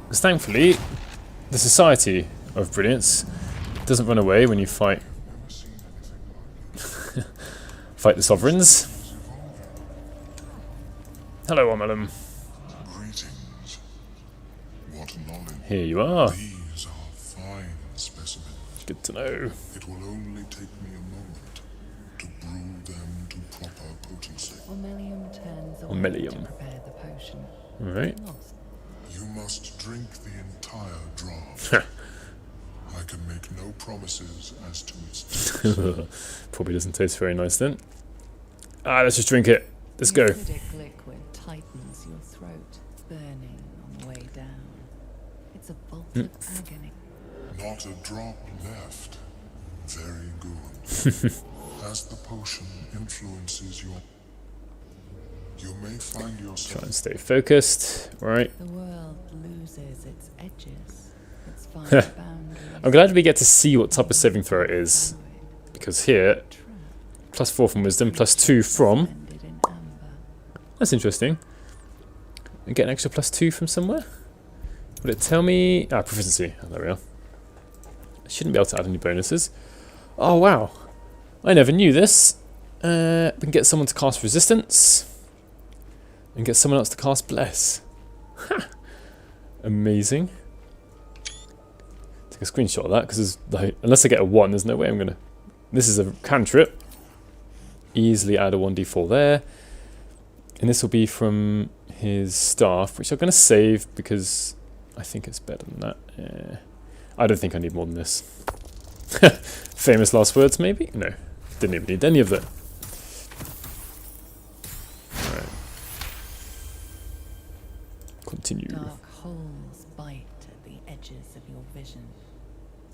Speaker 1: Because thankfully, the Society of Brilliance doesn't run away when you fight fight the Sovereigns. Hello, Ormelum.
Speaker 10: Greetings. What knowledge.
Speaker 1: Here you are.
Speaker 10: These are fine specimens.
Speaker 1: Good to know.
Speaker 10: It will only take me a moment to brew them to proper potency.
Speaker 7: Ormelium turns away
Speaker 1: Ormelium.
Speaker 7: to prepare the potion.
Speaker 1: Alright.
Speaker 7: Lost.
Speaker 10: You must drink the entire draught. I can make no promises as to its taste.
Speaker 1: Probably doesn't taste very nice then. Let's just drink it. Let's go.
Speaker 7: The acidic liquid tightens your throat, burning on the way down. It's a bolt of agony.
Speaker 10: Not a drop left. Very good. As the potion influences you may find yourself.
Speaker 1: Try and stay focused. Right.
Speaker 7: The world loses its edges, its fine boundaries.
Speaker 1: I'm glad we get to see what type of saving throw it is. Because here, +4 from wisdom, +2 from.
Speaker 7: Suspended in amber.
Speaker 1: That's interesting. And get an extra +2 from somewhere? Would it tell me? Proficiency. Oh, there we are. I shouldn't be able to add any bonuses. Oh, wow. I never knew this. We can get someone to cast Resistance. And get someone else to cast Bless. Ha! Amazing. Take a screenshot of that, because like, unless I get a 1, there's no way I'm going to... This is a cantrip. Easily add a 1d4 there. And this will be from his staff, which I'm going to save because I think it's better than that. I don't think I need more than this. Famous last words, maybe? No. Didn't even need any of that. Alright. Continue.
Speaker 7: Dark holes bite at the edges of your vision,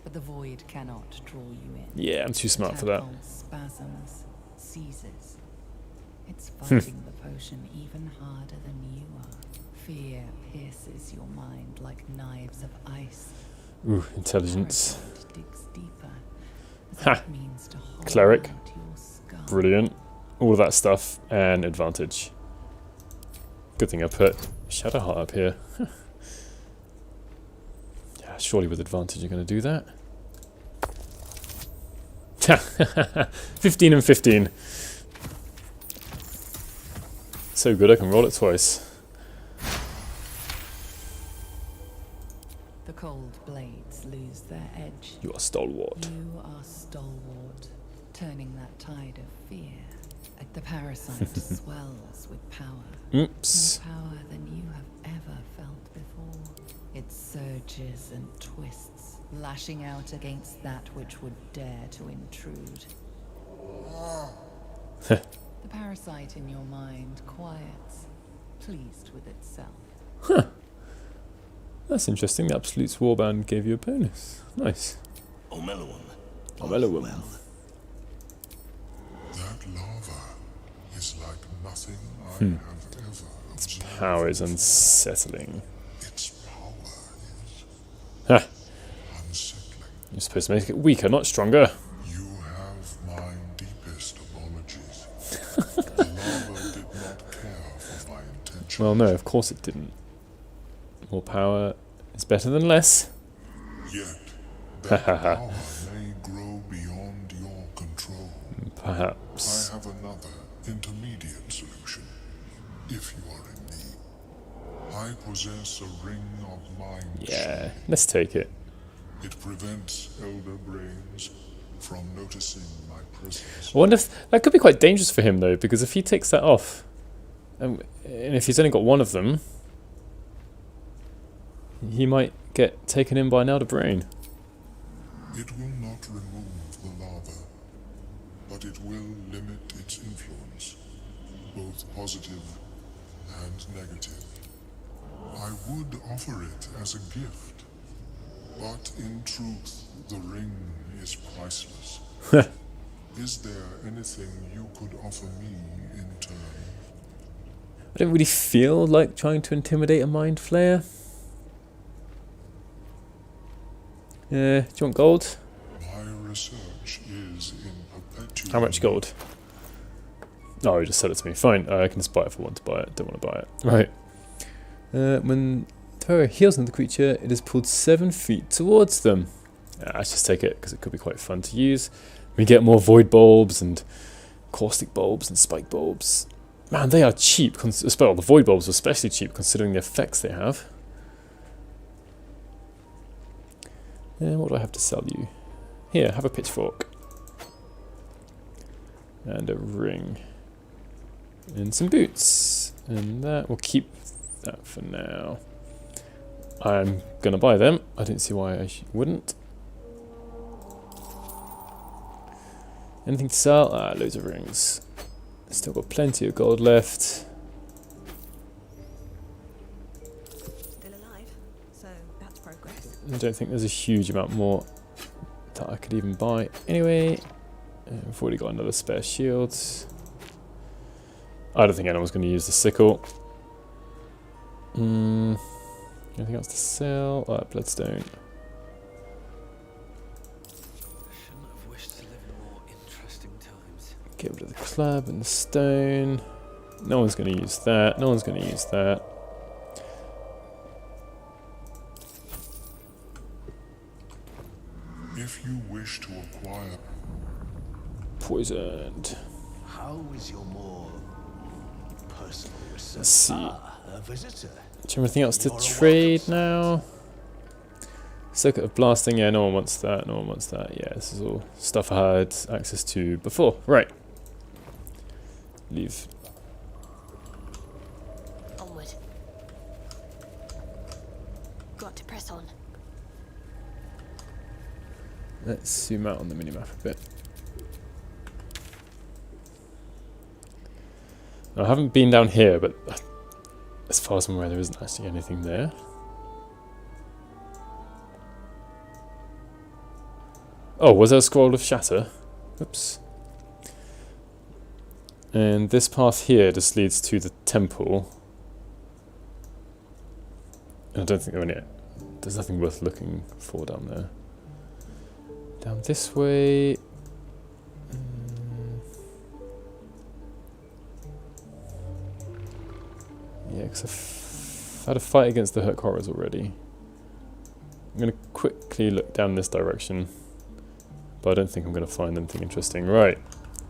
Speaker 7: but the void cannot draw you in.
Speaker 1: Yeah, I'm too smart for that.
Speaker 7: Tadpole spasms, seizes. It's fighting the potion even harder than you are. Fear pierces your mind like knives of ice.
Speaker 1: Ooh, intelligence.
Speaker 7: Parasite digs deeper, as
Speaker 1: Ha!
Speaker 7: it means to hold
Speaker 1: Cleric.
Speaker 7: on to your skull.
Speaker 1: Brilliant. All of that stuff and advantage. Good thing I put Shadowheart up here. Yeah, surely with advantage you're going to do that. 15 and 15. So good I can roll it twice.
Speaker 7: The cold blades lose their edge.
Speaker 1: You are stalwart.
Speaker 7: You are stalwart, turning that tide of fear. The parasite swells with power.
Speaker 1: Oops.
Speaker 7: More power than you have ever felt before. It surges and twists, lashing out against that which would dare to intrude. The parasite in your mind quiets, pleased with itself.
Speaker 1: That's interesting. The Absolute's Warband gave you a bonus. Nice.
Speaker 6: Ormelum.
Speaker 1: Ormelum.
Speaker 10: That lava is like nothing I have ever observed.
Speaker 1: Power is unsettling.
Speaker 10: Its power is
Speaker 1: Ha!
Speaker 10: unsettling.
Speaker 1: You're supposed to make it weaker, not stronger.
Speaker 10: You have my deepest apologies. The lava did not care for my intentions.
Speaker 1: Well, no, of course it didn't. More power is better than less.
Speaker 10: Yet, that power may grow beyond your control.
Speaker 1: Perhaps.
Speaker 10: I have another intermediate solution, if you are in need. I possess a ring of mind.
Speaker 1: Yeah, let's take it.
Speaker 10: It prevents elder brains from noticing my presence.
Speaker 1: I wonder if that could be quite dangerous for him though, because if he takes that off, and if he's only got one of them, he might get taken in by an elder brain.
Speaker 10: It will not remove the lava, but it will limit its influence, both positive and negative. I would offer it as a gift, but in truth, the ring is priceless. Is there anything you could offer me in turn?
Speaker 1: I don't really feel like trying to intimidate a mind flayer. Do you want gold?
Speaker 10: My research is in perpetual...
Speaker 1: How much gold? Oh, you just said it to me. Fine, I can just buy it if I want to buy it. Don't want to buy it. Right. When Terror heals another creature, it is pulled 7 feet towards them. Let's just take it, because it could be quite fun to use. We get more void bulbs and caustic bulbs and spike bulbs. Man, they are cheap. Well, the void bulbs are especially cheap considering the effects they have. And what do I have to sell you? Here, have a pitchfork. And a ring. And some boots. And that, we'll keep that for now. I'm going to buy them. I don't see why I wouldn't. Anything to sell? Loads of rings. Still got plenty of gold left.
Speaker 2: Still alive, so that's progress.
Speaker 1: I don't think there's a huge amount more that I could even buy. Anyway, we've already got another spare shield. I don't think anyone's going to use the sickle. Anything else to sell? Bloodstone. Get rid of the club and the stone. No one's going to use that. No one's going to use that.
Speaker 10: If you wish to acquire...
Speaker 1: Poisoned.
Speaker 6: How is your more personal research?
Speaker 1: Let's see.
Speaker 6: A visitor.
Speaker 1: Do you have anything else to trade now? Circuit of blasting. Yeah, no one wants that. No one wants that. Yeah, this is all stuff I had access to before. Right. Leave.
Speaker 3: Onward. Got to press on.
Speaker 1: Let's zoom out on the minimap a bit. Now, I haven't been down here, but as far as I'm aware, there isn't actually anything there. Oh, was there a scroll of shatter? Oops. And this path here just leads to the temple. And I don't think there's nothing worth looking for down there. Down this way. Yeah, because I've had a fight against the Herc Horrors already. I'm going to quickly look down this direction. But I don't think I'm going to find anything interesting. Right.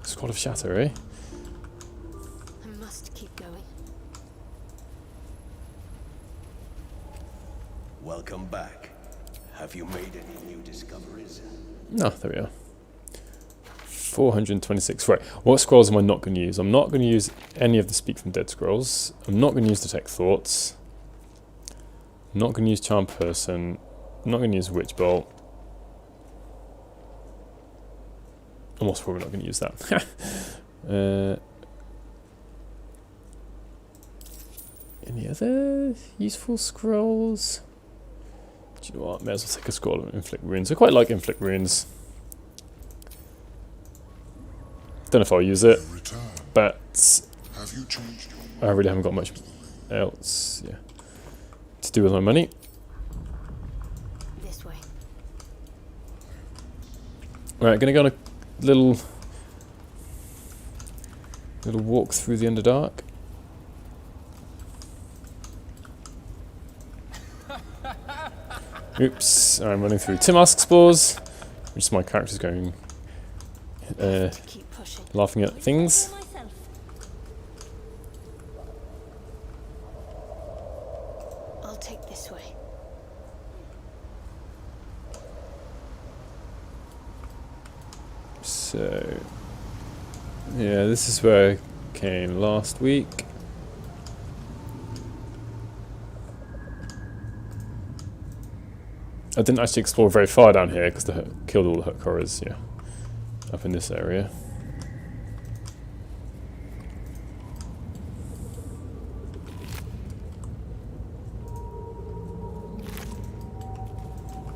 Speaker 1: Scroll of Shatter, eh?
Speaker 3: I must keep going.
Speaker 6: Welcome back. Have you made any new discoveries?
Speaker 1: No, there we are. 426. Right. What scrolls am I not going to use? I'm not going to use any of the Speak from Dead scrolls. I'm not going to use Detect Thoughts. I'm not going to use Charm Person. I'm not going to use Witch Bolt. I'm most probably not going to use that. Any other useful scrolls? Do you know what? May as well take a scroll of Inflict Wounds. I quite like Inflict Wounds. Don't know if I'll use it, but I really haven't got much else to do with my money.
Speaker 3: This way.
Speaker 1: Right, gonna go on a little walk through the Underdark. Oops, I'm running through Timask spores, which is my character's going laughing at things.
Speaker 3: I'll take this way.
Speaker 1: So, yeah, this is where I came last week. I didn't actually explore very far down here because I killed all the hook horrors, yeah, up in this area.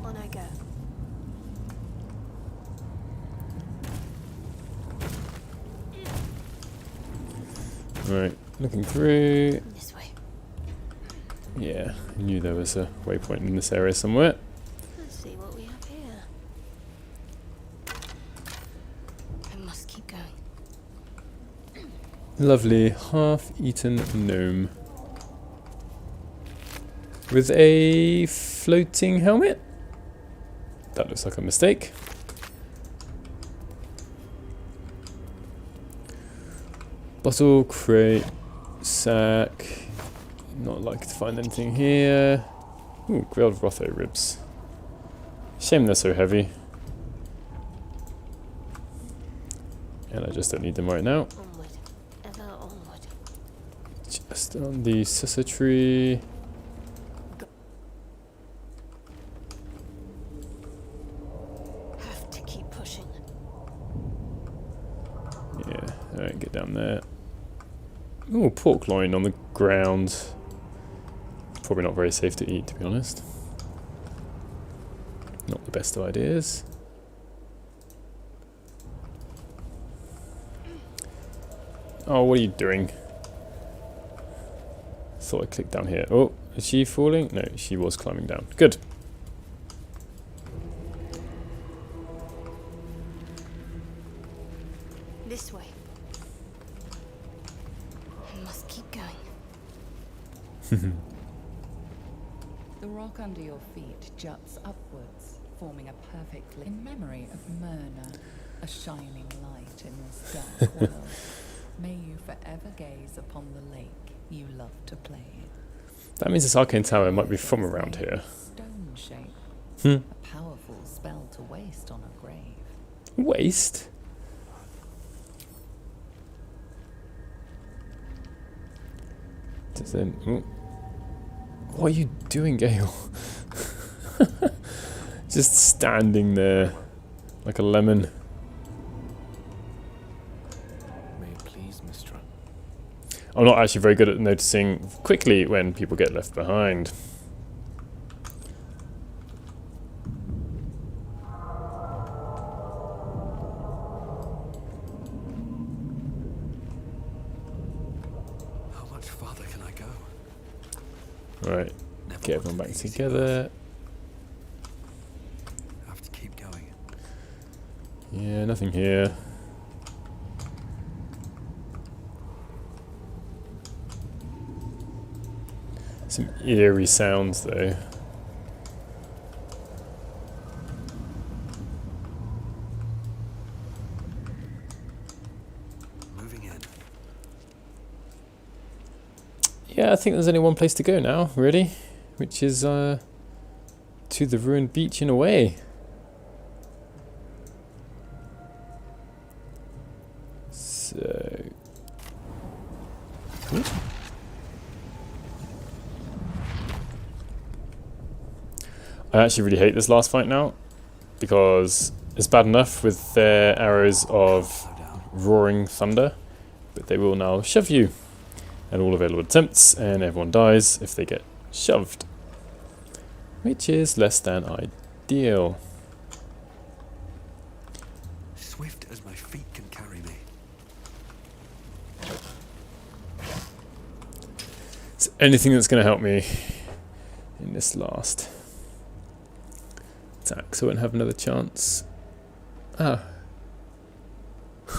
Speaker 3: On I go.
Speaker 1: Right, looking through.
Speaker 3: This way.
Speaker 1: Yeah, I knew there was a waypoint in this area somewhere.
Speaker 3: Let's see what we have here. I must keep going.
Speaker 1: Lovely half-eaten gnome with a floating helmet. That looks like a mistake. Bottle, crate, sack. Not likely to find anything here. Ooh, grilled Rotho ribs. Shame they're so heavy. And I just don't need them right now.
Speaker 3: Onward. Ever onward.
Speaker 1: Just on the Sussa tree.
Speaker 3: Have to keep pushing.
Speaker 1: Yeah, alright, get down there. Ooh, pork loin on the ground. Probably not very safe to eat, to be honest. Not the best of ideas. Oh, what are you doing? Thought I clicked down here. Oh, is she falling? No, she was climbing down. Good.
Speaker 3: This way. I must keep going.
Speaker 7: The rock under your feet juts upwards, forming a perfect in memory of Myrna, a shining light in this dark world. May you forever gaze upon the lake you love to play in.
Speaker 1: That means this Arcane Tower might be from around here.
Speaker 7: Stone shape.
Speaker 1: Hmm.
Speaker 7: A powerful spell to waste on a grave.
Speaker 1: Waste? Does then, oh. What are you doing, Gale? Just standing there like a lemon.
Speaker 9: May it please, Mistra.
Speaker 1: I'm not actually very good at noticing quickly when people get left behind.
Speaker 5: How much farther can I go?
Speaker 1: Right,
Speaker 5: Never
Speaker 1: get
Speaker 5: want
Speaker 1: everyone
Speaker 5: to
Speaker 1: back
Speaker 5: be easy
Speaker 1: together.
Speaker 5: I have to keep going.
Speaker 1: Yeah, nothing here. Some eerie sounds though.
Speaker 5: Moving in.
Speaker 1: Yeah, I think there's only one place to go now, really, which is to the ruined beach in a way. So, ooh. I actually really hate this last fight now, because it's bad enough with their arrows of roaring thunder, but they will now shove you. And all available attempts, and everyone dies if they get shoved. Which is less than ideal.
Speaker 5: Swift as my feet can carry me.
Speaker 1: It's anything that's going to help me in this last attack, so I won't have another chance. Ah.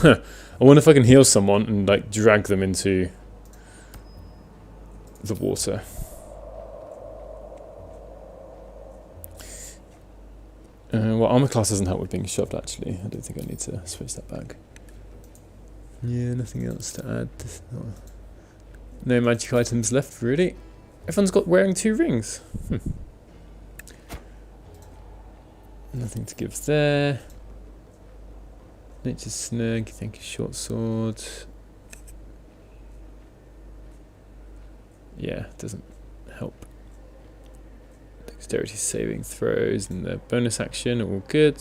Speaker 1: I wonder if I can heal someone and like drag them into the water. Well, armor class doesn't help with being shoved, actually. I don't think I need to switch that back. Yeah, nothing else to add. No magic items left, really. Everyone's got wearing 2 rings. Nothing to give there. Nature's snag, thank you, short sword. Yeah, doesn't help. Dexterity saving throws and the bonus action, all good.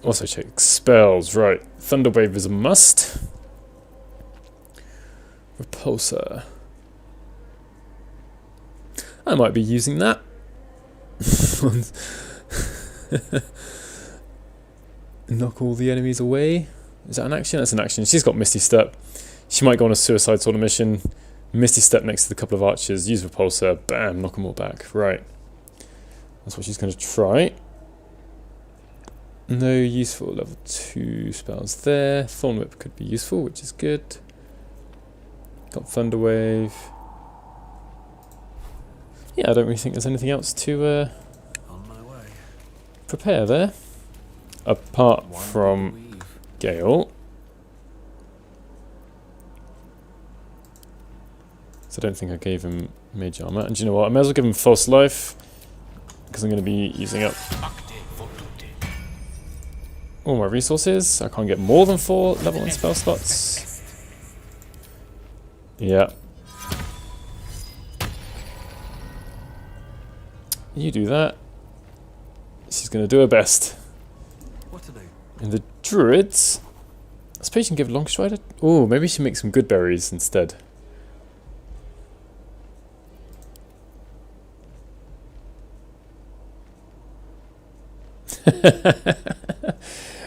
Speaker 1: Also check spells, right. Thunderwave is a must. Repulsor. I might be using that. Knock all the enemies away. Is that an action? That's an action. She's got Misty Step. She might go on a suicide sort of mission. Misty Step next to the couple of archers. Use Repulsor. Bam. Knock them all back. Right. That's what she's going to try. No useful level 2 spells there. Thorn Whip could be useful, which is good. Got Thunderwave. Yeah, I don't really think there's anything else to
Speaker 5: On my way.
Speaker 1: prepare there. Apart from Gale. So I don't think I gave him Mage Armor. And do you know what? I may as well give him False Life. Because I'm going to be using up all my resources. I can't get more than 4 level 1 spell slots. Yeah. You do that. She's going to do her best.
Speaker 5: What to do?
Speaker 1: And the druids, I suppose you can give Longstrider. Oh, maybe she makes some good berries instead.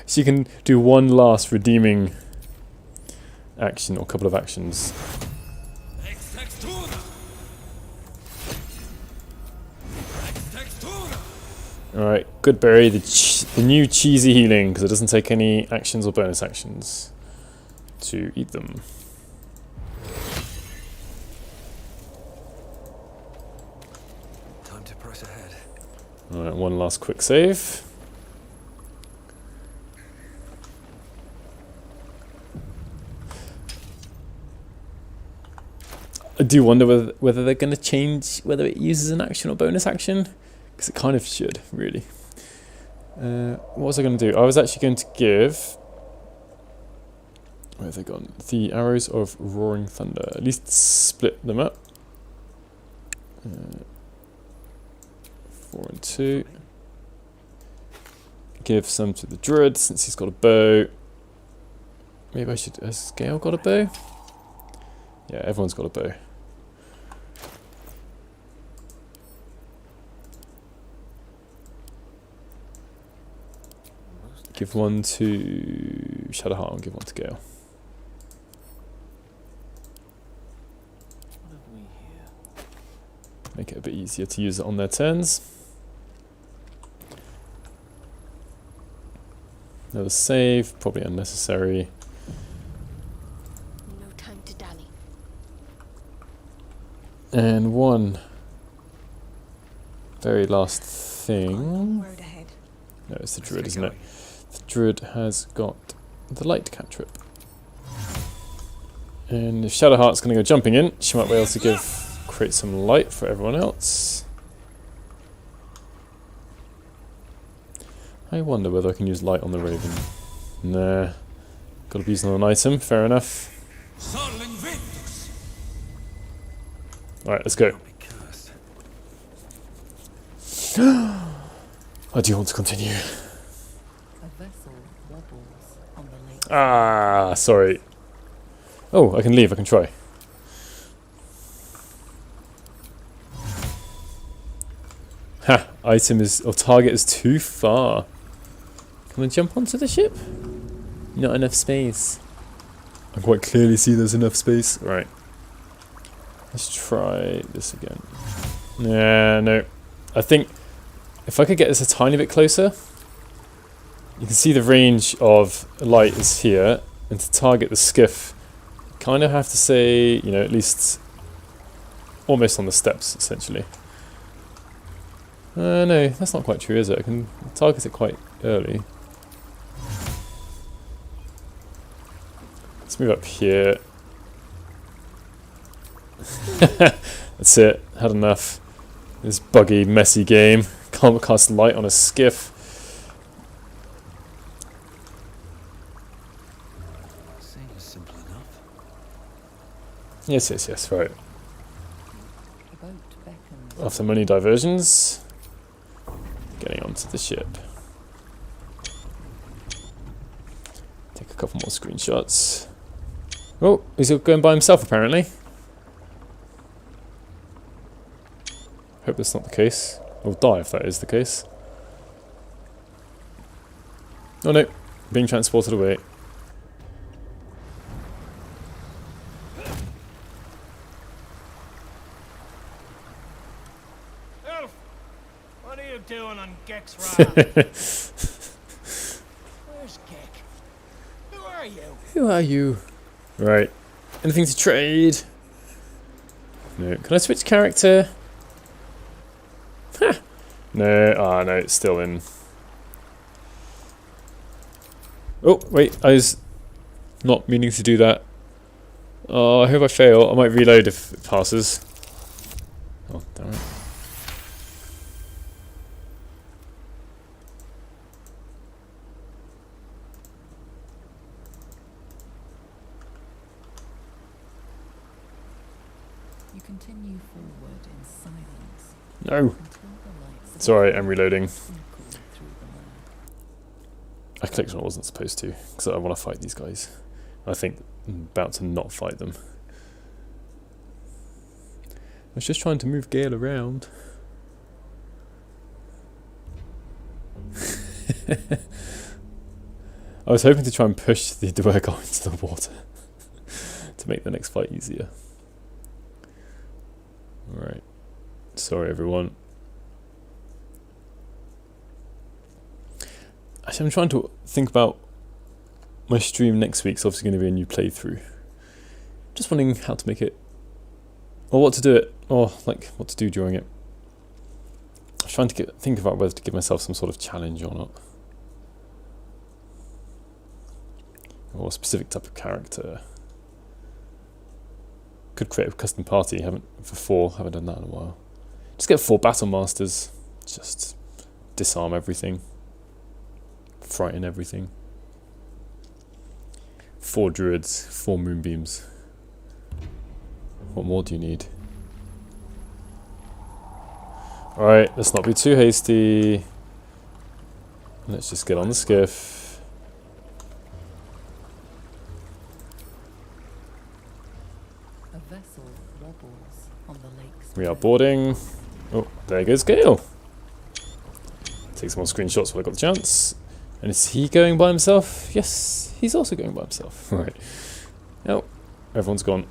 Speaker 1: She can do one last redeeming action or couple of actions. Alright, good berry, the new cheesy healing, because it doesn't take any actions or bonus actions to eat them.
Speaker 5: Time to press ahead.
Speaker 1: Alright, one last quick save. I do wonder whether they're going to change whether it uses an action or bonus action. Because it kind of should, really. What was I going to do? I was actually going to give... Where have they gone? The Arrows of Roaring Thunder. At least split them up. 4 and 2. Give some to the Druid, since he's got a bow. Maybe I should... Has Gale got a bow? Yeah, everyone's got a bow. Give one to Shadowheart and give one to Gale.
Speaker 9: What have we here?
Speaker 1: Make it a bit easier to use it on their turns. Another save, probably unnecessary.
Speaker 3: No time to dally.
Speaker 1: And one very last thing.
Speaker 2: Road ahead.
Speaker 1: No, it's the Druid, isn't it? The Druid has got the light cantrip. And if Shadowheart's going to go jumping in, she might be able to create some light for everyone else. I wonder whether I can use light on the Raven. Nah. Got to be using on an item, fair enough. Alright, let's go. I do want to continue.
Speaker 7: A vessel wobbles on the lake.
Speaker 1: Ah, sorry. Oh, I can leave, I can try. Ha! Item is, or target is too far. Can I jump onto the ship? Not enough space. I quite clearly see there's enough space. Right. Let's try this again. Nah, no. I think if I could get this a tiny bit closer, you can see the range of light is here, and to target the skiff, you kind of have to say, you know, at least almost on the steps, essentially. No, that's not quite true, is it? I can target it quite early. Let's move up here. That's it. Had enough. This buggy, messy game. Can't cast light on a skiff.
Speaker 5: Seems simple enough.
Speaker 1: Yes, right.
Speaker 7: The boat
Speaker 1: After many diversions, getting onto the ship. Take a couple more screenshots. Oh, he's going by himself apparently. Hope that's not the case. I'll die if that is the case. Oh no, being transported away.
Speaker 6: Elf, what are you doing on Gek's raft? Where's Gek? Who are you?
Speaker 1: Who are you? Right. Anything to trade? No. Can I switch character? Ha! No. Ah, no, it's still in. Oh, wait. I was not meaning to do that. Oh, I hope I fail. I might reload if it passes. Oh, damn it.
Speaker 7: You continue forward in silence.
Speaker 1: No.
Speaker 7: Until the lights of
Speaker 1: Sorry, I'm reloading.
Speaker 7: twinkle through the land.
Speaker 1: I clicked when I wasn't supposed to, because I want to fight these guys. I think I'm about to not fight them. I was just trying to move Gale around. I was hoping to try and push the Dwergar into the water to make the next fight easier. Alright. Sorry everyone. Actually, I'm trying to think about my stream next week's obviously going to be a new playthrough. Just wondering how to make it, or what to do it, or like what to do during it. I was trying to think about whether to give myself some sort of challenge or not, or a specific type of character. Could create a custom party. Haven't done that in a while. Just get 4 battle masters. Just disarm everything. Frighten everything. 4 druids, 4 moonbeams. What more do you need? Alright, let's not be too hasty. Let's just get on the skiff.
Speaker 7: A vessel wobbles on the lake's
Speaker 1: We are boarding. Oh, there goes Gale. Take some more screenshots while I got the chance. And is he going by himself? Yes, he's also going by himself. Right. Oh, everyone's gone.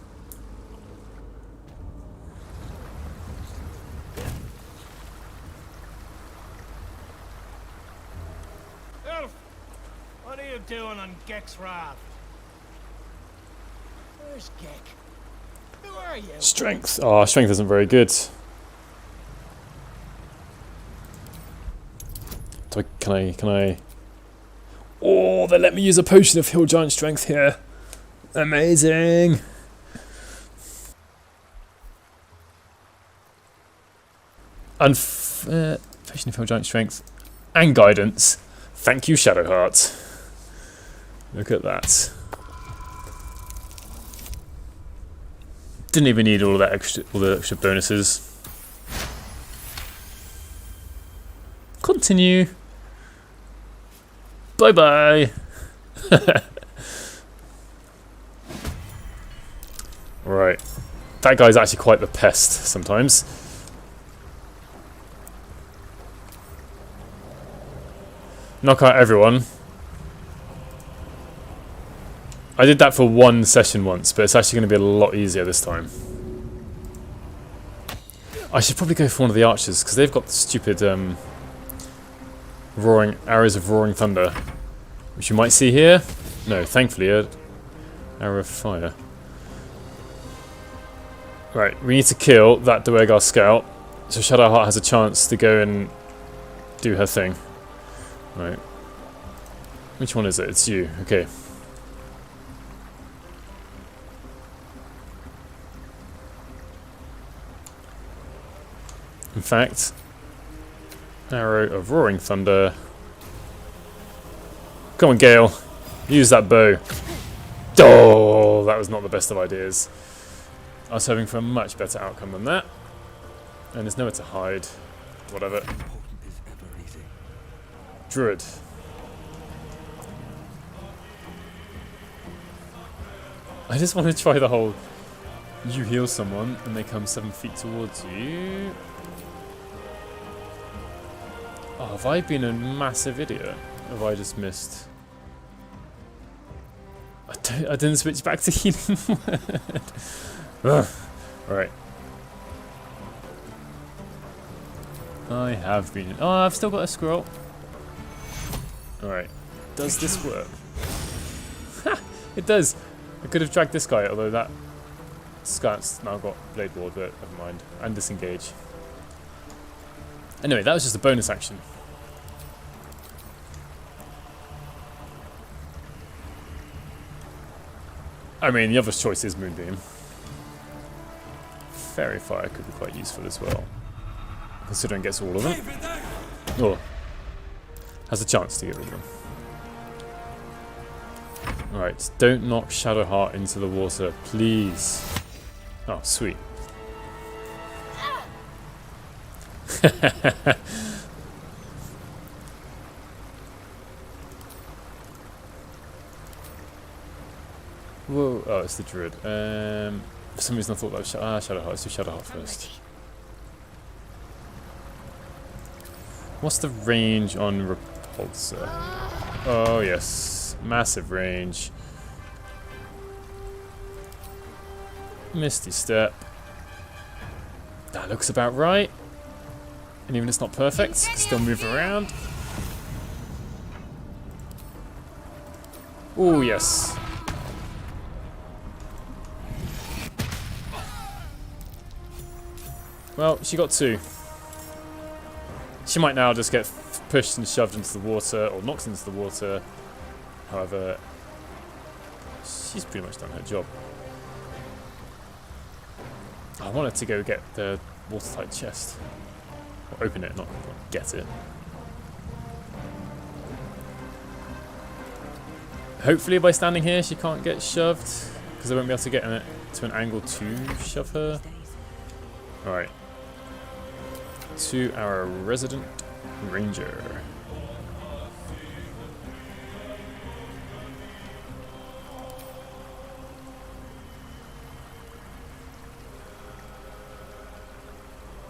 Speaker 6: Elf, what are you doing on Gek's raft? Where's Gek? Who are you?
Speaker 1: Strength. Oh, strength isn't very good. Can I? Oh, they let me use a potion of Hill Giant Strength here. Amazing. And potion of Hill Giant Strength and Guidance. Thank you, Shadowheart. Look at that. Didn't even need all the extra bonuses. Continue. Bye bye. Right. That guy's actually quite the pest sometimes. Knock out everyone. I did that for one session once, but it's actually going to be a lot easier this time. I should probably go for one of the archers, because they've got the stupid roaring arrows of roaring thunder, which you might see here. No, thankfully, a arrow of fire. Right, we need to kill that Dwergar scout, so Shadowheart has a chance to go and do her thing. Right. Which one is it? It's you. Okay. In fact, arrow of roaring thunder. Come on, Gale. Use that bow. Oh, that was not the best of ideas. I was hoping for a much better outcome than that. And there's nowhere to hide. Whatever.
Speaker 5: Important is ever easy.
Speaker 1: Druid. I just want to try the whole you heal someone and they come 7 feet towards you. Oh, have I been a massive idiot? Have I just missed? I didn't switch back to healing word. Right. I have been. Oh, I've still got a scroll. Alright. Does this work? Ha! It does! I could have dragged this guy, although that Scout's now got Blade Ward, but never mind. And disengage. Anyway, that was just a bonus action. I mean, the other choice is Moonbeam. Fairy Fire could be quite useful as well, considering it gets all of them. Or has a chance to get rid of them. Alright, don't knock Shadowheart into the water, please. Oh, sweet. Whoa, oh, it's the druid. For some reason I thought that was Shadowheart. Let's do Shadowheart first. What's the range on Repulsor? Oh, yes. Massive range. Misty Step. That looks about right. And even if it's not perfect, still move around. Oh, yes. Well, she got 2. She might now just get pushed and shoved into the water, or knocked into the water. However, she's pretty much done her job. I wanted to go get the watertight chest. Or open it, not get it. Hopefully by standing here she can't get shoved, because I won't be able to get it to an angle to shove her. Alright. To our resident ranger.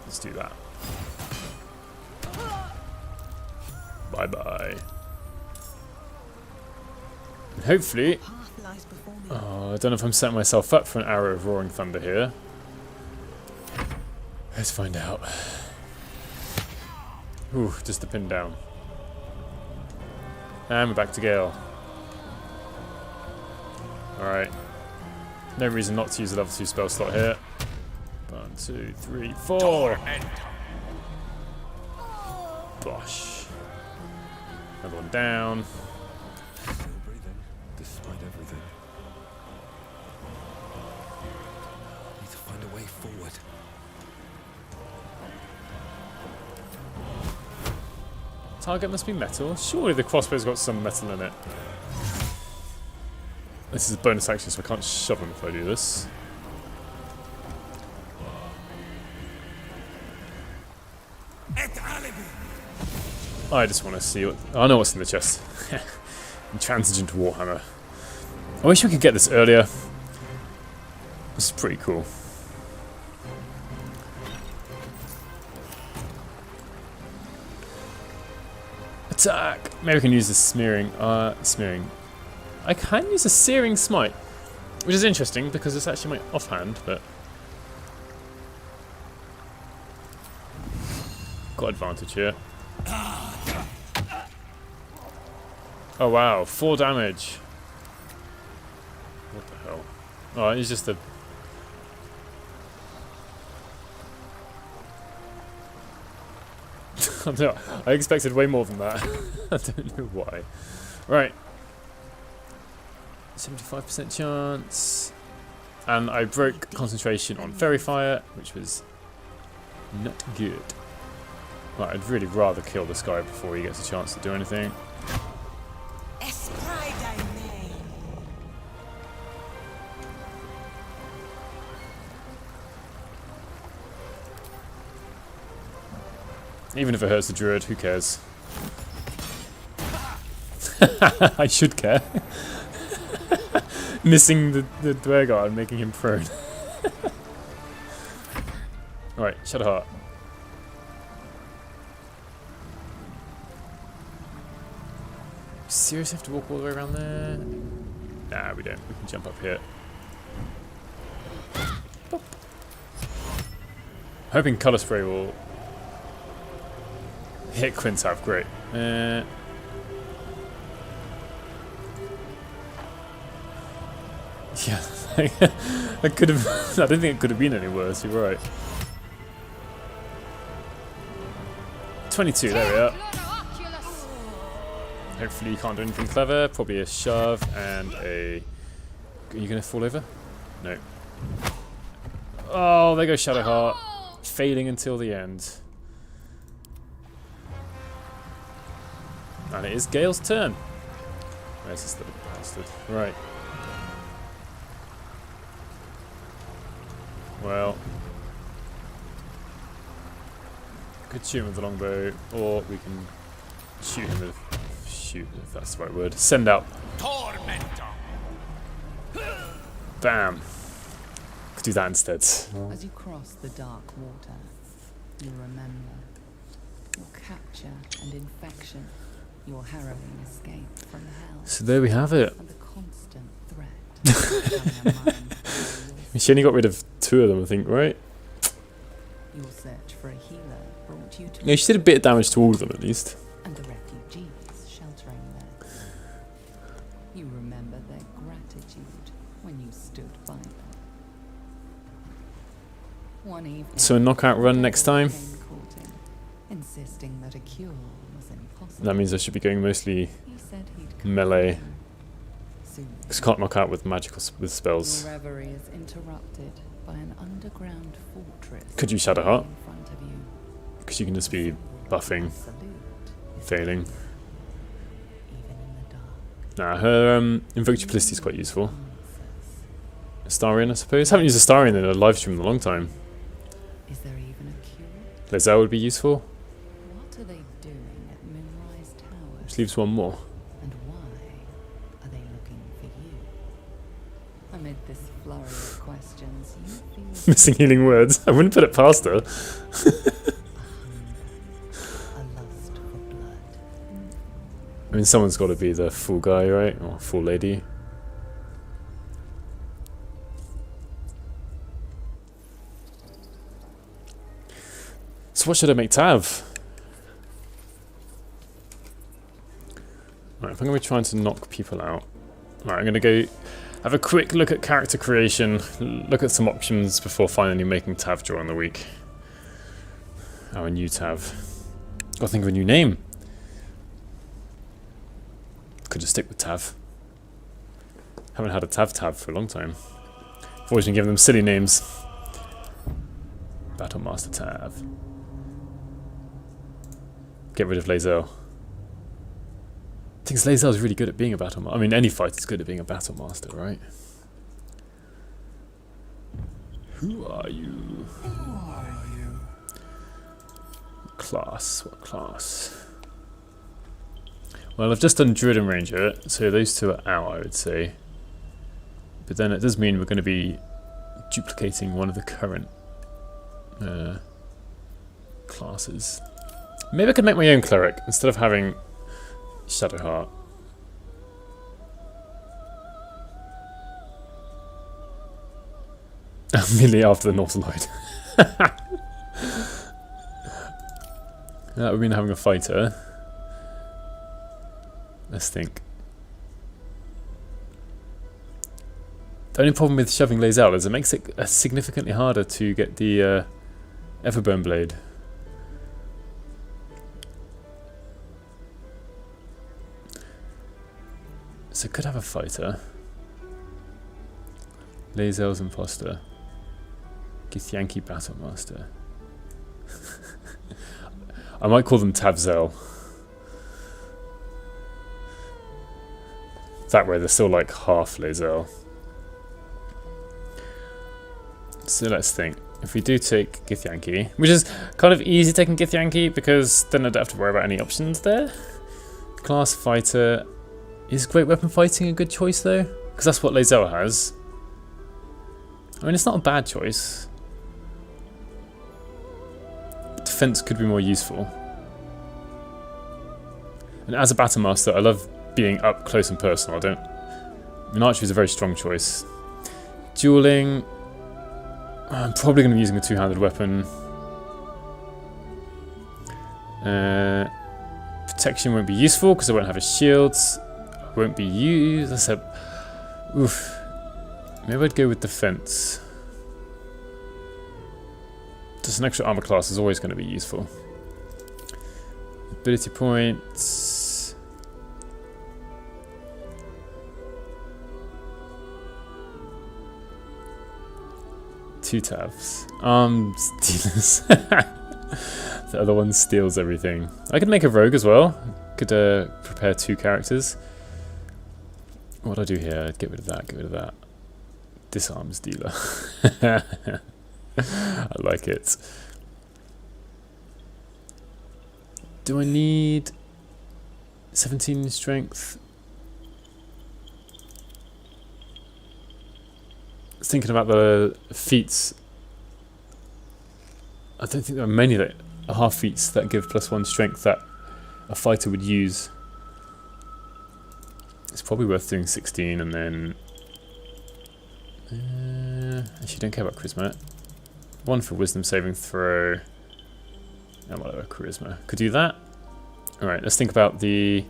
Speaker 1: Let's do that. Bye bye. And hopefully, oh, I don't know if I'm setting myself up for an arrow of roaring thunder here. Let's find out. Ooh, just a pin down. And we're back to Gale. Alright. No reason not to use the level 2 spell slot here. 1, 2, 3, 4! Bosh. Another one down.
Speaker 5: Still breathing, despite everything. Need to find a way forward.
Speaker 1: Target must be metal. Surely the crossbow's got some metal in it. This is a bonus action, so I can't shove him if I do this. I just want to see what... I know what's in the chest. Intransigent Warhammer. I wish we could get this earlier. This is pretty cool. Attack! Maybe we can use the smearing. Smearing. I can use a searing smite, which is interesting because it's actually my offhand, but got advantage here. Oh wow, 4 damage. What the hell? Oh, he's just a... I expected way more than that. I don't know why. Right. 75% chance. And I broke concentration on Fairy Fire, which was not good. Right, I'd really rather kill this guy before he gets a chance to do anything. Even if it hurts the druid, who cares? I should care. Missing the Dwergar and making him prone. Alright, Shadowheart. Seriously have to walk all the way around there? Nah, we don't. We can jump up here. Boop. Hoping Colour Spray will hit QuinTav. Great. Yeah, that could have. I don't think it could have been any worse. You're right. 22. There we are. Hopefully you can't do anything clever. Probably a shove and a... Are you going to fall over? No. Oh, there goes Shadowheart. Failing until the end. And it is Gale's turn. Where's this little bastard? Right. Well. Could shoot him with the longbow, or we can shoot him with... Shoot, if that's the right word. Send out. Bam. Could do that instead.
Speaker 7: As you cross the dark water, you remember your capture and infection, your harrowing escape from hell.
Speaker 1: So there we have it.
Speaker 7: And the constant threat.
Speaker 1: She only got rid of 2 of them, I think, right?
Speaker 7: Your search for a healer brought you to...
Speaker 1: Yeah, she did a bit of damage to all of them, at least.
Speaker 7: And the refugees sheltering there. You remember their gratitude when you stood by them. One evening,
Speaker 1: So a knockout run next time.
Speaker 7: Insisting that a cure was impossible.
Speaker 1: That means I should be going mostly melee. Because I can't knock out with magical with spells.
Speaker 7: Your reverie is interrupted by an underground fortress.
Speaker 1: Could you Shadowheart?
Speaker 7: In front of you.
Speaker 1: Because you can just be buffing, failing. Nah, her Invoke Duplicity is quite useful. Astarion, I suppose. Haven't used Astarion in a live stream in a long time.
Speaker 7: Is there even a cure?
Speaker 1: Lae'zel would be useful.
Speaker 7: What are they doing at Moonrise Tower?
Speaker 1: Which leaves one more.
Speaker 7: And why are they looking for you? Amid this flurry of questions, you feel
Speaker 1: Missing healing words. I wouldn't put it past her.
Speaker 7: a lust for blood.
Speaker 1: I mean, someone's got to be the fool guy, right? Or fool lady. So what should I make Tav? Right, if I'm going to be trying to knock people out. Right, I'm going to go have a quick look at character creation, look at some options before finally making Tav during the week. Our new Tav. Got to think of a new name. Could just stick with Tav. Haven't had a Tav for a long time. I've always been giving them silly names. Battlemaster Tav. Get rid of Lae'zel. I think Lae'zel's really good at being a battlemaster. I mean, any fighter's good at being a battlemaster, right? Who are you?
Speaker 5: Who are you?
Speaker 1: Class. What class? Well, I've just done Druid and Ranger, so those 2 are out, I would say. But then it does mean we're going to be duplicating one of the current classes. Maybe I could make my own cleric instead of having Shadowheart. Immediately after the Nautiloid. That would mean having a fighter. Let's think. The only problem with shoving Lae'zel is it makes it significantly harder to get the Everburn Blade. So could have a fighter. Lae'zel's imposter. Githyanki Battlemaster. I might call them Tavzel. That way they're still like half Lae'zel. So let's think. If we do take Githyanki, which is Kind of easy taking Githyanki because then I don't have to worry about any options there. Class fighter. Is great weapon fighting a good choice though? Because that's what Lae'zel has. I mean, it's not a bad choice. Defense could be more useful. And as a battle master, I love being up close and personal. I mean, archery is a very strong choice. Dueling. I'm probably going to be using a two-handed weapon. Protection won't be useful because I won't have a shield. I won't be used. I said, oof. Maybe I'd go with defense. Just an extra armor class is always going to be useful. Ability points. Two tabs. Stealers. The other one steals everything. I could make a rogue as well. Could prepare 2 characters. What do I do here? I'd get rid of that, get rid of that. Disarms dealer. I like it. Do I need 17 strength? I was thinking about the feats. I don't think there are many that are half feats that give +1 strength that a fighter would use. It's probably worth doing 16 and then... actually, don't care about charisma. 1 for wisdom saving throw. And whatever, charisma. Could do that. Alright, let's think about the...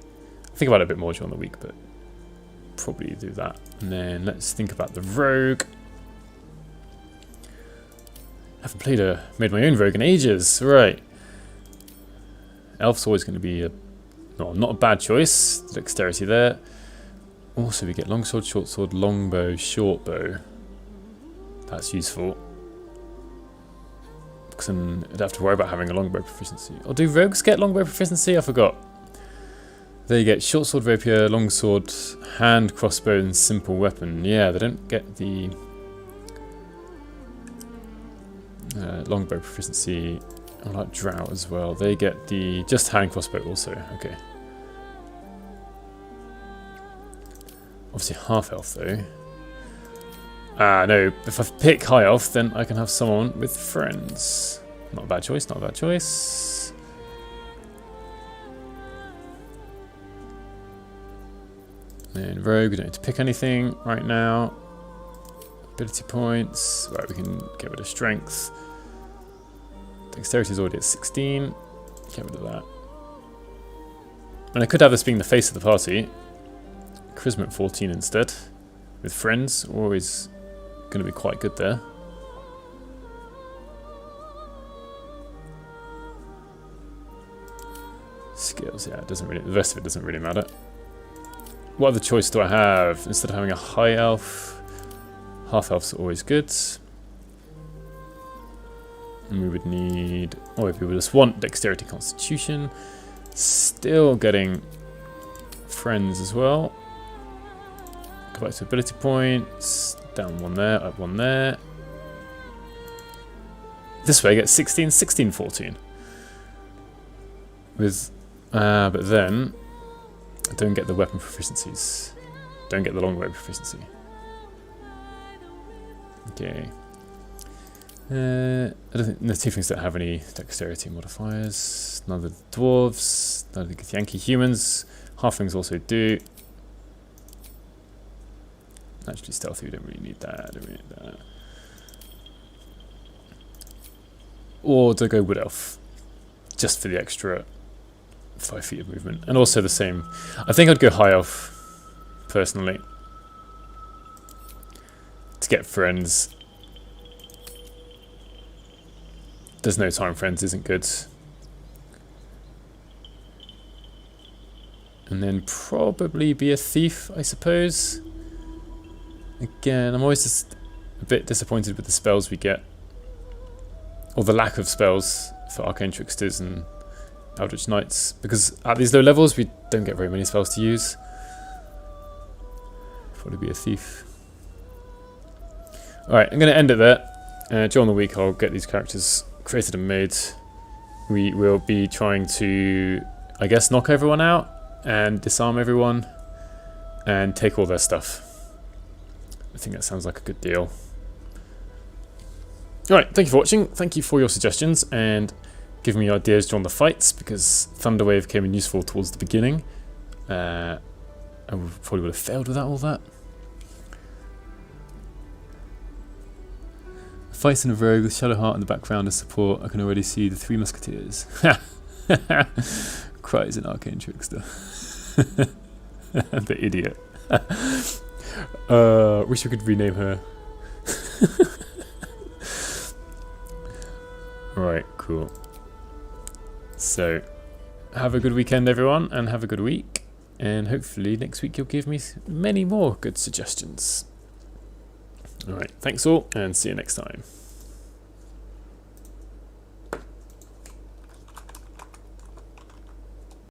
Speaker 1: think about it a bit more during the week, but probably do that. And then let's think about the rogue. I haven't made my own rogue in ages. Right. Elf's always going to be not a bad choice. Dexterity there. Also, we get longsword, short sword, longbow, short bow. That's useful. Because then I'd have to worry about having a longbow proficiency. Or do rogues get longbow proficiency? I forgot. They get short sword, rapier, longsword, hand, crossbow, and simple weapon. Yeah, they don't get the longbow proficiency. I like drow as well. They get the just hand crossbow also. Okay. Obviously half elf though. No, if I pick high elf, then I can have someone with friends. Not a bad choice, not a bad choice. And rogue, we don't need to pick anything right now. Ability points. Right, we can get rid of strength. Dexterity is already at 16. Get rid of that. And I could have this being the face of the party. Charisma at 14 instead. With friends, always going to be quite good there. Skills, yeah, it doesn't really. The rest of it doesn't really matter. What other choice do I have? Instead of having a high elf, half elves are always good. And we would need, or if we would just want dexterity, constitution. Still getting friends as well. Go back to ability points. Down 1 there, up 1 there. This way I get 16, 16, 14. With, but then I don't get the weapon proficiencies. Don't get the longbow proficiency. Okay. I don't think the tieflings don't have any dexterity modifiers. None of the dwarves, none of the Githyanki humans. Halflings also do. Actually, stealthy, we don't really need that. Don't really need that. Or do I go wood elf? Just for the extra 5 feet of movement. And also the same. I think I'd go high elf, personally. To get friends. There's no time friends isn't good. And then probably be a thief, I suppose. Again, I'm always just a bit disappointed with the spells we get. Or the lack of spells for Arcane Tricksters and Eldritch Knights. Because at these low levels, we don't get very many spells to use. Probably be a thief. Alright, I'm going to end it there. During the week, I'll get these characters created and made. we will be trying to, I guess, knock everyone out and disarm everyone and take all their stuff. I think that sounds like a good deal. Alright, thank you for watching. Thank you for your suggestions and giving me ideas during the fights, because Thunderwave came in useful towards the beginning. I probably would have failed without all that. Fighting a rogue with Shadowheart in the background as support. I can already see the 3 musketeers. Cries an arcane trickster. The idiot. Wish we could rename her. Right, cool. So, have a good weekend, everyone, and have a good week. And hopefully next week you'll give me many more good suggestions. Alright, thanks all, and see you next time.